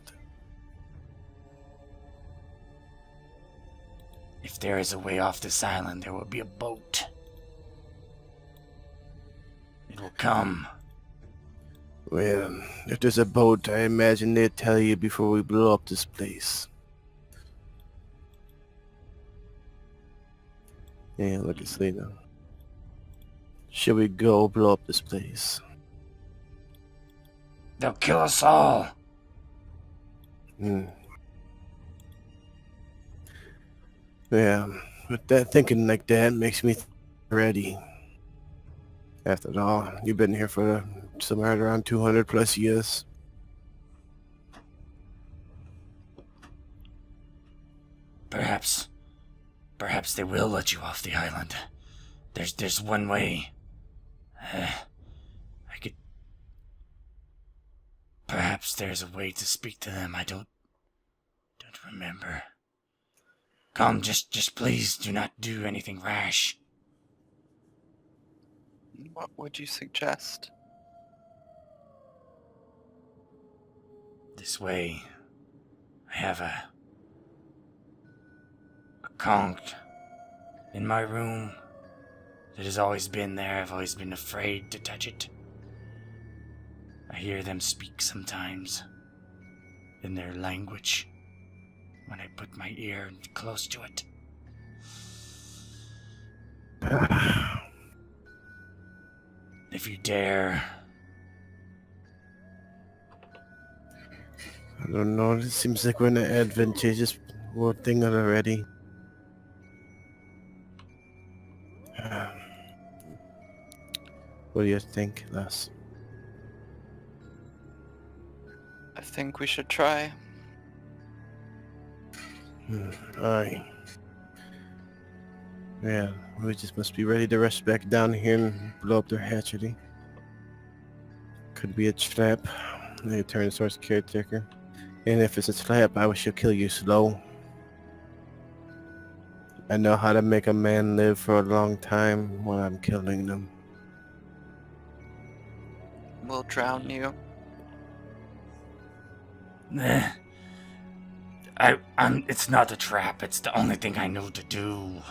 Speaker 3: If there is a way off this island, there will be a boat. It will come.
Speaker 7: Well, if there's a boat, I imagine they'd tell you before we blow up this place. Yeah, look at Celna. Should we go blow up this place?
Speaker 3: They'll kill us all.
Speaker 7: Yeah, with that thinking like that makes me ready. After all, you've been here for somewhere around 200 plus years.
Speaker 3: Perhaps they will let you off the island. There's one way. I could... Perhaps there's a way to speak to them. I don't remember. Come, just please do not do anything rash.
Speaker 6: What would you suggest?
Speaker 3: This way, have a conch in my room that has always been there. I've always been afraid to touch it. I hear them speak sometimes in their language when I put my ear close to it. If you dare.
Speaker 7: I don't know, it seems like we're in an advantageous thing already. What do you think, Les?
Speaker 6: I think we should try.
Speaker 7: Aye. Yeah, we just must be ready to rush back down here and blow up their hatchery. Could be a trap. They turn towards caretaker. And if it's a trap, I shall kill you slow. I know how to make a man live for a long time when I'm killing them.
Speaker 6: We'll drown you.
Speaker 3: It's not a trap. It's the only thing I know to do.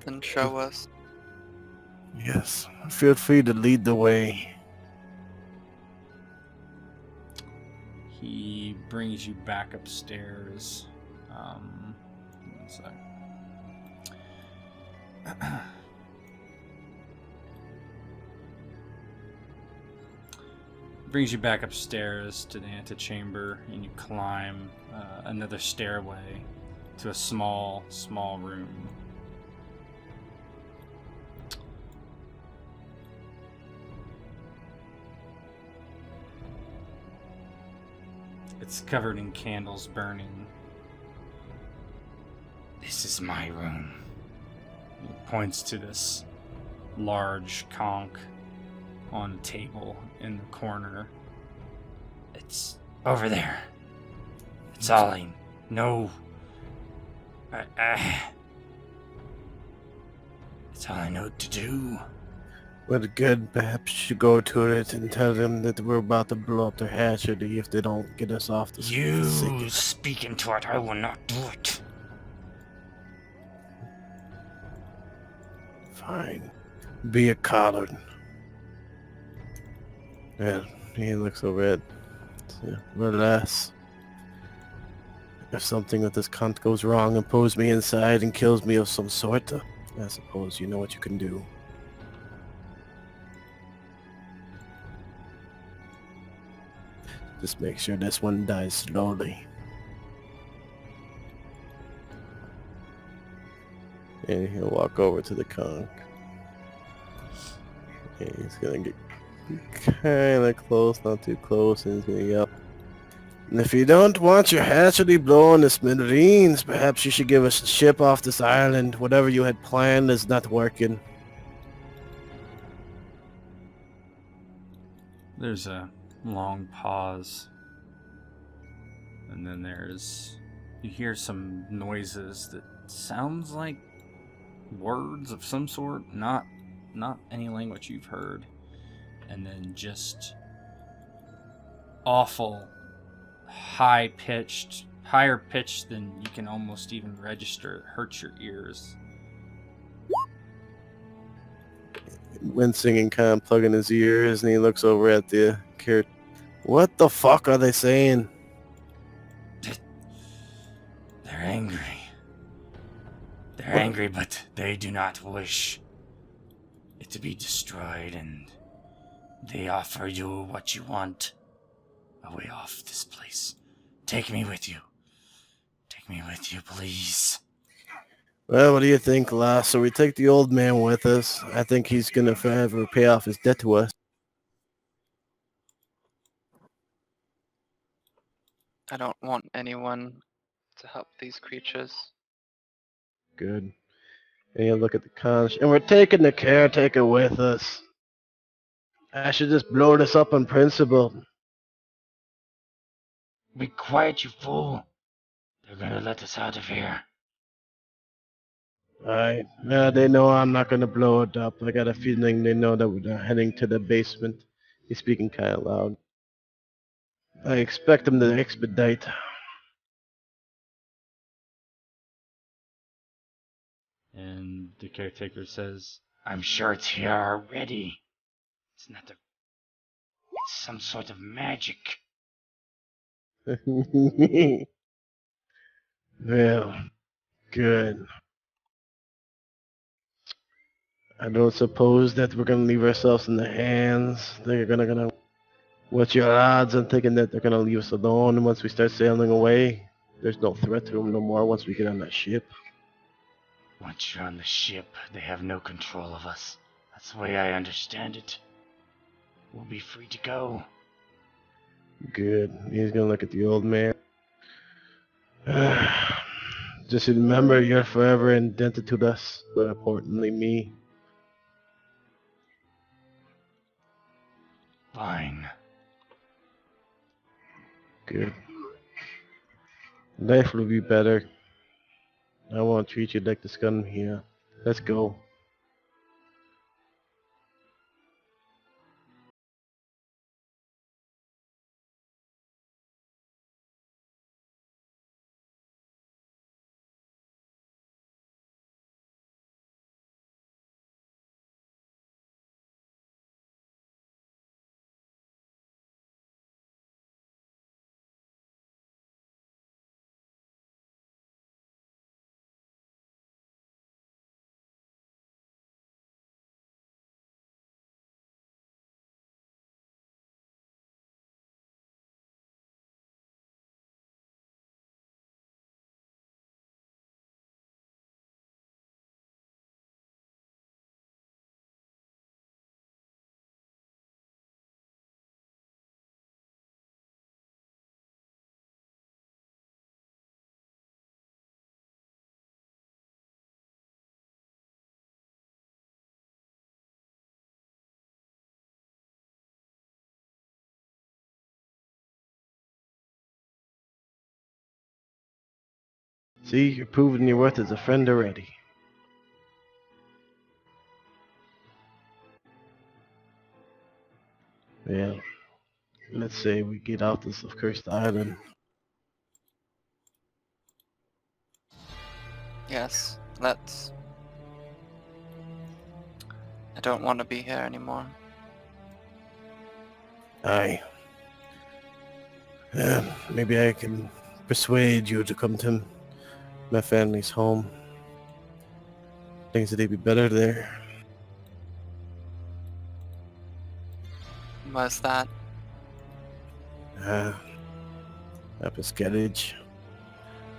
Speaker 6: Then show us.
Speaker 7: Yes, feel free to lead the way.
Speaker 5: He brings you back upstairs. One sec. Brings you back upstairs to the antechamber, and you climb another stairway to a small room. It's covered in candles burning.
Speaker 3: This is my room.
Speaker 5: He points to this large conch on a table in the corner.
Speaker 3: It's over there. It's all I know. It's all I know to do.
Speaker 7: Well, good. Perhaps you should go to it and tell them that we're about to blow up their hatchery if they don't get us off the
Speaker 3: You
Speaker 7: sick.
Speaker 3: speak into it. I will not do it.
Speaker 7: Fine. Be a coward. Yeah, he looks over at Relax. If something with this cunt goes wrong and pulls me inside and kills me of some sort, I suppose you know what you can do. Just make sure this one dies slowly. And he'll walk over to the conch. And he's gonna get kinda close, not too close, and he's gonna yell. And if you don't want your hatchery blown to smithereens, perhaps you should give us a ship off this island. Whatever you had planned is not working.
Speaker 5: There's a long pause. And then you hear some noises that sounds like words of some sort, not any language you've heard. And then just awful higher pitched than you can almost even register. It hurts your ears.
Speaker 7: Wincing and kind of plugging his ears, and he looks over at the carrot. What the fuck are they saying?
Speaker 3: They're angry. They're angry, but they do not wish it to be destroyed, and they offer you what you want. A way off this place. Take me with you. Take me with you, please.
Speaker 7: Well, what do you think, lass? So we take the old man with us. I think he's gonna forever pay off his debt to us.
Speaker 6: I don't want anyone to help these creatures.
Speaker 7: Good. And you look at the conch, and we're taking the caretaker with us. I should just blow this up on principle.
Speaker 3: Be quiet, you fool. They're gonna let us out of here.
Speaker 7: Alright. They know I'm not gonna blow it up. I got a feeling they know that we're heading to the basement. He's speaking kind of loud. I expect them to expedite.
Speaker 5: And the caretaker says,
Speaker 3: I'm sure it's here already. It's not a... It's some sort of magic.
Speaker 7: Well, good. I don't suppose that we're gonna leave ourselves in the hands. They're gonna. What's your odds on thinking that they're gonna leave us alone once we start sailing away? There's no threat to them no more once we get on that ship.
Speaker 3: Once you're on the ship, they have no control of us. That's the way I understand it. We'll be free to go.
Speaker 7: Good. He's gonna look at the old man. Just remember, you're forever indebted to us, but importantly, me.
Speaker 3: Fine.
Speaker 7: Good. Life will be better. I won't treat you like the scum here. Let's go. See, you're proving your worth as a friend already. Well, let's say we get off this cursed island.
Speaker 6: Yes, let's. I don't want to be here anymore.
Speaker 7: Aye. Maybe I can persuade you to come to my family's home. Things that they'd be better there.
Speaker 6: Why's that?
Speaker 7: Up a skettage.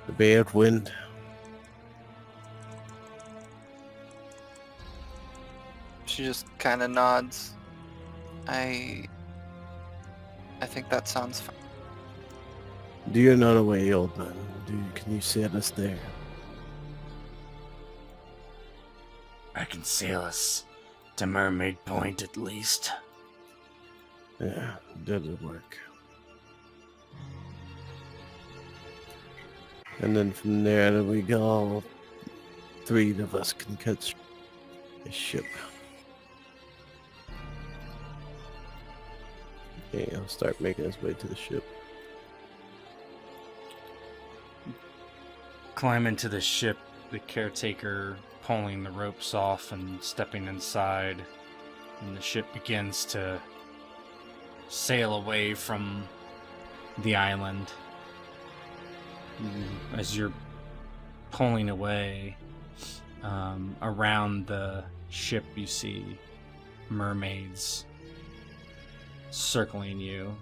Speaker 7: The bay of wind.
Speaker 6: She just kind of nods. I think that sounds fun.
Speaker 7: Do you know the way, old man? Can you sail us there?
Speaker 3: I can sail us to Mermaid Point at least.
Speaker 7: Yeah, that'll work. And then from there we go. 3 of us can catch a ship. Okay, I'll start making his way to the ship.
Speaker 5: climb into the ship, the caretaker pulling the ropes off and stepping inside, and the ship begins to sail away from the island. As you're pulling away, around the ship you see mermaids circling you,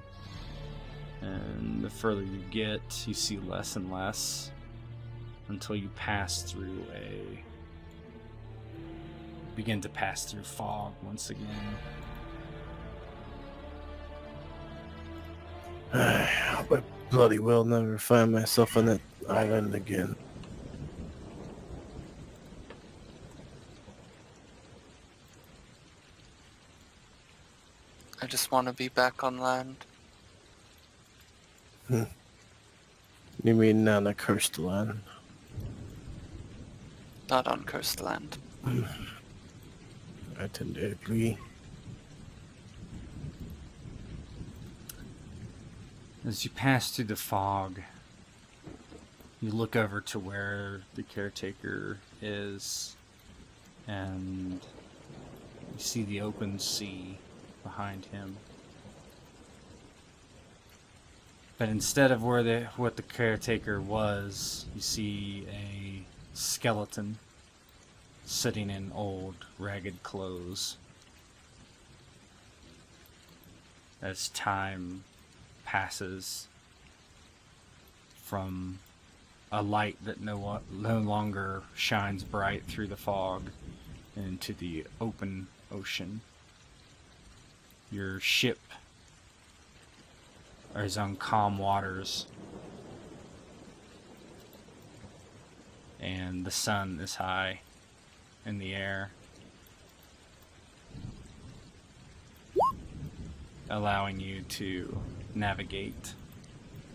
Speaker 5: and the further you get, you see less and less until you begin to pass through fog once again.
Speaker 7: I bloody well never find myself on that island again.
Speaker 6: I just want to be back on land.
Speaker 7: You mean on a cursed land?
Speaker 6: Not on cursed land.
Speaker 7: I tend to agree.
Speaker 5: As you pass through the fog, you look over to where the caretaker is, and you see the open sea behind him. But instead of what the caretaker was, you see a skeleton sitting in old, ragged clothes. As time passes from a light that no longer shines bright through the fog into the open ocean, your ship is on calm waters, and the sun is high in the air, allowing you to navigate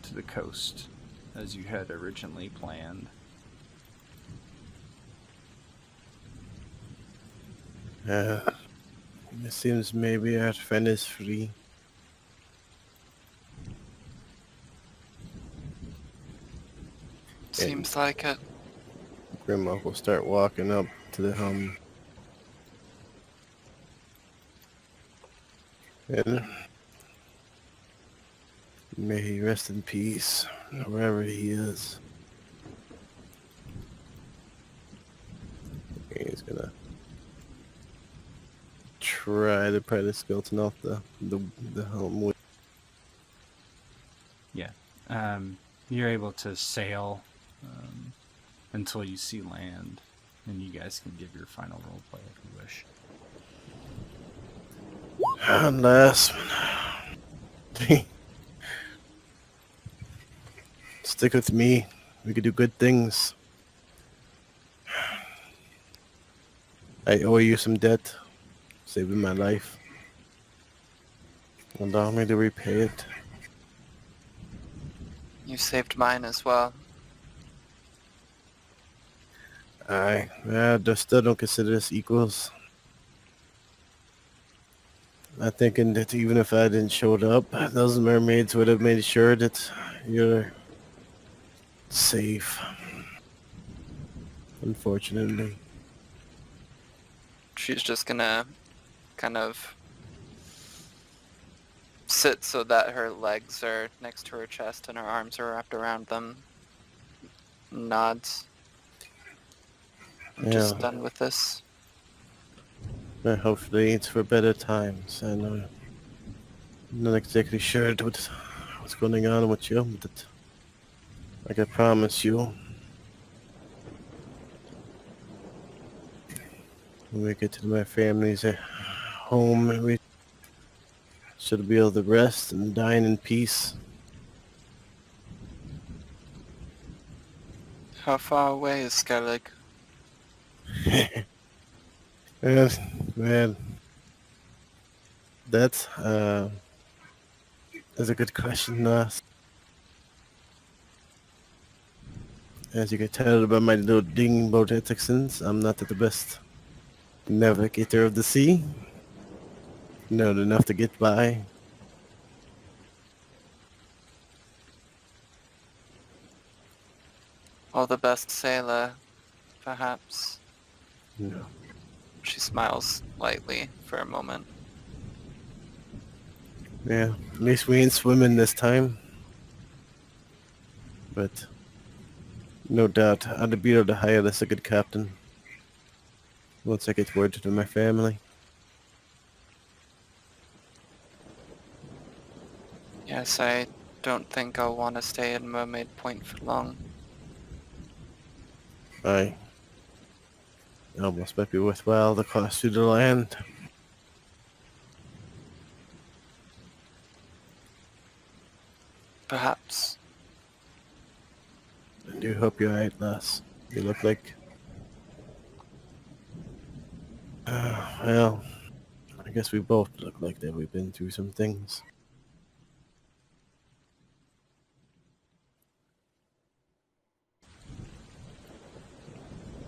Speaker 5: to the coast as you had originally planned.
Speaker 7: It seems maybe our friend is free.
Speaker 6: Seems like it.
Speaker 7: Grimwolf will start walking up to the helm. And may he rest in peace, wherever he is. He's gonna try to pry the skeleton off the helm.
Speaker 5: Yeah. You're able to sail until you see land, and you guys can give your final roleplay if you wish.
Speaker 7: And last one. Stick with me. We could do good things. I owe you some debt, saving my life. Allow me to repay it.
Speaker 6: You saved mine as well.
Speaker 7: I still don't consider us equals. I'm thinking that even if I didn't show up, those mermaids would have made sure that you're safe. Unfortunately.
Speaker 6: She's just gonna kind of sit so that her legs are next to her chest and her arms are wrapped around them. Nods. I'm just done with this.
Speaker 7: Hopefully it's for better times. I know I'm not exactly sure what's going on with you, but like I promise you, when we get to my family's home, we should be able to rest and dine in peace.
Speaker 6: How far away is Skellig?
Speaker 7: Man, that's a good question to ask. As you can tell by my little dingboat accents, I'm not the best navigator of the sea. Know enough to get by.
Speaker 6: Or the best sailor, perhaps.
Speaker 7: No.
Speaker 6: She smiles lightly for a moment.
Speaker 7: Yeah, at least we ain't swimming this time. But no doubt, I'd be able to hire us a good captain once I get word to my family.
Speaker 6: Yes, I don't think I'll want to stay in Mermaid Point for long.
Speaker 7: Aye. Almost might be worthwhile the cost to the land.
Speaker 6: Perhaps.
Speaker 7: I do hope you're alright, lass. You look like... well, I guess we both look like that we've been through some things.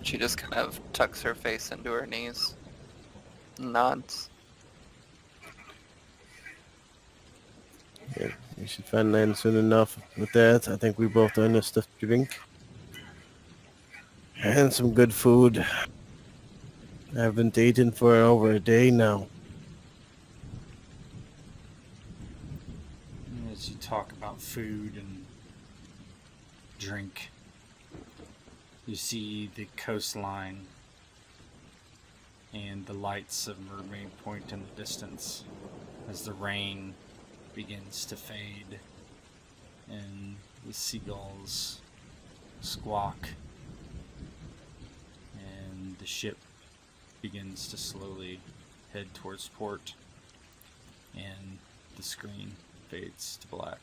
Speaker 6: She just kind of tucks her face into her knees. Nods.
Speaker 7: Yeah. We should find land soon enough. With that, I think we both earned stuff to drink. And some good food. I haven't eaten for over a day now.
Speaker 5: As you talk about food and drink, you see the coastline and the lights of Mermaid Point in the distance as the rain begins to fade and the seagulls squawk and the ship begins to slowly head towards port and the screen fades to black.